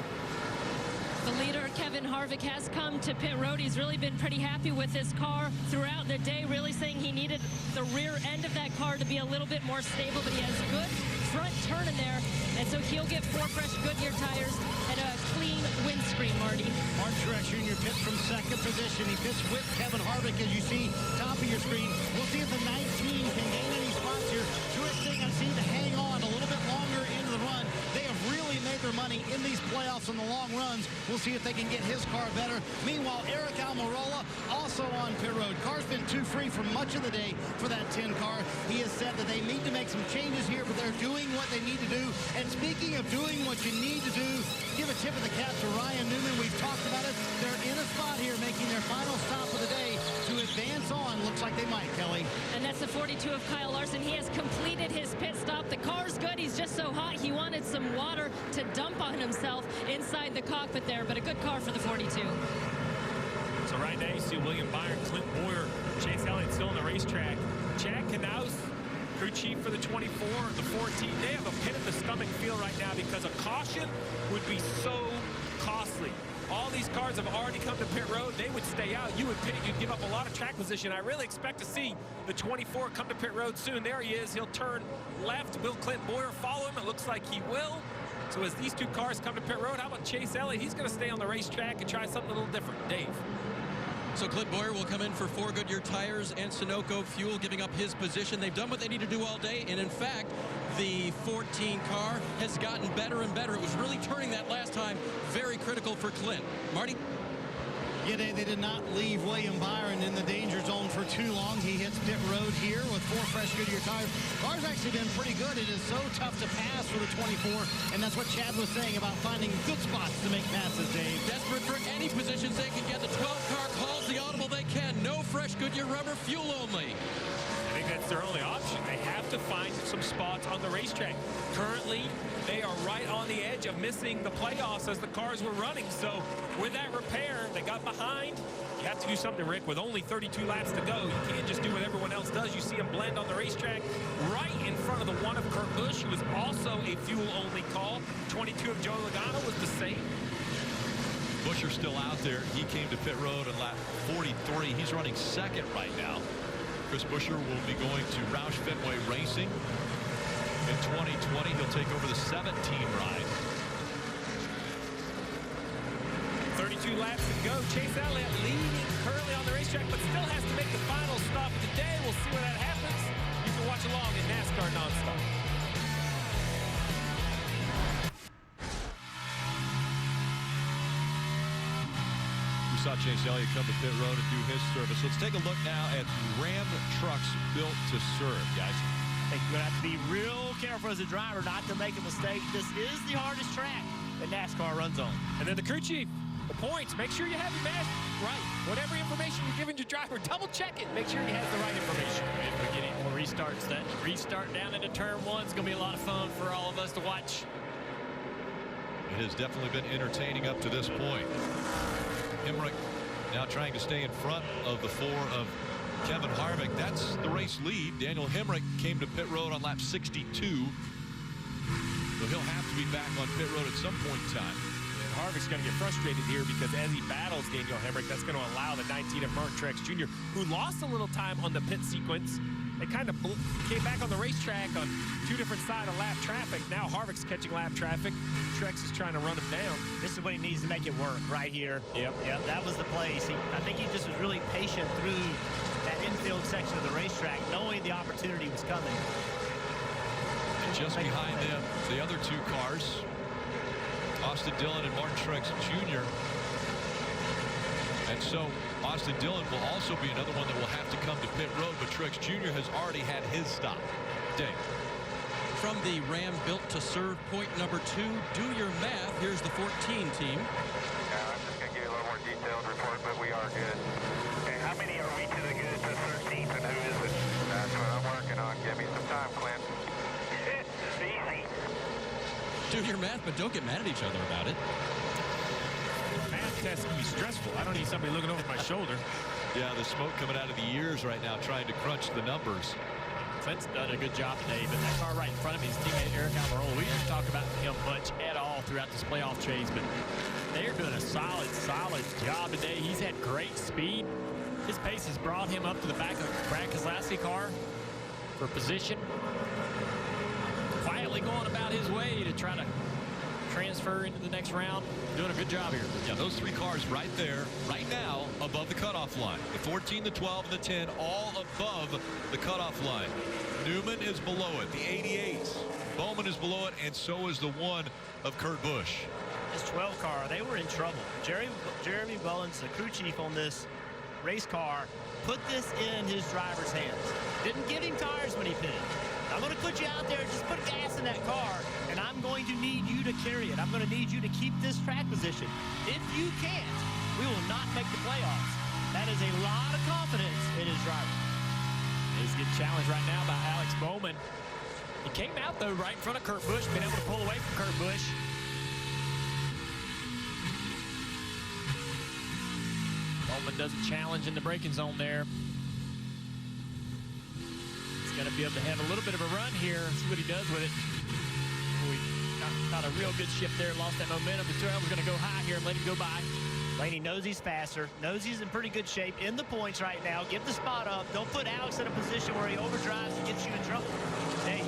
The leader, Kevin Harvick, has come to pit road. He's really been pretty happy with his car throughout the day, really saying he needed the rear end of that car to be a little bit more stable, but he has good front turn in there, and so he'll get 4 fresh Goodyear tires and a clean windscreen, Marty. Martin Truex Jr. pits from second position. He pits with Kevin Harvick, as you see, top of your screen. We'll see if the 19 can gain any spots here. Truex saying I seem to hang on a little bit longer into the run. They have really made their money in these playoffs in the long runs. We'll see if they can get his car better. Meanwhile, Eric Almirola also on pit road. Car's been too free for much of the day for that 10 car. He has said that they need to make some changes here, but they're doing what they need to do. And speaking of doing what you need to do, give a tip of the cap to Ryan Newman. We've talked about it. They're in a spot here making their final stop of the day to advance on. Looks like they might, Kelly. And that's the 42 of Kyle Larson. He has completed his pit stop. The car's good. He's just so hot. He wanted some water to dump on himself inside the cockpit there, but a good car for the 42. So right now you see William Byron, Clint Boyer, Chase Elliott still on the racetrack. Chad Knaus, crew chief for the 24, the 14. They have a pit in the stomach feel right now because a caution would be so costly. All these cars have already come to pit road. They would stay out. You would pit. You'd give up a lot of track position. I really expect to see the 24 come to pit road soon. There he is. He'll turn left. Will Clint Boyer follow him? It looks like he will. So as these 2 cars come to pit road, how about Chase Elliott? He's going to stay on the racetrack and try something a little different. Dave. So Clint Boyer will come in for 4 Goodyear tires and Sunoco fuel, giving up his position. They've done what they need to do all day, and in fact, the 14 car has gotten better and better. It was really turning that last time. Very critical for Clint. Marty? Yeah, they did not leave William Byron in the danger zone for too long. He hits pit road here with 4 fresh Goodyear tires. Car's actually been pretty good. It is so tough to pass for the 24, and that's what Chad was saying about finding good spots to make passes, Dave. Desperate for any positions they can get. The 12 car calls the audible they can. No fresh Goodyear rubber, fuel only. I think that's their only option. They have to find some spots on the racetrack. Currently, they are right on the edge of missing the playoffs as the cars were running. So with that repair, they got behind. You have to do something, Rick, with only 32 laps to go. You can't just do what everyone else does. You see them blend on the racetrack right in front of the 1 of Kurt Busch, who was also a fuel-only call. 22 of Joey Logano was the same. Buscher's still out there. He came to pit road in lap 43. He's running second right now. Chris Buescher will be going to Roush Fenway Racing in 2020. He'll take over the 17 ride. 32 laps to go. Chase Elliott leading currently on the racetrack, but still has to make the final stop of the day. We'll see where that happens. You can watch along in NASCAR Nonstop. We saw Chase Elliott come to pit road and do his service. Let's take a look now at Ram trucks built to serve, guys. I think you're going to have to be real careful as a driver not to make a mistake. This is the hardest track that NASCAR runs on. And then the crew chief, the points. Make sure you have your mask right. Whatever information you're giving your driver, double check it. Make sure he has the right information. If we get any more restarts, that restart down into turn 1 is going to be a lot of fun for all of us to watch. It has definitely been entertaining up to this point. Hemrick now trying to stay in front of the 4 of Kevin Harvick. That's the race lead. Daniel Hemrick came to pit road on lap 62. So he'll have to be back on pit road at some point in time. And Harvick's going to get frustrated here because as he battles Daniel Hemrick, that's going to allow the 19 of Martin Truex Jr., who lost a little time on the pit sequence, They kind of came back on the racetrack on two different sides of lap traffic. Now Harvick's catching lap traffic. Truex is trying to run him down. This is what he needs to make it work right here. Yep. Yep, that was the place. I think he just was really patient through that infield section of the racetrack, knowing the opportunity was coming. And just behind them, the other two cars, Austin Dillon and Martin Truex Jr. And so Austin Dillon will also be another one that will have to come to pit road, but Truex Jr. has already had his stop. Dave. From the Ram built to serve point number 2, do your math. Here's the 14 team. I'm just going to give you a little more detailed report, but we are good. Okay, how many are we to the good to 13th, and who is it? That's what I'm working on. Give me some time, Clint. Easy. Do your math, but don't get mad at each other about it. Math test can be stressful. I don't need somebody looking over my shoulder. Yeah, the smoke coming out of the ears right now trying to crunch the numbers. Clint's done a good job today, but that car right in front of me is teammate Eric Almirola. We didn't talk about him much at all throughout this playoff chase, but they're doing a solid job today. He's had great speed. His pace has brought him up to the back of Brad Keselowski car for position. Quietly going about his way to try to transfer into the next round. Doing a good job here. Yeah, those three cars right there, right now, above the cutoff line. The 14, the 12, and the 10, all above the cutoff line. Newman is below it, the 88. Bowman is below it, and so is the one of Kurt Busch. This 12 car, they were in trouble. Jeremy Bullins, the crew chief on this race car, put this in his driver's hands. Didn't give him tires when he pitted. I'm going to put you out there, just put gas in that car, and I'm going to need you to carry it. I'm going to need you to keep this track position. If you can't, we will not make the playoffs. That is a lot of confidence in his driver. He's getting challenged right now by Alex Bowman. He came out, though, right in front of Kurt Busch, been able to pull away from Kurt Busch. Bowman does a challenge in the braking zone there. Going to be able to have a little bit of a run here. See what he does with it. We got a real good shift there. Lost that momentum. The 12 is going to go high here and let him go by. Blaney knows he's faster. Knows he's in pretty good shape. In the points right now. Give the spot up. Don't put Alex in a position where he overdrives and gets you in trouble. Hey.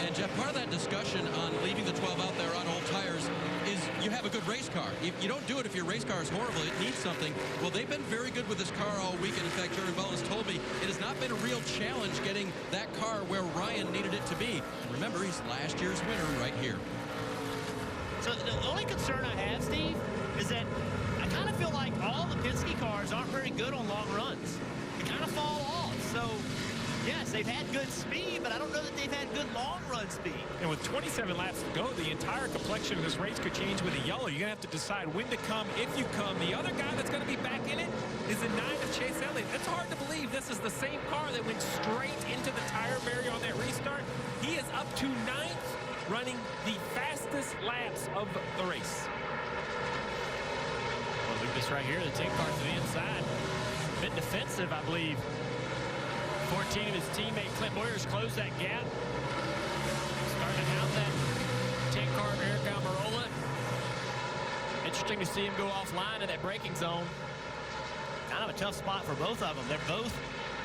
And Jeff, part of that discussion on leaving the 12 out there on old tires is you have a good race car. You don't do it if your race car is horrible. It needs something. Well, they've been very good with this car all weekend. In fact, Jeremy Bullins told me it has not been a real challenge getting that car where Ryan needed it to be. And remember, he's last year's winner right here. So the only concern I have, Steve, is that I kind of feel like all the Penske cars aren't very good on long runs. They kind of fall off. So, yes, they've had good speed, but I don't know that they've had good long-run speed. And with 27 laps to go, the entire complexion of this race could change with a yellow. You're going to have to decide when to come, if you come. The other guy that's going to be back in it is the 9 of Chase Elliott. It's hard to believe this is the same car that went straight into the tire barrier on that restart. He is up to 9th, running the fastest laps of the race. Well, look at this right here. The 10 car to the inside. A bit defensive, I believe. 14 of his teammate Clint Boyer's closed that gap. Starting to hound that 10 car of Eric Almirola. Interesting to see him go offline in that braking zone. Kind of a tough spot for both of them. They're both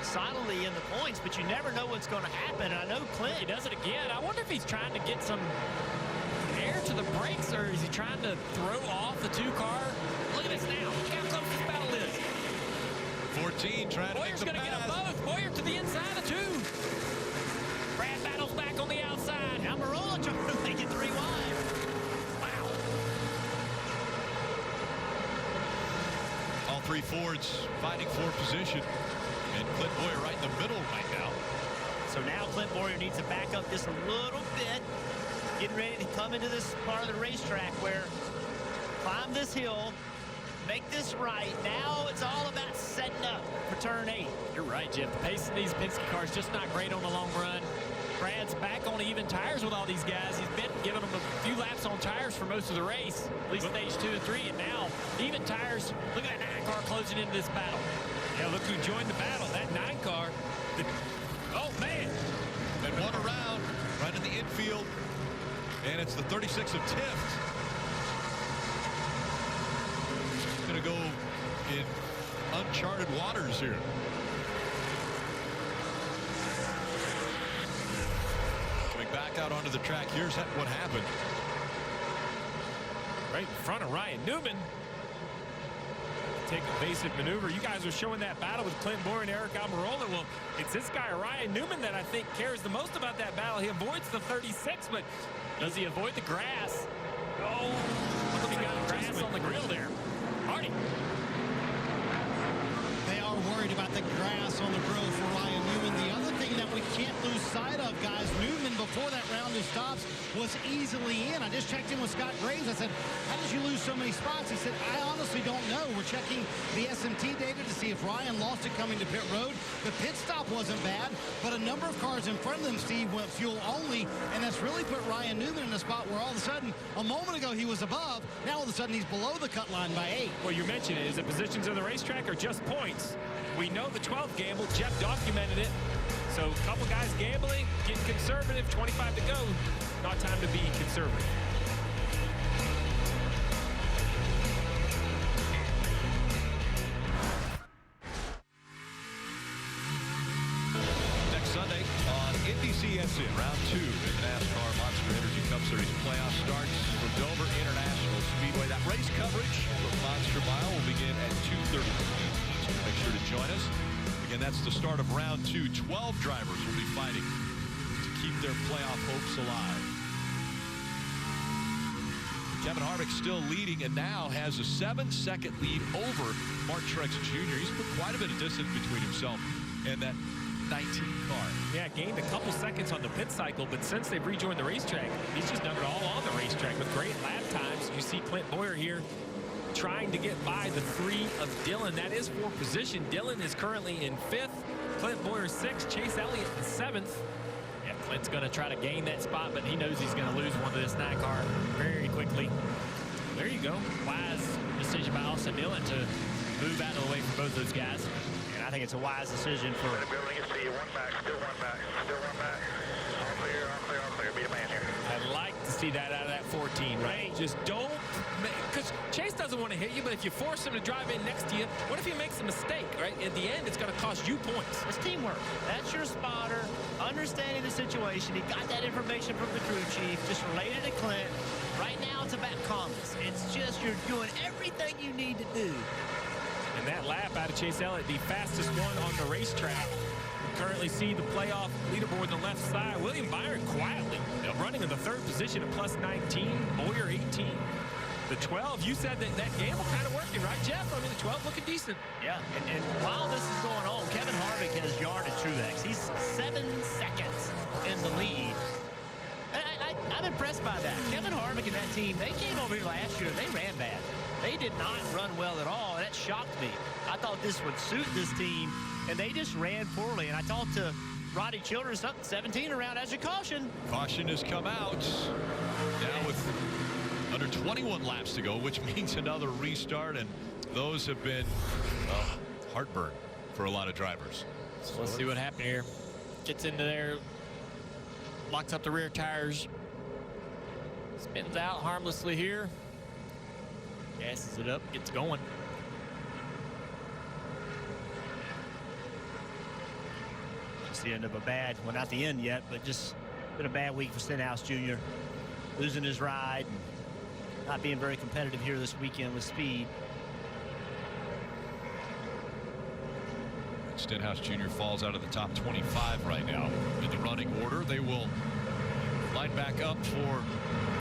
solidly in the points, but you never know what's going to happen. And I know Clint. He does it again. I wonder if he's trying to get some air to the brakes, or is he trying to throw off the 2 car? Look at this now. Look how close this battle is. 14 trying to make the pass. Boyer's going to get them both. Boyer to the inside of 2. Brad battles back on the outside. Almirola trying to make it 3 wide. Wow. All 3 Fords fighting for position. And Clint Boyer right in the middle right now. So now Clint Boyer needs to back up just a little bit. Getting ready to come into this part of the racetrack where climb this hill. Make this right. Now it's all about setting up for turn 8. You're right, Jeff. The pace of these Penske cars just not great on the long run. Brad's back on even tires with all these guys. He's been giving them a few laps on tires for most of the race, at least stage 2 and 3. And now even tires. Look at that 9 car closing into this battle. Yeah, look who joined the battle. That 9 car. Oh, man. And one around right in the infield. And it's the 36 of Tift. Going to go in uncharted waters here. out onto the track. Here's what happened. Right in front of Ryan Newman. Take a basic maneuver. You guys are showing that battle with Clint Boyer and Eric Almirola. Well, it's this guy, Ryan Newman, that I think cares the most about that battle. He avoids the 36, but does he avoid the grass? Oh, look, he got grass on the grill there. Hardy. They are worried about the grass on the grill for Ryan Newman. The other thing that we can't lose sight of, guys, Newman, before that round of stops, was easily in. I just checked in with Scott Graves. I said, how did you lose so many spots? He said, I honestly don't know. We're checking the SMT data to see if Ryan lost it coming to pit road. The pit stop wasn't bad, but a number of cars in front of them, Steve, went fuel only, and that's really put Ryan Newman in a spot where all of a sudden, a moment ago he was above, now all of a sudden he's below the cut line by 8. Well, you mentioned it. Is it positions of the racetrack or just points? We know the 12 gamble. Jeff documented it. So a couple guys gambling, getting conservative, 25 to go. Not time to be conservative. Next Sunday on NBCSN, round 2 in the NASCAR Monster Energy Cup Series playoff starts from Dover International Speedway. That race coverage from Monster Mile will begin at 2:30. So make sure to join us. Again, that's the start of round 2. 12 drivers will be fighting to keep their playoff hopes alive. Kevin Harvick still leading and now has a 7-second lead over Mark Truex Jr. He's put quite a bit of distance between himself and that 19 car. Yeah, gained a couple seconds on the pit cycle, but since they've rejoined the racetrack, he's just done it all on the racetrack with great lap times. You see Clint Boyer here trying to get by the 3 of Dillon. That is for position. Dillon is currently in 5th. Clint Boyer 6th. Chase Elliott in 7th. Yeah, Clint's going to try to gain that spot, but he knows he's going to lose one to this NASCAR very quickly. There you go. Wise decision by Austin Dillon to move out of the way for both those guys. And I think it's a wise decision for... We're going to see you. One back. Still one back. Still one back. All clear. All clear. All clear. Be a man here. I'd like to see that out of that 14, right? Just don't... Because Chase doesn't want to hit you, but if you force him to drive in next to you, what if he makes a mistake, right? At the end, it's going to cost you points. It's teamwork. That's your spotter, understanding the situation. He got that information from the crew chief, just related to Clint. Right now, it's about calmness. It's just you're doing everything you need to do. And that lap out of Chase Elliott, the fastest one on the racetrack. Currently see the playoff leaderboard on the left side. William Byron quietly running in the 3rd position at plus 19. Boyer 18. The 12, you said that gamble kind of working, right, Jeff? I mean, the 12 looking decent. Yeah, and while this is going on, Kevin Harvick has yarded Truex. He's 7 seconds in the lead. I'm impressed by that. Kevin Harvick and that team, they came over here last year. They ran bad. They did not run well at all. That shocked me. I thought this would suit this team, and they just ran poorly. And I talked to Roddy Childers, 17 around as a caution. Caution has come out. Now with under 21 laps to go, which means another restart, and those have been heartburn for a lot of drivers. So let's see what happened here. Gets into there, locks up the rear tires, spins out harmlessly here, gasses it up, gets going. It's the end of a bad, well, not the end yet, but just been a bad week for Stenhouse Jr. Losing his ride and not being very competitive here this weekend with speed. Stenhouse Jr. falls out of the top 25 right now in the running order. They will line back up for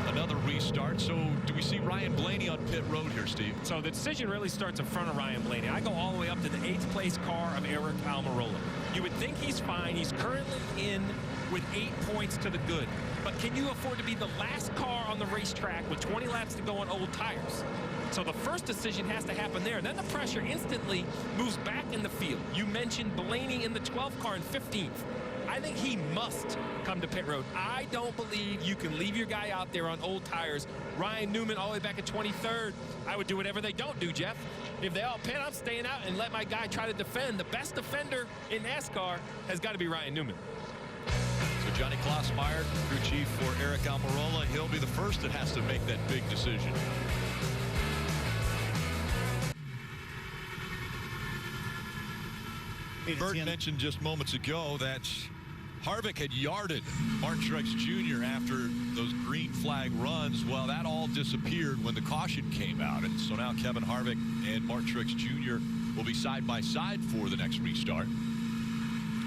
another restart. So do we see Ryan Blaney on pit road here, Steve? So the decision really starts in front of Ryan Blaney. I go all the way up to the 8th place car of Eric Almirola. You would think he's fine. He's currently in with 8 points to the good. But can you afford to be the last car on the racetrack with 20 laps to go on old tires? So the first decision has to happen there. Then the pressure instantly moves back in the field. You mentioned Blaney in the 12th car in 15th. I think he must come to pit road. I don't believe you can leave your guy out there on old tires. Ryan Newman all the way back at 23rd. I would do whatever they don't do, Jeff. If they all pit, I'm staying out and let my guy try to defend. The best defender in NASCAR has got to be Ryan Newman. So Johnny Klossmeyer, crew chief for Eric Almirola, he'll be the first that has to make that big decision. Bert mentioned just moments ago that Harvick had yarded Martin Truex Jr. after those green flag runs. Well, that all disappeared when the caution came out. And so now Kevin Harvick and Martin Truex Jr. will be side by side for the next restart.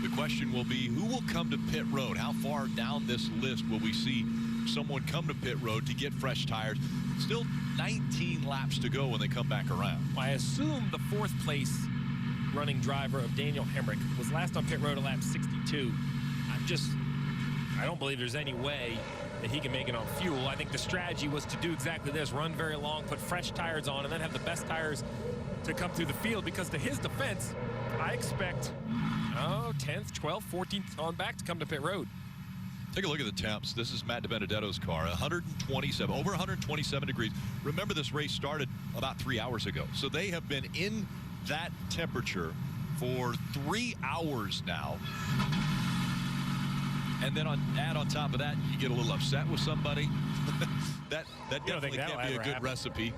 The question will be, who will come to pit road? How far down this list will we see someone come to pit road to get fresh tires? Still 19 laps to go when they come back around. I assume the 4th place running driver of Daniel Hemrick was last on pit road at lap 62. I don't believe there's any way that he can make it on fuel. I think the strategy was to do exactly this, run very long, put fresh tires on, and then have the best tires to come through the field, because to his defense, I expect 10th, 12th, 14th on back to come to pit road. Take a look at the temps. This is Matt DiBenedetto's car, 127, over 127 degrees. Remember, this race started about 3 hours ago. So they have been in that temperature for 3 hours now. And then add on top of that, you get a little upset with somebody. that definitely can't be a good recipe.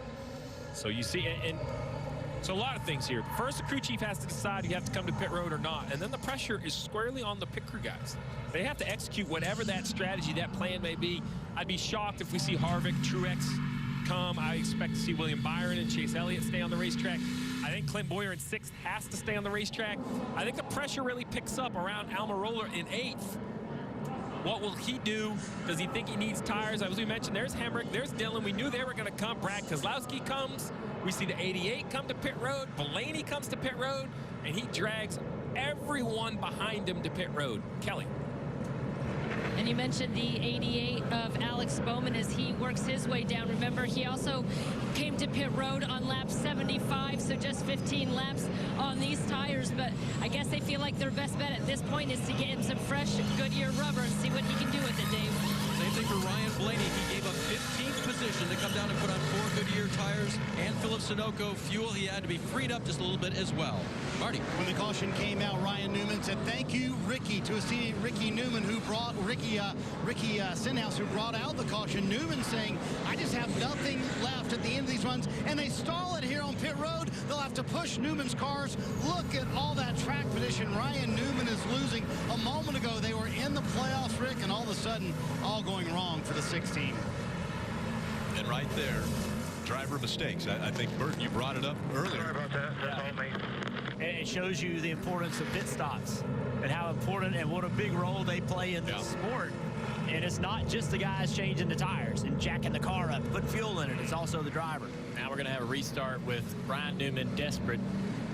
So you see, and so a lot of things here. First, the crew chief has to decide if you have to come to pit road or not. And then the pressure is squarely on the pit crew guys. They have to execute whatever that strategy, that plan may be. I'd be shocked if we see Harvick, Truex come. I expect to see William Byron and Chase Elliott stay on the racetrack. I think Clint Boyer in 6th has to stay on the racetrack. I think the pressure really picks up around Almirola in 8th. What will he do? Does he think he needs tires? As we mentioned, there's Hemrick, there's Dillon. We knew they were going to come. Brad Keselowski comes. We see the 88 come to pit road. Blaney comes to pit road, and he drags everyone behind him to pit road. Kelly. And you mentioned the 88 of Alex Bowman as he works his way down. Remember, he also came to pit road on lap 75, so just 15 laps on these tires. But I guess they feel like their best bet at this point is to get him some fresh Goodyear rubber and see what he can do with it, Dave. Same thing for Ryan Blaney. He gave up 15th position to come down and put on 4 Goodyear tires and Philip Sunoco fuel. He had to be freed up just a little bit as well. Marty. When the caution came out, Ryan Newman said, "Thank you, Ricky," to his teammate Ricky Newman, who brought Ricky Stenhouse, who brought out the caution. Newman saying, "I just have nothing left at the end of these runs," and they stall it here on pit road. They'll have to push Newman's cars. Look at all that track position. Ryan Newman is losing. A moment ago, they were in the playoffs, Rick, and all of a sudden, all going wrong for the 6 team. And right there, driver mistakes. I think, Burton, you brought it up earlier. Sorry about that. And it shows you the importance of pit stops and how important and what a big role they play in this sport. And it's not just the guys changing the tires and jacking the car up, putting fuel in it. It's also the driver. Now we're going to have a restart with Brian Newman desperate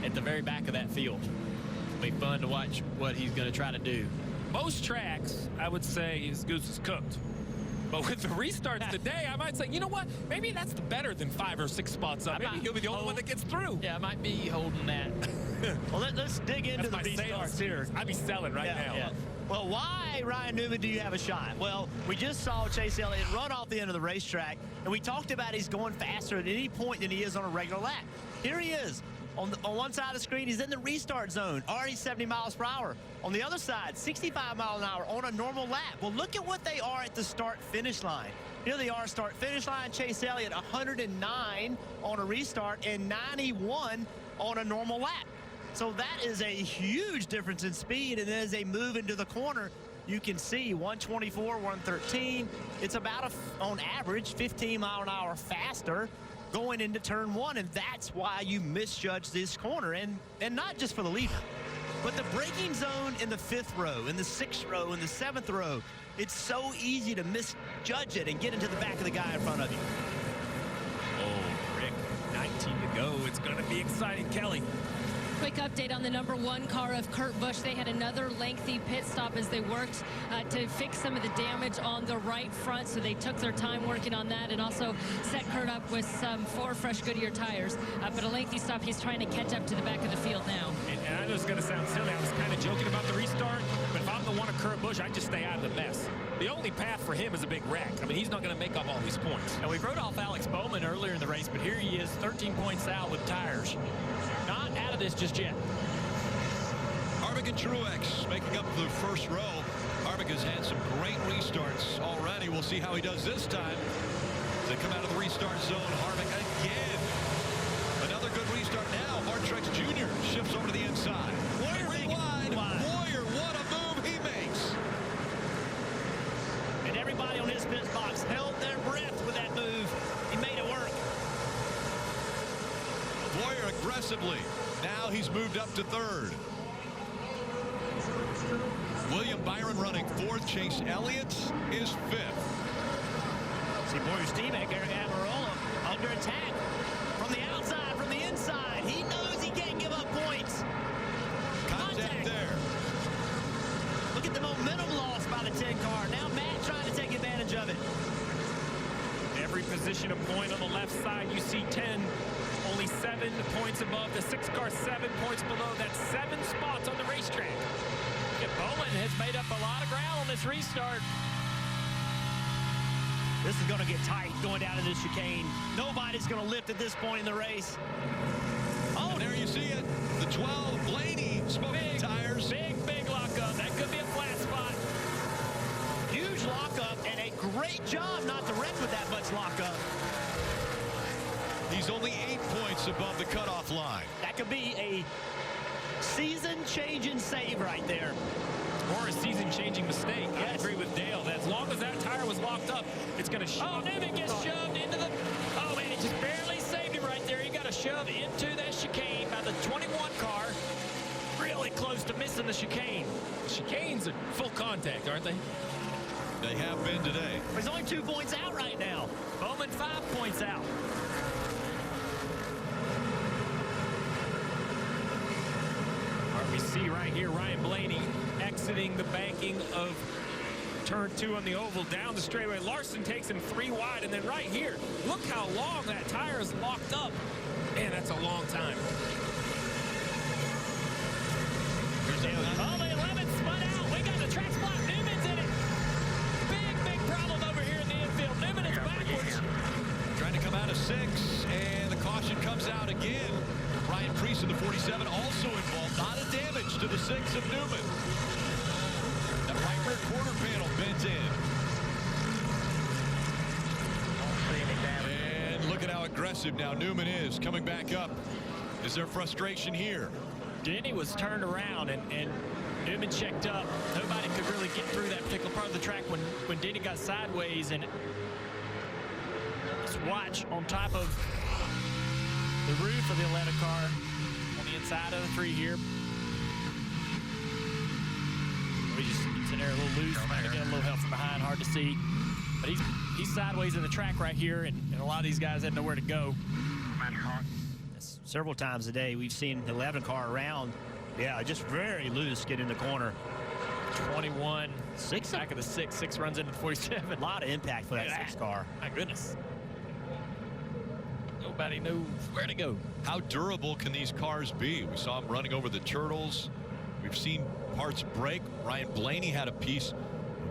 at the very back of that field. It'll be fun to watch what he's going to try to do. Most tracks, I would say, his goose is cooked. But with the restarts today, I might say, you know what? Maybe that's the better than 5 or 6 spots up. Maybe he'll be the only one that gets through. Yeah, I might be holding that. Well, let's dig into the restarts here. I'd be selling right now. Yeah. Well, why, Ryan Newman, do you have a shot? Well, we just saw Chase Elliott run off the end of the racetrack, and we talked about he's going faster at any point than he is on a regular lap. Here he is. On one side of the screen, he's in the restart zone, already 70 miles per hour. On the other side, 65 miles an hour on a normal lap. Well, look at what they are at the start-finish line. Here they are, start-finish line. Chase Elliott, 109 on a restart and 91 on a normal lap. So that is a huge difference in speed, and as they move into the corner, you can see 124, 113. It's about, on average, 15 mile an hour faster going into turn 1, and that's why you misjudge this corner, and not just for the leader, but the braking zone in the 5th row, in the 6th row, in the 7th row. It's so easy to misjudge it and get into the back of the guy in front of you. Oh, Rick, 19 to go. It's going to be exciting. Kelly. Quick update on the #1 car of Kurt Busch. They had another lengthy pit stop as they worked to fix some of the damage on the right front, so they took their time working on that and also set Kurt up with some 4 fresh Goodyear tires. But a lengthy stop, he's trying to catch up to the back of the field now. And I know it's going to sound silly. I was kind of joking about the restart, but if I'm the one of Kurt Busch, I'd just stay out of the mess. The only path for him is a big wreck. I mean, he's not going to make up all these points. And we wrote off Alex Bowman earlier in the race, but here he is, 13 points out with tires. Not out of this just yet. Harvick and Truex making up the first row. Harvick has had some great restarts already. We'll see how he does this time. As they come out of the restart zone, Harvick again. Another good restart now. Martin Truex Jr. shifts over to the inside. Boyer wide. Boyer, what a move he makes. aggressively. Now he's moved up to third. William Byron running fourth. Chase Elliott is fifth. See Boyer's teammate, Eric Amarola, under attack from the outside, from the inside. He knows he can't give up points. Contact there. Look at the momentum lost by the 10 car. Now Matt trying to take advantage of it. Every position a point on the left side. You see 10, only 7 points above. The 6 car 7 points below. That's 7 spots on the racetrack. Bowman has made up a lot of ground on this restart. This is going to get tight going down to the chicane. Nobody's going to lift at this point in the race. Oh, and there you see it. The 12 Blaney smoking tires. Big lockup. That could be a flat spot. Huge lockup and a great job not to wreck with that much lockup. He's only 8 points above the cutoff line. That could be a season-changing save right there. Or a season-changing mistake. Yes. I agree with Dale. That as long as that tire was locked up, it's going to shove. Oh, Newman gets shoved into the... Oh, man, he just barely saved him right there. He got a shove into that chicane by the 21 car. Really close to missing the chicane. Chicanes are full contact, aren't they? They have been today. He's only 2 points out right now. Bowman 5 points out. We see right here Ryan Blaney exiting the banking of turn 2 on the oval down the straightaway. Larson takes him 3 wide, and then right here, look how long that tire is locked up. Man, that's a long time. Oh, the 11 spun out. We got the track spot. Newman's in it. Big problem over here in the infield. Newman is backwards. Trying to come out of 6, and the caution comes out again. Ryan Preece in the 47 also involved. Not a damage to the 6 of Newman. That right rear quarter panel bent in. And look at how aggressive now Newman is coming back up. Is there frustration here? Denny was turned around and Newman checked up. Nobody could really get through that particular part of the track when Denny got sideways. And let's watch on top of the roof of the Atlanta car on the inside of the 3 here. He just gets in there a little loose, trying to get a little help from behind, hard to see. But he's sideways in the track right here, and a lot of these guys had nowhere to go. Several times a day we've seen the 11 car around. Yeah, just very loose get in the corner. 21, 6 back of the 6 runs into the 47. A lot of impact for that 6 car. My goodness. Nobody knows where to go. How durable can these cars be? We saw them running over the Turtles. We've seen parts break. Ryan Blaney had a piece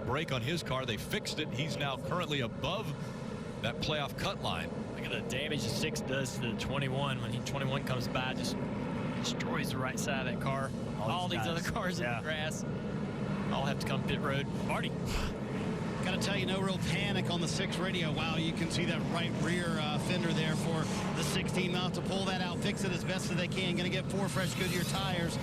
break on his car. They fixed it. He's now currently above that playoff cut line. Look at the damage the 6 does to the 21. When 21 comes by, just destroys the right side of that car. All these other cars in the grass all have to come pit road. Marty. Got to tell you, no real panic on the 6 radio. Wow, you can see that right rear fender there for the 16. They'll have to pull that out, fix it as best as they can. Going to get 4 fresh Goodyear tires.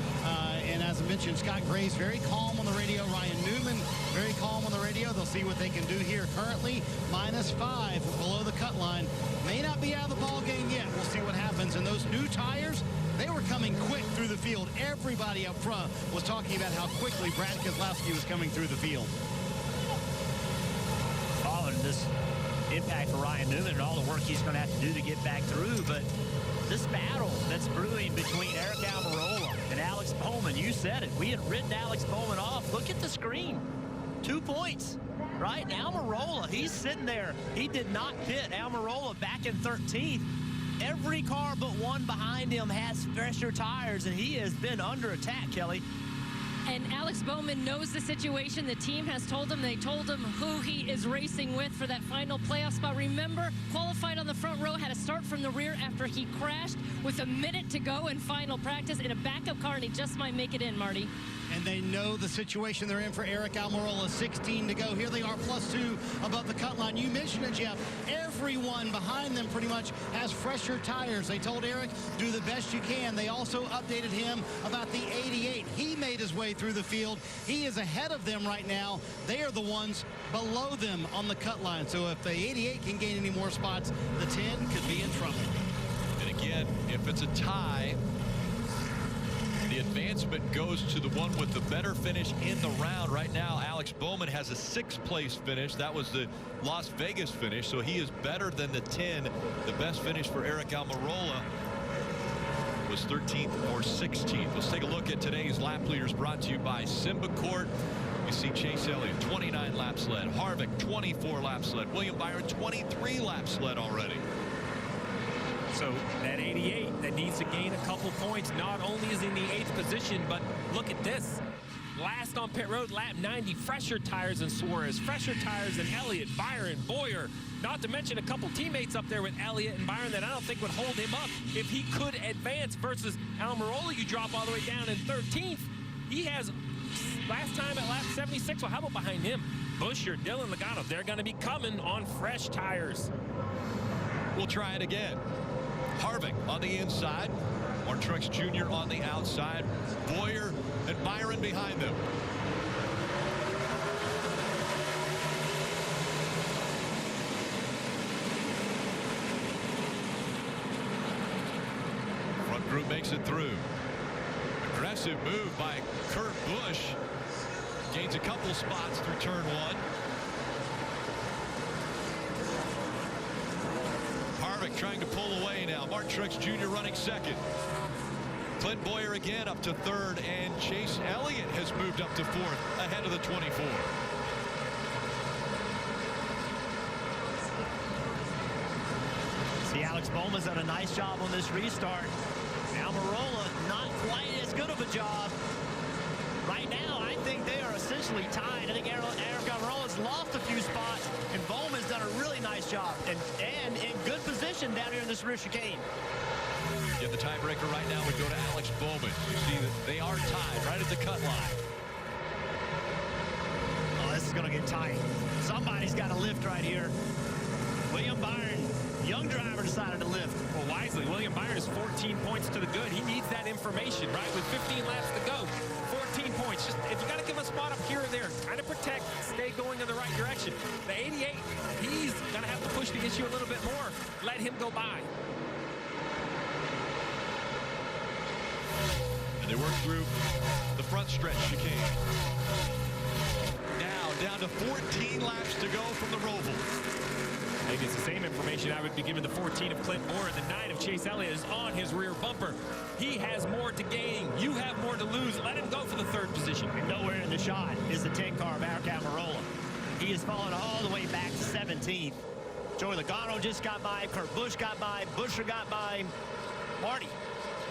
And as I mentioned, Scott Gray's very calm on the radio. Ryan Newman, very calm on the radio. They'll see what they can do here. Currently, -5 below the cut line. May not be out of the ball game yet. We'll see what happens. And those new tires, they were coming quick through the field. Everybody up front was talking about how quickly Brad Keselowski was coming through the field. Following this impact for Ryan Newman and all the work he's going to have to do to get back through, but this battle that's brewing between Eric Almirola and Alex Bowman, you said it. We had written Alex Bowman off. Look at the screen. 2 points, right? Almirola, he's sitting there. He did not pit. Almirola back in 13th. Every car but one behind him has fresher tires, and he has been under attack, Kelly. And Alex Bowman knows the situation. The team has told him. They told him who he is racing with for that final playoff spot. Remember, qualified on the front row, had to start from the rear after he crashed with a minute to go in final practice in a backup car, and he just might make it in, Marty. And they know the situation they're in for Eric Almirola. 16 to go. Here they are, +2 above the cut line. You mentioned it, Jeff. Everyone behind them pretty much has fresher tires. They told Eric, do the best you can. They also updated him about the 88. He made his way through the field. He is ahead of them right now. They are the ones below them on the cut line. So if the 88 can gain any more spots, the 10 could be in trouble. And again, if it's a tie, the advancement goes to the one with the better finish in the round. Right now, Alex Bowman has a 6th place finish. That was the Las Vegas finish, so he is better than the 10. The best finish for Eric Almirola was 13th or 16th. Let's take a look at today's lap leaders, brought to you by Simbacort. You see Chase Elliott, 29 laps led. Harvick, 24 laps led. William Byron, 23 laps led already. So that 88 that needs to gain a couple points, not only is in the 8th position, but look at this. Last on pit road, lap 90, fresher tires than Suarez, fresher tires than Elliott, Byron, Boyer, not to mention a couple teammates up there with Elliott and Byron that I don't think would hold him up if he could advance versus Almirola. You drop all the way down in 13th. He has last time at lap 76. Well, how about behind him? Buescher, Dylan Logano, they're going to be coming on fresh tires. We'll try it again. Harvick on the inside. Martin Truex Jr. on the outside. Boyer and Byron behind them. Front group makes it through. Aggressive move by Kurt Busch. Gains a couple spots through turn 1. Harvick trying to pull away now. Martin Truex Jr. running second. Clint Boyer again up to 3rd, and Chase Elliott has moved up to 4th ahead of the 24. See, Alex Bowman's done a nice job on this restart. Almirola, not quite as good of a job. Right now, I think they are essentially tied. I think Eric Almirola's lost a few spots, and Bowman's done a really nice job and in good position down here in this rear chicane. Yeah, the tiebreaker right now would go to Alex Bowman. You see that they are tied right at the cut line. Oh, this is going to get tight. Somebody's got to lift right here. William Byron, young driver, decided to lift. Well, wisely, William Byron is 14 points to the good. He needs that information, right? With 15 laps to go, 14 points. Just if you got to give a spot up here or there, kind of protect, stay going in the right direction. The 88, he's going to have to push to get you a little bit more. Let him go by. And they work through the front stretch chicane. Now down to 14 laps to go from the Roval. I think it's the same information I would be giving the 14 of Clint Boyer. The 9 of Chase Elliott is on his rear bumper. He has more to gain. You have more to lose. Let him go for the 3rd position. And nowhere in the shot is the 10 car of Eric Almirola. He has fallen all the way back to 17th. Joey Logano just got by. Kurt Busch got by. Buescher got by. Marty.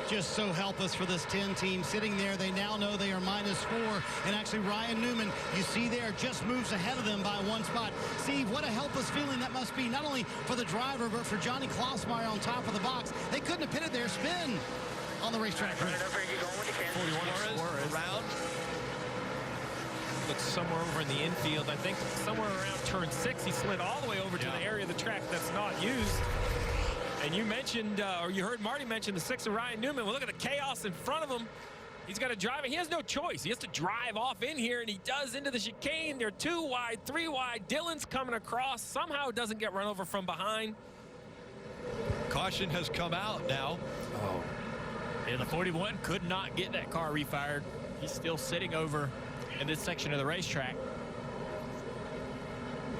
Just so helpless for this 10 team sitting there. They now know they are -4. And actually, Ryan Newman, you see there, just moves ahead of them by 1 spot. Steve, what a helpless feeling that must be, not only for the driver, but for Johnny Klausmeier on top of the box. They couldn't have pitted their spin on the racetrack. 41 around. Looks somewhere over in the infield. I think somewhere around turn 6, he slid all the way over to the area of the track that's not used. And you mentioned, or you heard Marty mention the 6 of Ryan Newman. Well, look at the chaos in front of him. He's got to drive it. He has no choice. He has to drive off in here, and he does into the chicane. They're 2 wide, 3 wide. Dylan's coming across. Somehow doesn't get run over from behind. Caution has come out now. Oh. Yeah, the 41 could not get that car refired. He's still sitting over in this section of the racetrack.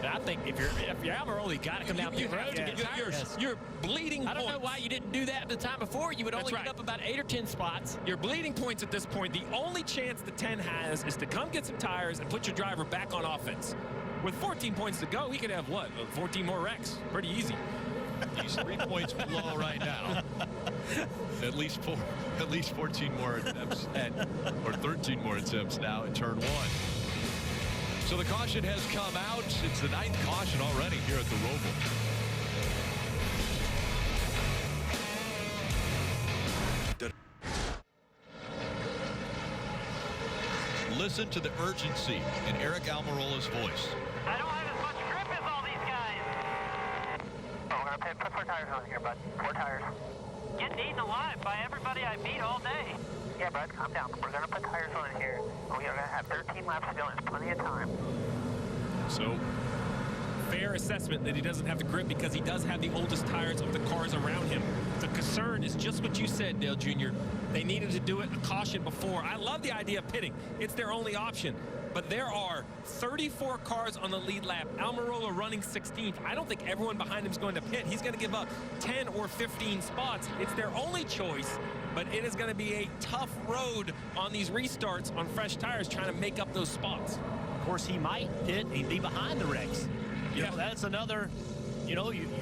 I think if you're Almirola, you got to come down the road to get tires. You're bleeding. I don't know why you didn't do that the time before. You would only get up about 8 or 10 spots. You're bleeding points at this point. The only chance the 10 has is to come get some tires and put your driver back on offense. With 14 points to go, he could have what? 14 more wrecks. Pretty easy. He's 3 points below right now. At least 14 more attempts or 13 more attempts now in turn 1. So the caution has come out. It's the 9th caution already here at the Roval. Listen to the urgency in Eric Almirola's voice. I don't have as much grip as all these guys. Oh, we're going to put 4 tires on here, bud. 4 tires. Getting eaten alive by everybody I beat all day. Yeah, bud, calm down. We're going to put tires on here. We are going to have 13 laps to go. It's plenty of time. So, fair assessment that he doesn't have the grip because he does have the oldest tires of the cars around him. The concern is just what you said, Dale Jr. They needed to do it a caution before. I love the idea of pitting. It's their only option. But there are 34 cars on the lead lap. Almirola running 16th. I don't think everyone behind him is going to pit. He's going to give up 10 or 15 spots. It's their only choice, but it is going to be a tough road on these restarts on fresh tires trying to make up those spots. Of course, he might pit. He'd be behind the wrecks. Yeah, that's another, you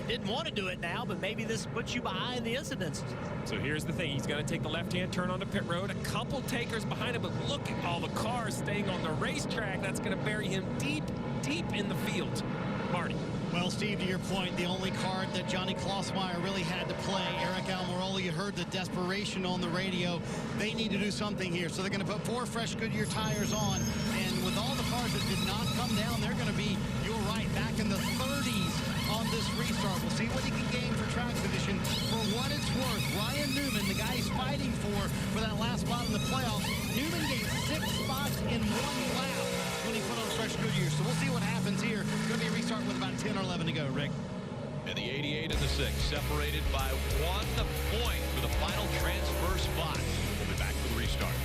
didn't want to do it now, but maybe this puts you behind the incidents. So here's the thing. He's going to take the left-hand turn onto pit road. A couple takers behind him, but look at all the cars staying on the racetrack. That's going to bury him deep, deep in the field. Marty. Well, Steve, to your point, the only card that Johnny Klossmeyer really had to play, Eric Almirola, you heard the desperation on the radio. They need to do something here. So they're going to put 4 fresh Goodyear tires on. And with all the cars that did not come down, they're going to be, you're right, back in the 30s on this restart. We'll see what he can gain for track position. For what it's worth, Ryan Newman, the guy he's fighting for that last spot in the playoffs, Newman gained 6 spots in 1 lap when he put on fresh Goodyear. So we'll see what happens here. It's going to be a restart with about 10 or 11 to go, Rick. And the 88 and the 6 separated by 1 point for the final transfer spot. We'll be back for the restart.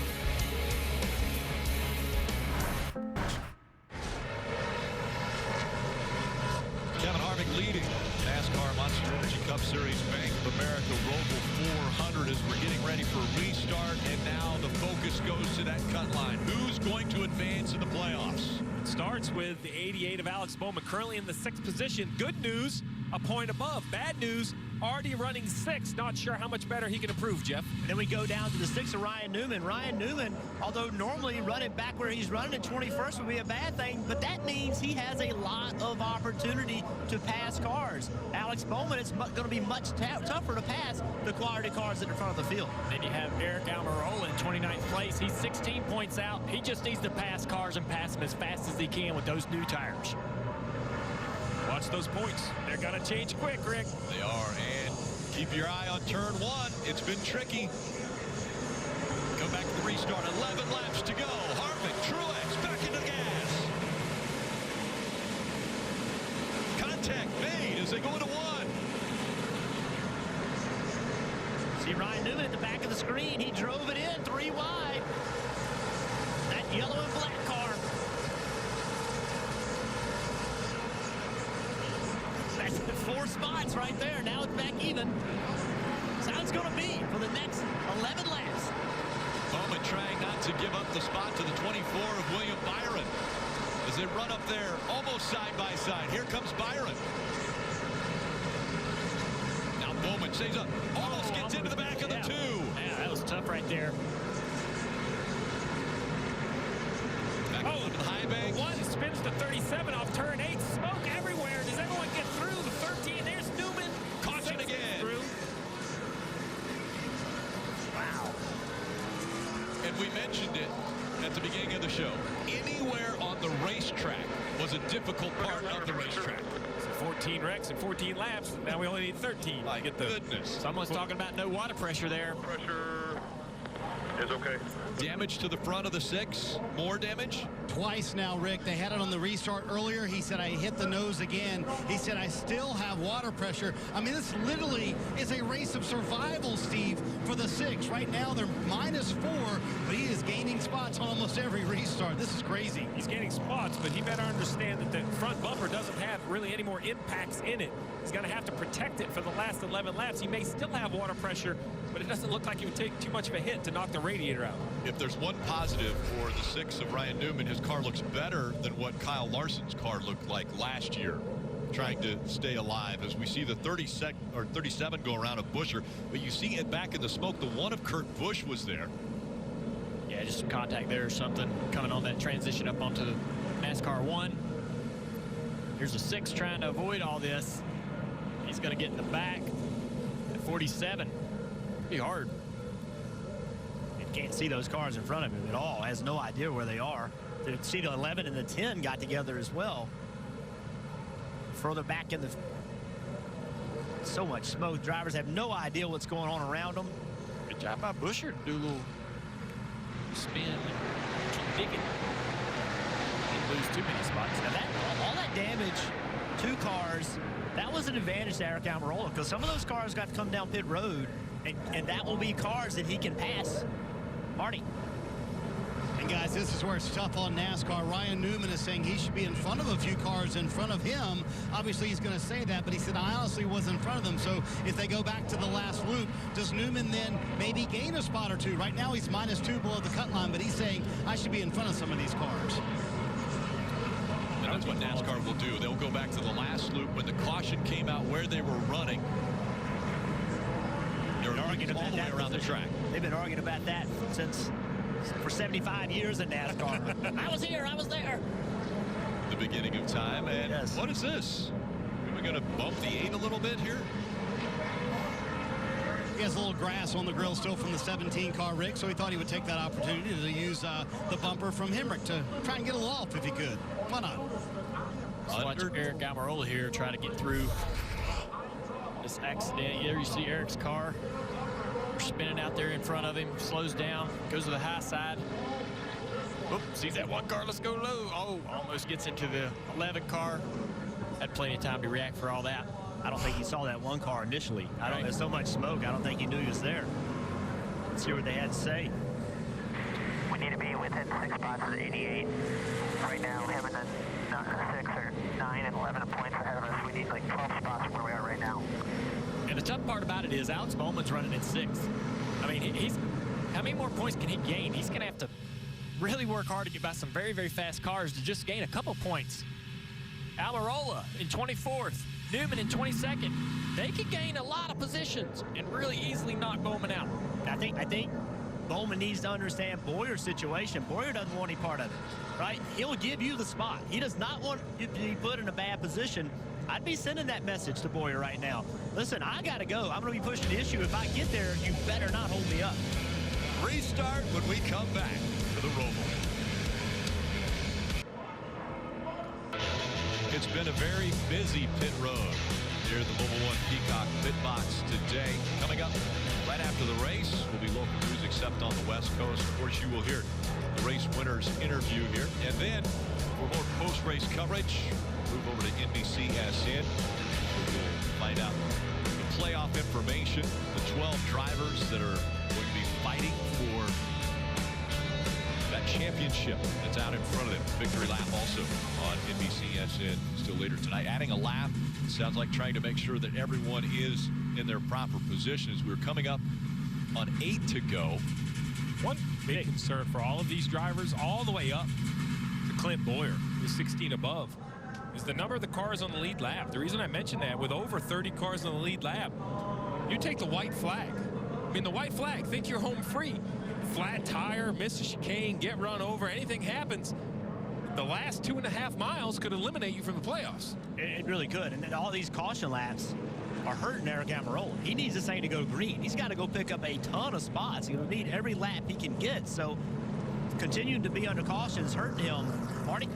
Kevin Harvick leading NASCAR Monster Energy Cup Series Bank of America Roval 400 as we're getting ready for a restart, and now the focus goes to that cut line. Who's going to advance in the playoffs? It starts with the 88 of Alex Bowman, currently in the 6th position. Good news, a point above. Bad news, already running 6th. Not sure how much better he can improve, Jeff. And then we go down to the 6th of Ryan Newman. Ryan Newman, although normally running back where he's running at 21st would be a bad thing, but that means he has a lot of opportunity to pass cars. Alex Bowman, it's going to be much tougher to pass the quality cars that are in front of the field. Then you have Eric Almirola in 29th place. He's 16 points out. He just needs to pass cars and pass them as fast as he can with those new tires. Watch those points. They're going to change quick, Rick. They are, and keep your eye on turn 1. It's been tricky. Go back to the restart. 11 laps to go. Harvick, Truex, back into the gas. Contact made as they go into 1. See Ryan Newman at the back of the screen. He drove it in 3 wide. That yellow and black car. That's 4 spots right there. Now it's back even. That's how it's going to be for the next 11 laps. Bowman trying not to give up the spot to the 24 of William Byron as they run up there almost side by side. Here comes Byron. Now Bowman stays up, almost gets into the back of the 2. Yeah, that was tough right there. Back up to the high bank. 1 spins to 37 off turn 8. Smoke everywhere. Does everyone get through? The 13. There's Newman. Caution again. Through. Wow. And we mentioned it at the beginning of the show. Anywhere on the racetrack was a difficult part of the racetrack. So 14 wrecks and 14 laps. Now we only need 13. My goodness. Someone's talking about no water pressure there. Pressure is okay. Damage to the front of the 6. More damage? Twice now, Rick. They had it on the restart earlier. He said, I hit the nose again. He said, I still have water pressure. I mean, this literally is a race of survival, Steve, for the 6. Right now, they're -4, but he is gaining spots on almost every restart. This is crazy. He's gaining spots, but he better understand that the front bumper doesn't have really any more impacts in it. He's going to have to protect it for the last 11 laps. He may still have water pressure, but it doesn't look like he would take too much of a hit to knock the radiator out. If there's one positive for the 6 of Ryan Newman, his car looks better than what Kyle Larson's car looked like last year, trying to stay alive, as we see the 37 go around of Buescher, but you see it back in the smoke. The 1 of Kurt Busch was there. Yeah, just some contact there or something coming on that transition up onto the NASCAR 1. Here's the 6 trying to avoid all this. He's going to get in the back at 47. Pretty hard. Can't see those cars in front of him at all. Has no idea where they are. The see the 11 and the 10 got together as well. Further back in the so much smoke. Drivers have no idea what's going on around them. Good job by Buescher to do a little spin and keep digging. Didn't lose too many spots. Now that all that damage, 2 cars, that was an advantage to Eric Almirola, because some of those cars got to come down pit road And that will be cars that he can pass. Marty. And guys, this is where it's tough on NASCAR. Ryan Newman is saying he should be in front of a few cars in front of him. Obviously, he's going to say that, but he said, I honestly was in front of them. So if they go back to the last loop, does Newman then maybe gain a spot or two? Right now, he's -2 below the cut line, but he's saying, I should be in front of some of these cars. And that's what NASCAR will do. They'll go back to the last loop when the caution came out where they were running. They're arguing all the way around the track. They've been arguing about that for 75 years in NASCAR. I was here, I was there. The beginning of time, and what is this? Are we going to bump the 8 a little bit here? He has a little grass on the grill still from the 17 car, Rick, so he thought he would take that opportunity to use the bumper from Hemrick to try and get a little off if he could. Why not? Let's watch Eric Almirola here try to get through this accident. There you see Eric's car spinning out there in front of him, slows down, goes to the high side. Oop, sees that one car, let's go low. Oh, almost gets into the 11 car. Had plenty of time to react for all that. I don't think he saw that one car initially. There's so much smoke, I don't think he knew he was there. Let's see what they had to say. We need to be within 6 spots of the 88. Right now, him and the 6 or 9 and 11 points ahead of us. We need like 12 spots from where we are right now. And the tough part about it is Alex Bowman's running in 6th. I mean, how many more points can he gain? He's going to have to really work hard to get by some very, very fast cars to just gain a couple points. Almirola in 24th, Newman in 22nd. They could gain a lot of positions and really easily knock Bowman out. I think Bowman needs to understand Bowyer's situation. Bowyer doesn't want any part of it, right? He'll give you the spot. He does not want you to be put in a bad position. I'd be sending that message to Bowyer right now. Listen, I got to go. I'm going to be pushing the issue. If I get there, you better not hold me up. Restart when we come back to the Roval. It's been a very busy pit road near the Mobile One Peacock pit box today. Coming up right after the race will be local news except on the West Coast. Of course, you will hear the race winners interview here. And then for more post-race coverage, move over to NBCSN. We'll find out the playoff information, the 12 drivers that are going to be fighting for that championship that's out in front of them. Victory lap also on NBCSN still later tonight. Adding a lap, sounds like trying to make sure that everyone is in their proper positions. We're coming up on 8 to go. One big concern for all of these drivers all the way up to Clint Bowyer, who's 16 above, is the number of the cars on the lead lap. The reason I mention that, with over 30 cars on the lead lap, you take the white flag. I mean, the white flag, think you're home free. Flat tire, miss a chicane, get run over, anything happens, the last 2.5 miles could eliminate you from the playoffs. It really could. And then all these caution laps are hurting Eric Almirola. He needs this thing to go green. He's got to go pick up a ton of spots. He's going to need every lap he can get. So continuing to be under caution is hurting him. Marty?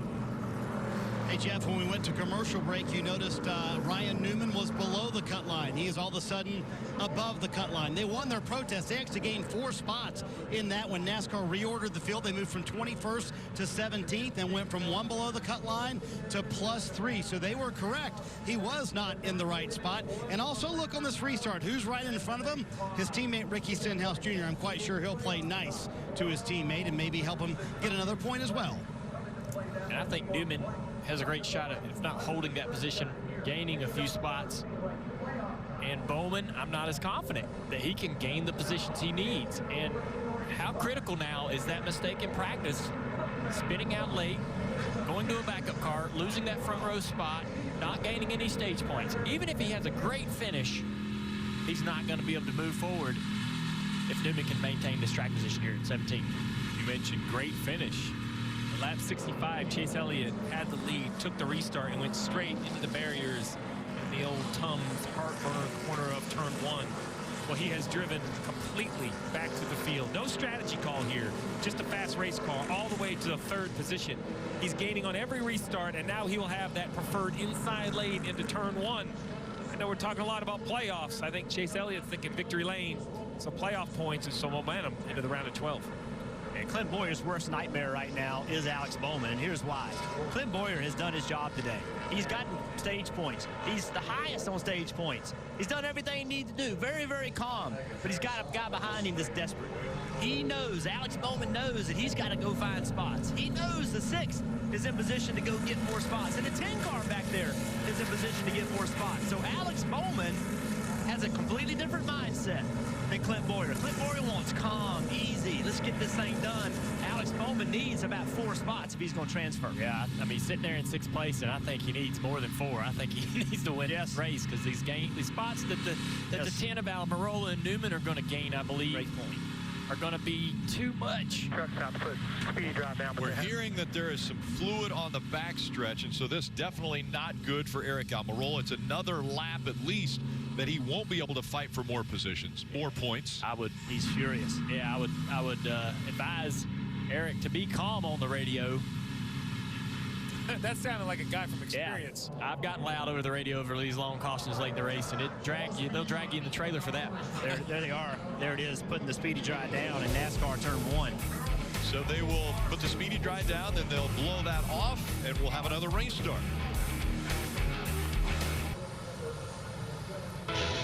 Hey, Jeff, when we went to commercial break, you noticed Ryan Newman was below the cut line. He is all of a sudden above the cut line. They won their protest. They actually gained 4 spots in that when NASCAR reordered the field. They moved from 21st to 17th and went from 1 below the cut line to +3. So they were correct. He was not in the right spot. And also look on this restart. Who's right in front of him? His teammate, Ricky Stenhouse Jr. I'm quite sure he'll play nice to his teammate and maybe help him get another point as well. And I think Newman has a great shot at, if not holding that position, gaining a few spots. And Bowman, I'm not as confident that he can gain the positions he needs. And how critical now is that mistake in practice, spinning out late, going to a backup car, losing that front row spot, not gaining any stage points. Even if he has a great finish, he's not going to be able to move forward if Newman can maintain this track position here at 17. You mentioned great finish. Lap 65, Chase Elliott had the lead, took the restart, and went straight into the barriers in the old Tums heartburn corner of turn 1. Well, he has driven completely back to the field. No strategy call here, just a fast race car all the way to the 3rd position. He's gaining on every restart, and now he will have that preferred inside lane into turn 1. I know we're talking a lot about playoffs. I think Chase Elliott's thinking victory lane, so playoff points and some momentum into the round of 12. And Clint Boyer's worst nightmare right now is Alex Bowman, and here's why. Clint Boyer has done his job today. He's gotten stage points. He's the highest on stage points. He's done everything he needs to do. Very, very calm. But he's got a guy behind him that's desperate. He knows, Alex Bowman knows that he's got to go find spots. He knows the 6 is in position to go get more spots. And the 10 car back there is in position to get more spots. So Alex Bowman has a completely different mindset than Clint Boyer. Clint Boyer wants calm, easy, let's get this thing done. Alex Bowman needs about 4 spots if he's going to transfer. Yeah, I mean, sitting there in 6th place, and I think he needs more than 4. I think he needs to win this race because these spots that the 10 of Almirola and Newman are going to gain, I believe, are going to be too much. We're hearing that there is some fluid on the backstretch, and so this definitely not good for Eric Almirola. It's another lap at least that he won't be able to fight for more positions, more points. He's furious. Yeah, I would advise Eric to be calm on the radio. That sounded like a guy from experience. Yeah, I've gotten loud over the radio over these long cautions late in the race, and they'll drag you in the trailer for that. There they are. There it is, putting the speedy dry down in NASCAR turn 1. So they will put the speedy dry down, then they'll blow that off, and we'll have another race start.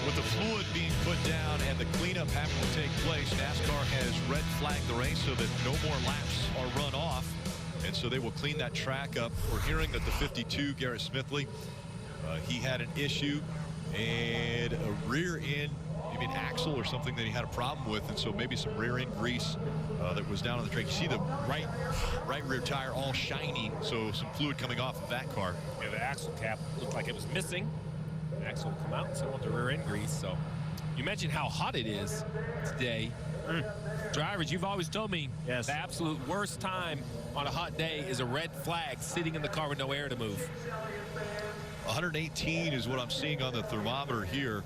With the fluid being put down and the cleanup having to take place, NASCAR has red flagged the race so that no more laps are run off. And so they will clean that track up. We're hearing that the 52, Garrett Smithley, he had an issue and a rear end, maybe an axle or something that he had a problem with. And so maybe some rear end grease that was down on the track. You see the right rear tire all shiny. So some fluid coming off of that car. Yeah, the axle cap looked like it was missing. The axle will come out, so I want the rear end grease. So you mentioned how hot it is today. Drivers, you've always told me the absolute worst time on a hot day is a red flag sitting in the car with no air to move. 118 is what I'm seeing on the thermometer here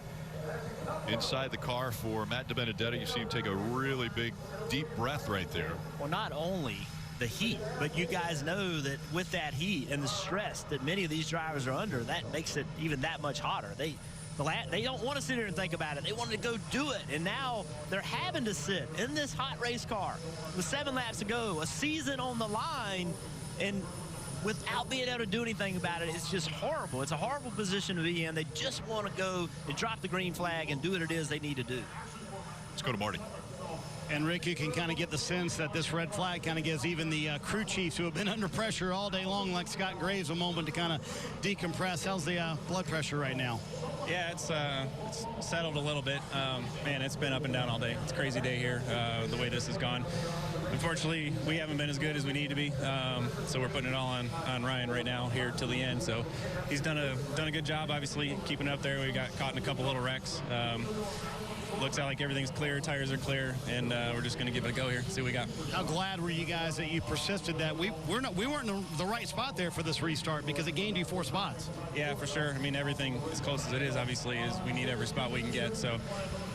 inside the car for Matt DiBenedetto. You see him take a really big, deep breath right there. Well, not only the heat, but you guys know that with that heat and the stress that many of these drivers are under, that makes it even that much hotter. They don't want to sit here and think about it. They want to go do it. And now they're having to sit in this hot race car with 7 laps to go, a season on the line, and without being able to do anything about it. It's just horrible. It's a horrible position to be in. They just want to go and drop the green flag and do what it is they need to do. Let's go to Marty. And Rick, you can kind of get the sense that this red flag kind of gives even the crew chiefs who have been under pressure all day long, like Scott Graves, a moment to kind of decompress. How's the blood pressure right now? Yeah, it's settled a little bit. Man, it's been up and down all day. It's a crazy day here, the way this has gone. Unfortunately, we haven't been as good as we need to be, so we're putting it all on Ryan right now here till the end. So he's done a good job, obviously, keeping up there. We got caught in a couple little wrecks. Looks like everything's clear, tires are clear, and we're just going to give it a go here, see what we got. How glad were you guys that you persisted that we weren't in the right spot there for this restart because it gained you 4 spots? Yeah, for sure. I mean, everything as close as it is, obviously, is we need every spot we can get. So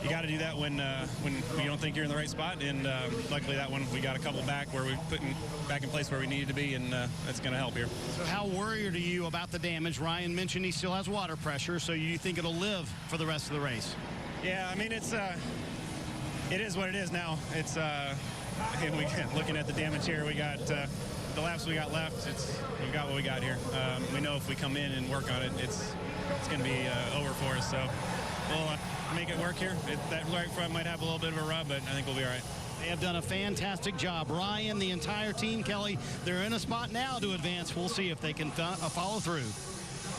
you got to do that when you don't think you're in the right spot, and luckily that one we got a couple back where we put back in place where we needed to be, and that's going to help here. So how worried are you about the damage? Ryan mentioned he still has water pressure, so you think it'll live for the rest of the race? Yeah, I mean, it is what it is now. It's looking at the damage here, we got the laps we got left. We've got what we got here. We know if we come in and work on it, it's going to be over for us. So we'll make it work here. That right front might have a little bit of a rub, but I think we'll be all right. They have done a fantastic job. Ryan, the entire team, Kelly, they're in a spot now to advance. We'll see if they can follow through.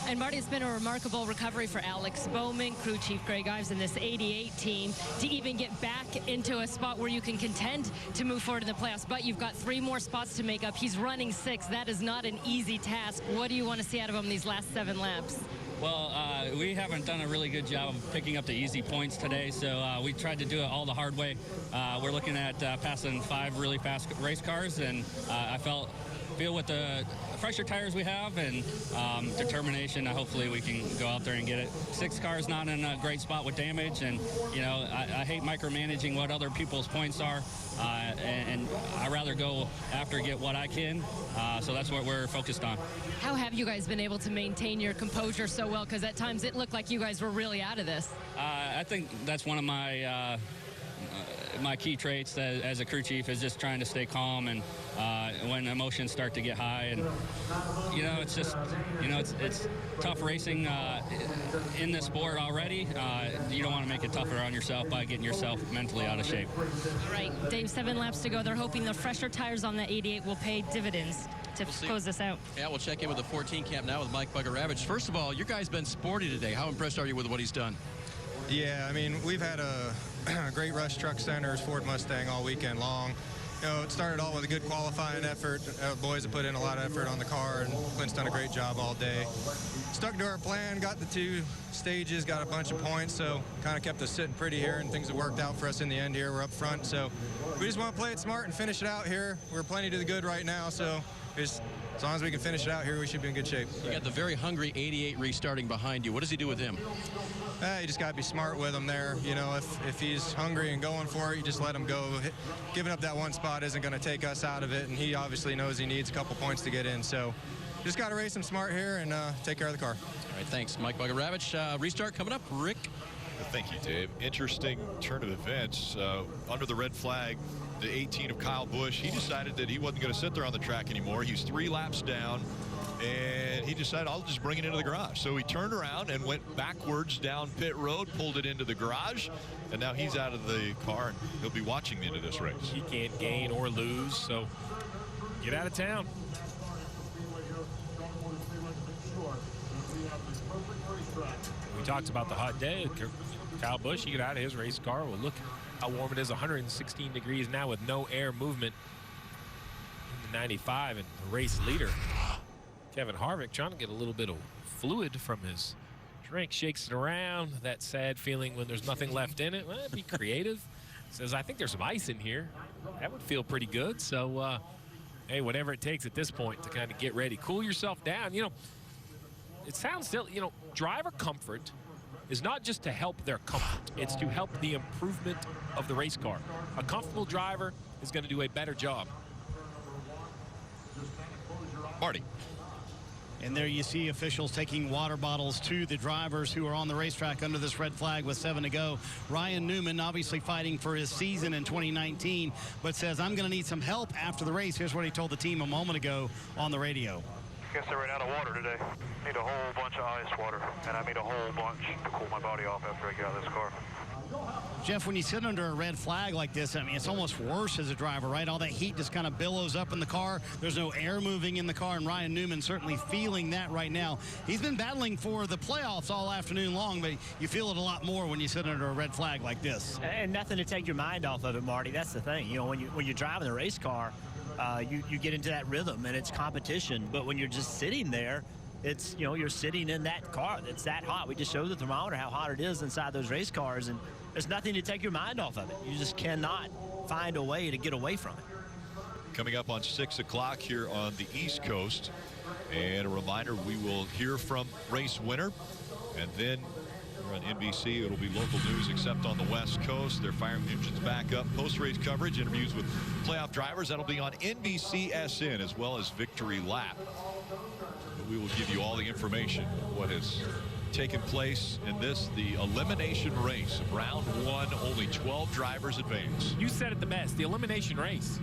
And Marty, it's been a remarkable recovery for Alex Bowman, crew chief Greg Ives, and this 88 team to even get back into a spot where you can contend to move forward in the playoffs. But you've got 3 more spots to make up. He's running 6. That is not an easy task. What do you want to see out of him these last 7 laps? Well, we haven't done a really good job of picking up the easy points today, so we tried to do it all the hard way. We're looking at passing 5 really fast race cars, and I feel with the fresher tires we have and determination, hopefully we can go out there and get it. 6 cars not in a great spot with damage, and you know, I hate micromanaging what other people's points are, and I'd rather go after get what I can, so that's what we're focused on. How have you guys been able to maintain your composure so well? Because at times it looked like you guys were really out of this. I think that's one of my my key traits as a crew chief is just trying to stay calm, and when emotions start to get high, and it's just it's tough racing in this sport already. You don't want to make it tougher on yourself by getting yourself mentally out of shape. All right, Dave, 7 laps to go. They're hoping the fresher tires on the 88 will pay dividends to close this out. Yeah, we'll check in with the 14 camp now with Mike Bugger-Ravage. First of all, your guy's been sporty today. How impressed are you with what he's done? Yeah, I mean, we've had a great Rush Truck Centers Ford Mustang all weekend long. It started all with a good qualifying effort. Boys have put in a lot of effort on the car, and Clint's done a great job all day. Stuck to our plan, got the 2 stages, got a bunch of points, so kind of kept us sitting pretty here, and things have worked out for us in the end here. We're up front, so we just want to play it smart and finish it out here. We're plenty to the good right now, so as long as we can finish it out here, we should be in good shape. You got the very hungry 88 restarting behind you. What does he do with him? You just got to be smart with him there. If he's hungry and going for it, you just let him go. Giving up that one spot isn't going to take us out of it, and he obviously knows he needs a couple points to get in. So just got to race him smart here and take care of the car. All right, thanks, Mike Bugger-Ravage. Restart coming up. Rick. Thank you, Dave. Interesting turn of events. Under the red flag, the 18 of Kyle Busch, he decided that he wasn't going to sit there on the track anymore. He's 3 laps down, and he decided, I'll just bring it into the garage. So he turned around and went backwards down pit road, pulled it into the garage, and now he's out of the car, and he'll be watching the end of this race. He can't gain or lose, so get out of town. We talked about the hot day. Kyle Busch, he got out of his race car. Well, look how warm it is, 116 degrees now with no air movement in the 95, and the race leader, Kevin Harvick, trying to get a little bit of fluid from his drink, shakes it around. That sad feeling when there's nothing left in it. Well, be creative. Says, I think there's some ice in here. That would feel pretty good. So, hey, whatever it takes at this point to kind of get ready. Cool yourself down. It sounds silly. Driver comfort is not just to help their comfort. It's to help the improvement of the race car. A comfortable driver is going to do a better job. Marty. And there you see officials taking water bottles to the drivers who are on the racetrack under this red flag with 7 to go. Ryan Newman obviously fighting for his season in 2019, but says, I'm going to need some help after the race. Here's what he told the team a moment ago on the radio. Guess I ran out of water today. Need a whole bunch of ice water, and I need a whole bunch to cool my body off after I get out of this car. Jeff, when you sit under a red flag like this, I mean, it's almost worse as a driver, right? All that heat just kind of billows up in the car. There's no air moving in the car, and Ryan Newman certainly feeling that right now. He's been battling for the playoffs all afternoon long, but you feel it a lot more when you sit under a red flag like this. And nothing to take your mind off of it, Marty. That's the thing. When you're driving a race car, you get into that rhythm, and it's competition. But when you're just sitting there, it's, you're sitting in that car that's that hot. We just showed the thermometer how hot it is inside those race cars, and there's nothing to take your mind off of it. You just cannot find a way to get away from it. Coming up on 6 o'clock here on the East Coast. And a reminder, we will hear from race winner. And then on NBC, it'll be local news except on the West Coast. They're firing the engines back up. Post-race coverage, interviews with playoff drivers. That'll be on NBCSN as well as Victory Lap. We will give you all the information of what has taken place in the elimination race. Round 1, only 12 drivers advance. You said it the best, the elimination race.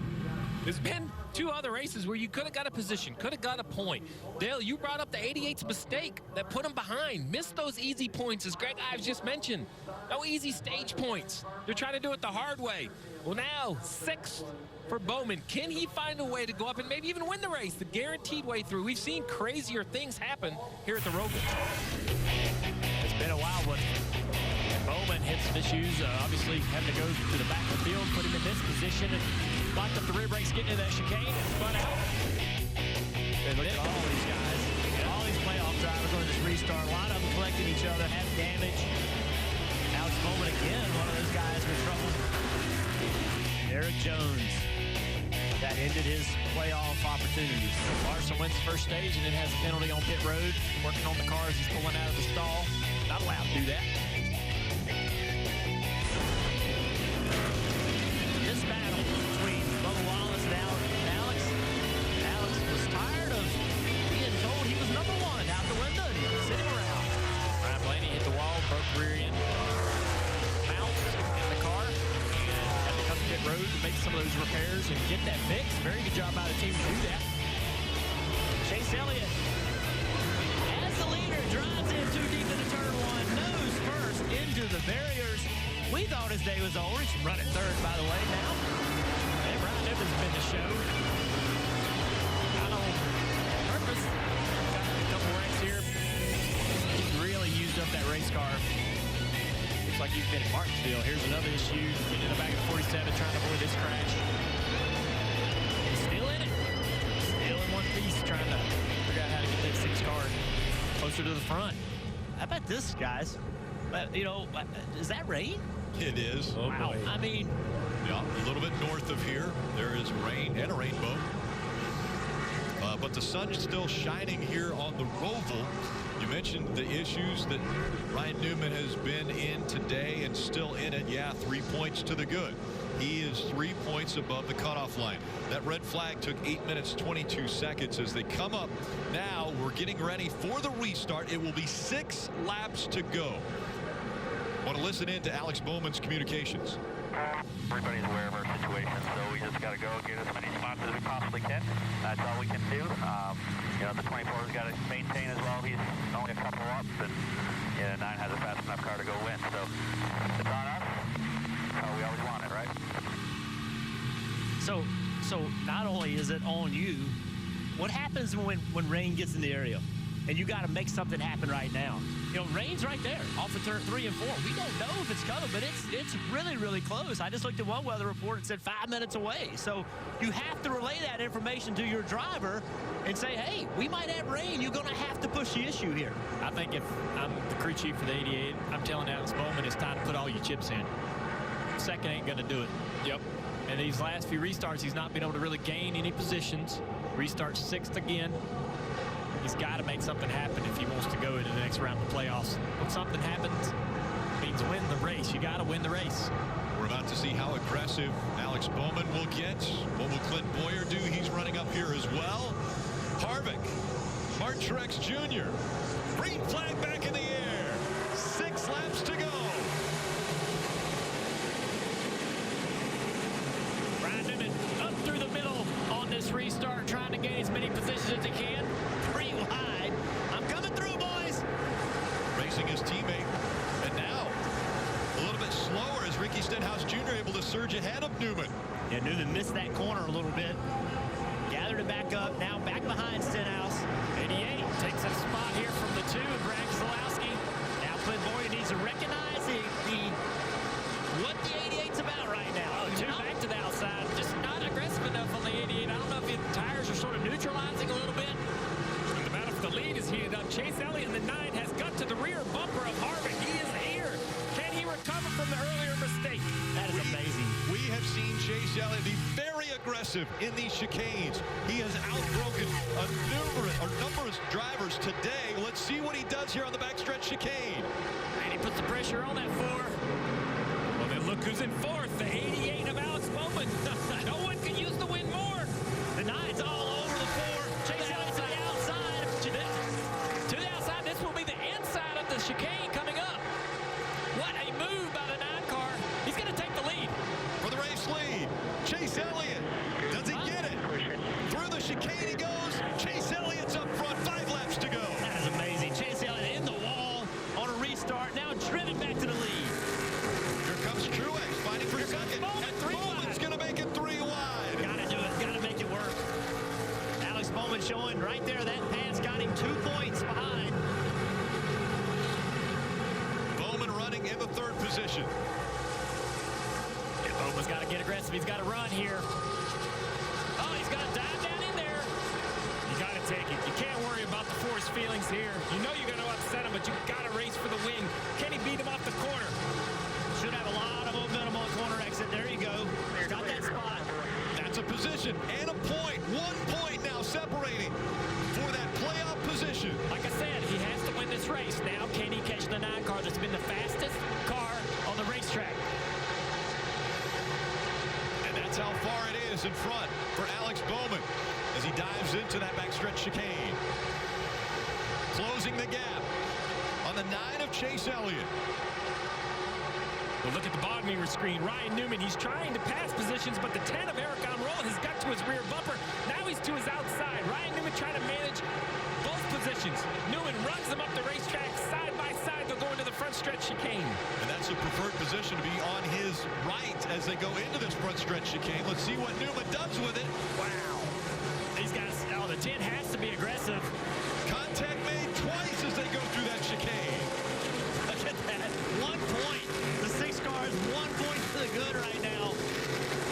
There's been 2 other races where you could have got a position, could have got a point. Dale, you brought up the 88's mistake that put him behind. Missed those easy points, as Greg Ives just mentioned. No easy stage points. They're trying to do it the hard way. Well, now, 6th for Bowman. Can he find a way to go up and maybe even win the race, the guaranteed way through? We've seen crazier things happen here at the Roval. It's been a wild one. Bowman hits some issues, obviously having to go to the back of the field, put him in this position, and locked up the rear brakes, getting into that chicane, and spun out. And look at all these guys, all these playoff drivers on this restart. A lot of them collecting each other, have damage. Alex Bowman again, one of those guys with trouble. Eric Jones, that ended his playoff opportunities. Larson wins the first stage and then has a penalty on pit road, working on the cars he's pulling out of the stall. Not allowed to do that. This battle between Bubba Wallace and Alex. Alex was tired of being told he was number 1 out the window. Sit him around. Ryan Blaney hit the wall, broke rear end. Mount in the car. And road to make some of those repairs and get that fixed. Very good job by the team to do that. Chase Elliott, as the leader, drives in too deep into turn one, nose first into the barriers. We thought his day was over. He's running third, by the way, now. And Brian Newman's been the show. Not on purpose. Got a couple wrecks here. He really used up that race car. Looks like he's been at Martinsville. Here's another issue. Getting in the back of the 47, trying to avoid this crash. He's still in it. Still in one piece, trying to figure out how to get that 6 car closer to the front. How about this, guys? You know, is that rain? It is. Oh, wow. Boy. I mean, yeah, a little bit north of here, there is rain and a rainbow. But the sun's still shining here on the Roval. You mentioned the issues that Ryan Newman has been in today and still in it. Yeah, 3 points to the good. He is 3 points above the cutoff line. That red flag took 8 minutes, 22 seconds as they come up. Now we're getting ready for the restart. It will be 6 laps to go. Want to listen in to Alex Bowman's communications. Everybody's aware of our situation, so we just got to go get as many spots as we possibly can. That's all we can do. You know, the 24's got to maintain as well. He's only a couple up, and yeah, 9 has a fast enough car to go win. So it's on us. We always want it, right? So not only is it on you, what happens when rain gets in the area and you got to make something happen right now? You know, rain's right there off of turn 3 and 4. We don't know if it's coming, but it's really, really close. I just looked at one weather report and said 5 minutes away. So you have to relay that information to your driver and say, hey, we might have rain. You're going to have to push the issue here. I think if I'm the crew chief for the 88, I'm telling Alex Bowman it's time to put all your chips in. Second ain't going to do it. Yep. And these last few restarts, he's not been able to really gain any positions. Restarts 6th again. He's got to make something happen if he wants to go into the next round of the playoffs. When something happens, it means win the race. You got to win the race. We're about to see how aggressive Alex Bowman will get. What will Clint Boyer do? He's running up here as well. Harvick, Martin Truex Jr. Green flag back in the air. 6 laps to go. Brian Newman up through the middle on this restart, trying to gain as many positions as he can. 3 wide. I'm coming through, boys. Racing his teammate. And now a little bit slower as Ricky Stenhouse Jr. able to surge ahead of Newman. Yeah, Newman missed that corner a little bit. Gathered it back up. Now back behind Stenhouse. 88 takes a spot here from the 2 of Brad Keselowski. Now Clint Boyer needs to recognize what the 88's about right now. Oh, 2 back to the outside. Just not aggressive enough on the 88. I don't know if the tires are sort of neutralizing a little bit. The battle for the lead is heated up. Chase Elliott in the 9 has got to the rear bumper of Harvick. He is here. Can he recover from the earlier mistake? That is amazing. We have seen Chase Elliott be very aggressive in these chicanes. He has outbroken numerous drivers today. Let's see what he does here on the backstretch chicane. And he puts the pressure on that 4. Well, then look who's in 4th. The 88 of Alex Bowman. No one can use the win more. The 9's all over the 4. Chase Elliott to the outside. To the outside. This will be the inside of the chicane coming up. What a move by the 9 car. He's going to take the lead. For the race lead, Chase Elliott. Does he get it? Through the chicane he goes. Chase Elliott's up front. 5 laps to go. That is amazing. Chase Elliott in the wall on a restart. Now driven back to the lead. Here comes Truex fighting for second. Bowman's going to make it 3 wide. Got to do it. Got to make it work. Alex Bowman showing right there. That pass got him 2 points behind. Bowman running in the 3rd position. Yeah, Bowman's got to get aggressive. He's got to run here. Oh, he's got to dive down in there. You got to take it. You can't worry about the forced feelings here. You know you're going to upset him, but you got to race for the win. Can he beat him off the corner? Should have a lot of momentum on corner exit. There you go. Got that spot. That's a position and a point. 1 point now separating for that playoff position. Like I said, he has to win this race. Now, can he catch the 9 car that's been the fastest car on the racetrack? And that's how far it is in front for Alex Bowman as he dives into that backstretch chicane. Closing the gap on the 9 of Chase Elliott. Well, look at the bottom of your screen. Ryan Newman, he's trying to pass positions, but the 10 of Eric Almirola has got to his rear bumper. Now he's to his outside. Ryan Newman trying to manage both positions. Newman runs them up the racetrack side by side. They'll go into the front stretch chicane. And that's a preferred position to be on his right as they go into this front stretch chicane. Let's see what Newman does with it. Wow. These guys, oh, the 10 has to be aggressive. Contact made twice as they go through that chicane. Look at that. 1 point. The 6 car is 1 point to the good right now.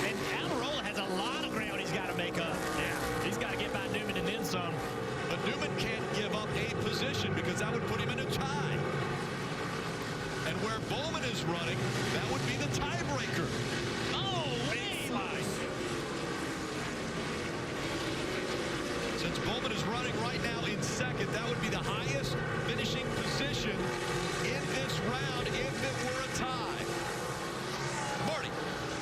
And Almirola has a lot of ground he's got to make up. Yeah, he's got to get by Newman and then some. But Newman can't give up a position because that would put him in a tie. And where Bowman is running, that would be the tiebreaker. Oh, big slice. Since Bowman is running right now in second, that would be the highest finishing position in this round if it were a tie. Marty.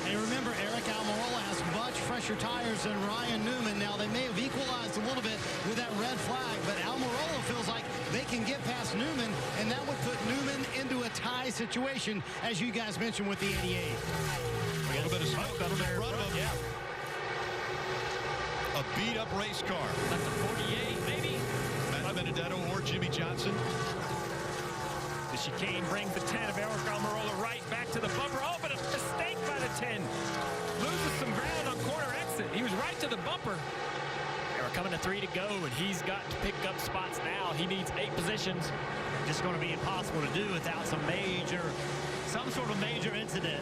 And remember, Eric Almirola has much fresher tires than Ryan Newman. Now, they may have equalized a little bit with that red flag, but Almirola feels like they can get past Newman, and that would put Newman into a tie situation, as you guys mentioned with the 88. A little bit of smoke up there in front of him. Yeah. A beat-up race car. Like the 48, maybe. Matt Benedetto or Jimmy Johnson. The chicane brings the 10 of Eric Almirola right back to the bumper. Oh, but a mistake by the 10. Loses some ground on corner exit. He was right to the bumper. We're coming to 3 to go, and he's got to pick up spots now. He needs 8 positions. Just going to be impossible to do without some sort of major incident.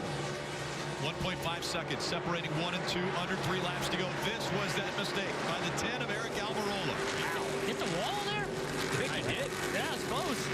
1.5 seconds separating 1 and 2, under 3 laps to go. This was that mistake by the 10 of Eric Almirola. Hit the wall there? I did. Yeah, it's close.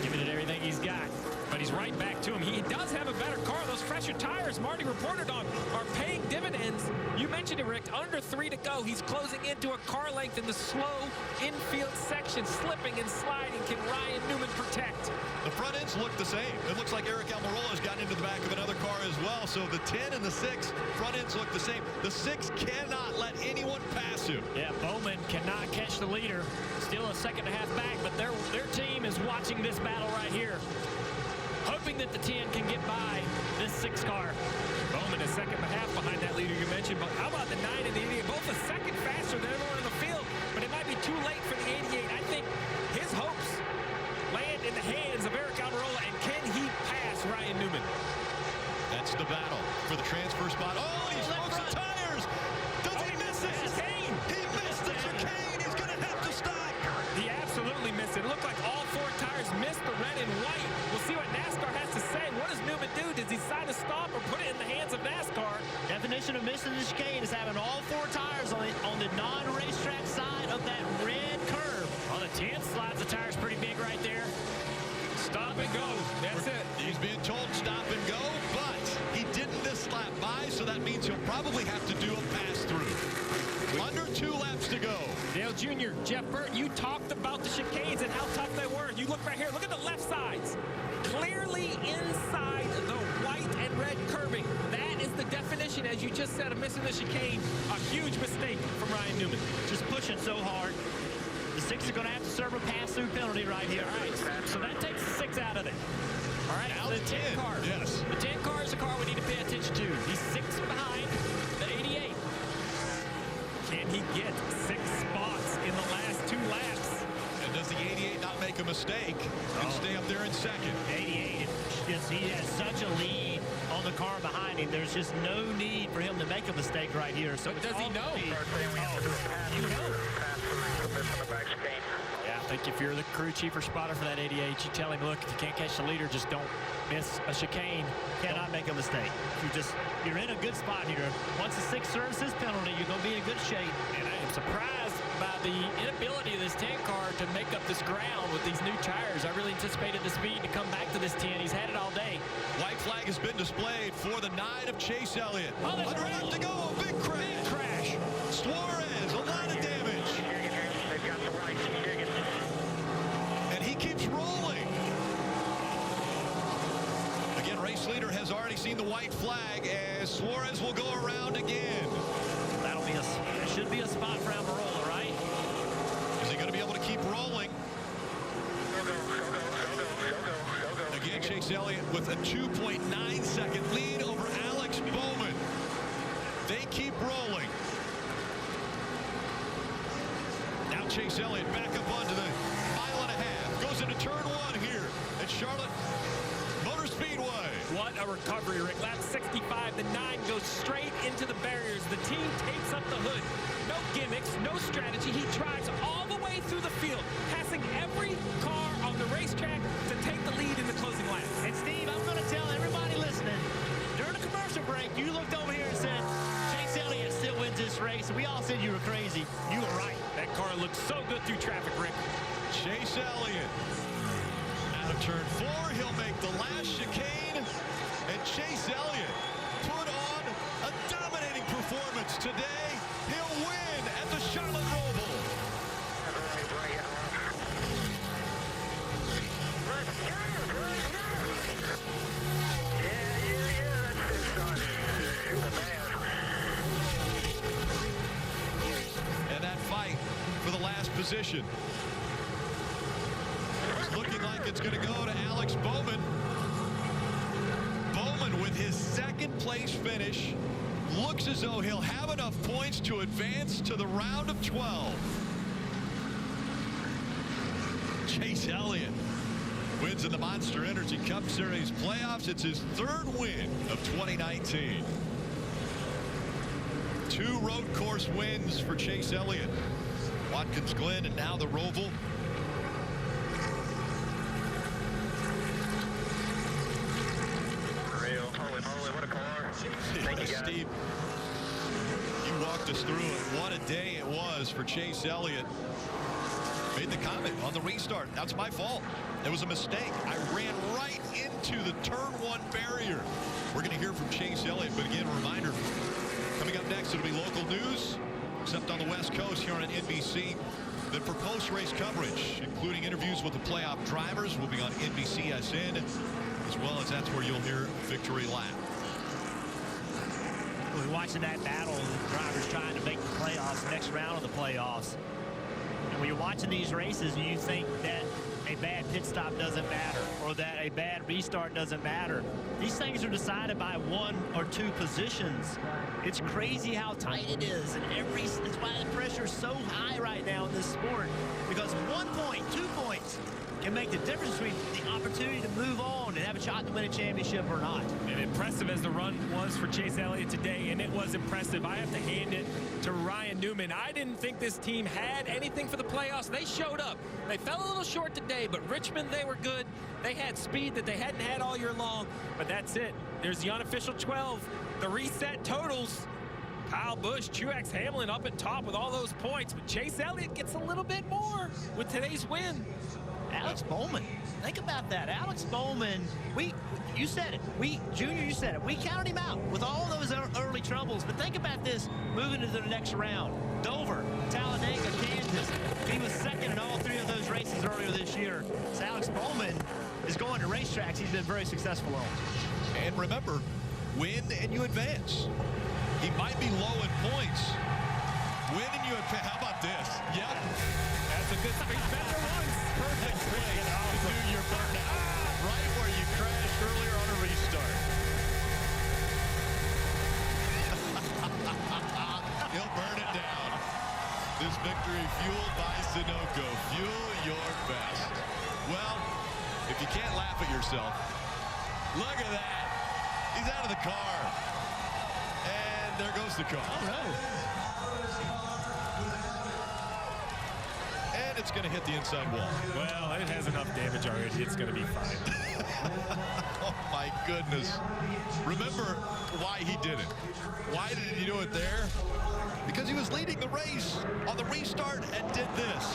Giving it everything he's got. But he's right back to him. He does have a better car. Those fresher tires Marty reported on are paying dividends. You mentioned it, Rick. Under 3 to go. He's closing into a car length in the slow infield section. Slipping and sliding. Can Ryan Newman protect? The front ends look the same. It looks like Eric Almirola has gotten into the back of another car as well. So the 10 and the 6 front ends look the same. The 6 cannot let anyone pass him. Yeah, Bowman cannot catch the leader. Still a second and a half back, but their team is watching this battle right here, hoping that the 10 can get by this 6 car. Bowman a second and a half behind that leader you mentioned. But how about the 9 and the 88? Both a second faster than everyone in the field. But it might be too late for the 88. I think his hopes land in the hands of Eric Almirola. And can he pass Ryan Newman? That's the battle for the transfer spot. Oh, he smokes the tires. Does he miss it? Chicane. He missed the chicane. He's going to have to stop. He absolutely missed it. It looked like all 4 tires missed the red and white. We'll see what NASCAR has to say. What does Newman do? Does he decide to stop or put it in the hands of NASCAR? Definition of missing the chicane is having all 4 tires on the non-racetrack side of that red curve. Well, the 10 slides the tires pretty big right there. Stop and go. That's it. He's being told stop and go, but he didn't this lap by, so that means he'll probably have to do a pass-through. Under 2 laps to go. Dale Jr., Jeff Burt, you talked about the chicanes and how tough they were. You look right here. Look at the left sides. Clearly inside the white and red curbing. That is the definition, as you just said, of missing the chicane. A huge mistake from Ryan Newman. Just pushing so hard. The 6 are going to have to serve a pass-through penalty right here. All right, so that takes the 6 out of it. All right, Now the 10 car. Yes. The 10 car is the car we need to pay attention to. He's 6 behind the 88. Can he get 6 spots in the last 2 laps? And does the 88 not make a mistake and stay up there in second? 88, he has such a lead on the car behind him. There's just no need for him to make a mistake right here. So but does he know? You know. Yeah, I think if you're the crew chief or spotter for that 88, you tell him, look, if you can't catch the leader, just don't miss a chicane. Cannot make a mistake. You're in a good spot here. Once the 6 serves his penalty, you're going to be in good shape. And I am surprised by the inability of this 10 car to make up this ground with these new tires. I really anticipated the speed to come back to this 10. He's had it all day. White flag has been displayed for the 9 of Chase Elliott. Oh, that's Under right. left to go, a big crash. Big crash. Suarez, a lot of damage. And he keeps rolling. Again, race leader has already seen the white flag as Suarez will go around again. It should be a spot for Almirola, right? Is he going to be able to keep rolling? Again, Chase Elliott with a 2.9-second lead over Alex Bowman. They keep rolling. Now Chase Elliott back up onto the mile and a half. Goes into turn one here at Charlotte Motor Speedway. What a recovery, Rick. Lap 65, the 9 goes straight into the barriers. The team tapes up the hood. No gimmicks, no strategy. He drives all the way through the field, passing every car on the racetrack to take the lead in the closing lap. And Steve, I'm going to tell everybody listening, during the commercial break, you looked over here and said, Chase Elliott still wins this race. And we all said you were crazy. You were right. That car looks so good through traffic, Rick. Chase Elliott out of turn 4. He'll make the last chicane. And Chase Elliott put on a dominating performance today. He'll win at the Charlotte Roval. And that fight for the last position is looking like it's going to go to Alex Bowman. Bowman with his second place finish looks as though he'll have enough points to advance to the round of 12. Chase Elliott wins in the Monster Energy Cup Series playoffs. It's his third win of 2019. 2 road course wins for Chase Elliott. Watkins Glen and now the Roval. What a car. Thank you, guys. Steve, you walked us through it. What a day it was for Chase Elliott. Made the comment on the restart. That's my fault. It was a mistake. I ran right into the turn 1 barrier. We're going to hear from Chase Elliott, but again, a reminder, coming up next, it'll be local news, except on the West Coast here on NBC. Then for post-race coverage, including interviews with the playoff drivers, will be on NBCSN, as well as that's where you'll hear Victory Lap. We're watching that battle of the drivers trying to make the playoffs, next round of the playoffs. And when you're watching these races and you think that a bad pit stop doesn't matter or that a bad restart doesn't matter, these things are decided by 1 or 2 positions. It's crazy how tight it is, and it's why the pressure is so high right now in this sport, because 1 point, 2 points can make the difference between the opportunity to move on and have a shot to win a championship or not. And impressive as the run was for Chase Elliott today, and it was impressive. I have to hand it to Ryan Newman. I didn't think this team had anything for the playoffs. They showed up. They fell a little short today, but Richmond, they were good. They had speed that they hadn't had all year long, but that's it. There's the unofficial 12, the reset totals. Kyle Busch, Truex, Hamlin up at top with all those points, but Chase Elliott gets a little bit more with today's win. Alex Bowman, think about that. Alex Bowman, you said it. Junior, you said it. We counted him out with all those early troubles, but think about this moving to the next round. Dover, Talladega, Kansas. He was second in all 3 of those races earlier this year. So Alex Bowman is going to racetracks he's been very successful on. And remember, win and you advance. He might be low in points. Win and you advance. How about this? Yep. That's a good speed. Better once. Perfect place to do your burnout. Right where you crashed earlier on a restart. He'll burn it down. This victory fueled by Sunoco. Fuel your best. Well, if you can't laugh at yourself, look at that. He's out of the car. And there goes the car. All right. And it's going to hit the inside wall. Well, it has enough damage already. It's going to be fine. Oh, my goodness. Remember why he did it. Why did he do it there? Because he was leading the race on the restart and did this.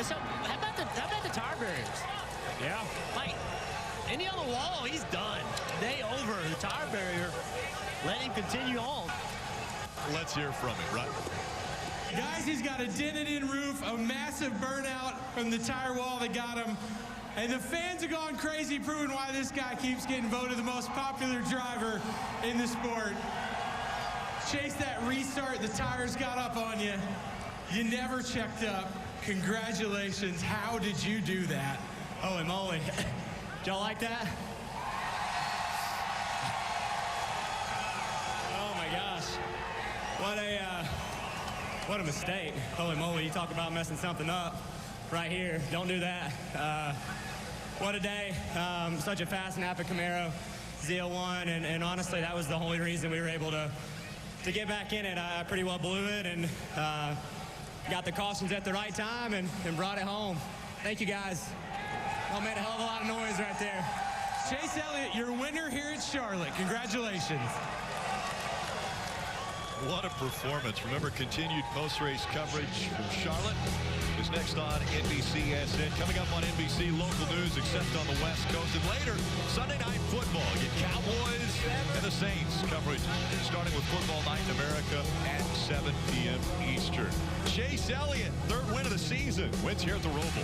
So, how about the tire barriers? Yeah. Like, any other wall, he's done. Day over. The tire barrier, let him continue on. Let's hear from him, right? Guys, he's got a dented-in roof, a massive burnout from the tire wall that got him. And the fans are going crazy, proving why this guy keeps getting voted the most popular driver in the sport. Chase, that restart, the tires got up on you. You never checked up. Congratulations. How did you do that? Holy moly. Did y'all like that? Oh my gosh. What a mistake. Holy moly, you talk about messing something up right here. Don't do that. What a day. Such a fast Napa Camaro, ZL1, and honestly, that was the only reason we were able to get back in it. I pretty well blew it and got the cautions at the right time and brought it home. Thank you, guys. Y'all made a hell of a lot of noise right there. Chase Elliott, your winner here at Charlotte. Congratulations. What a performance. Remember, continued post-race coverage from Charlotte is next on NBCSN. Coming up on NBC, local news except on the West Coast. And later, Sunday Night Football. Get Cowboys and the Saints coverage starting with Football Night in America at 7 p.m. Eastern. Chase Elliott, third win of the season, wins here at the Roval.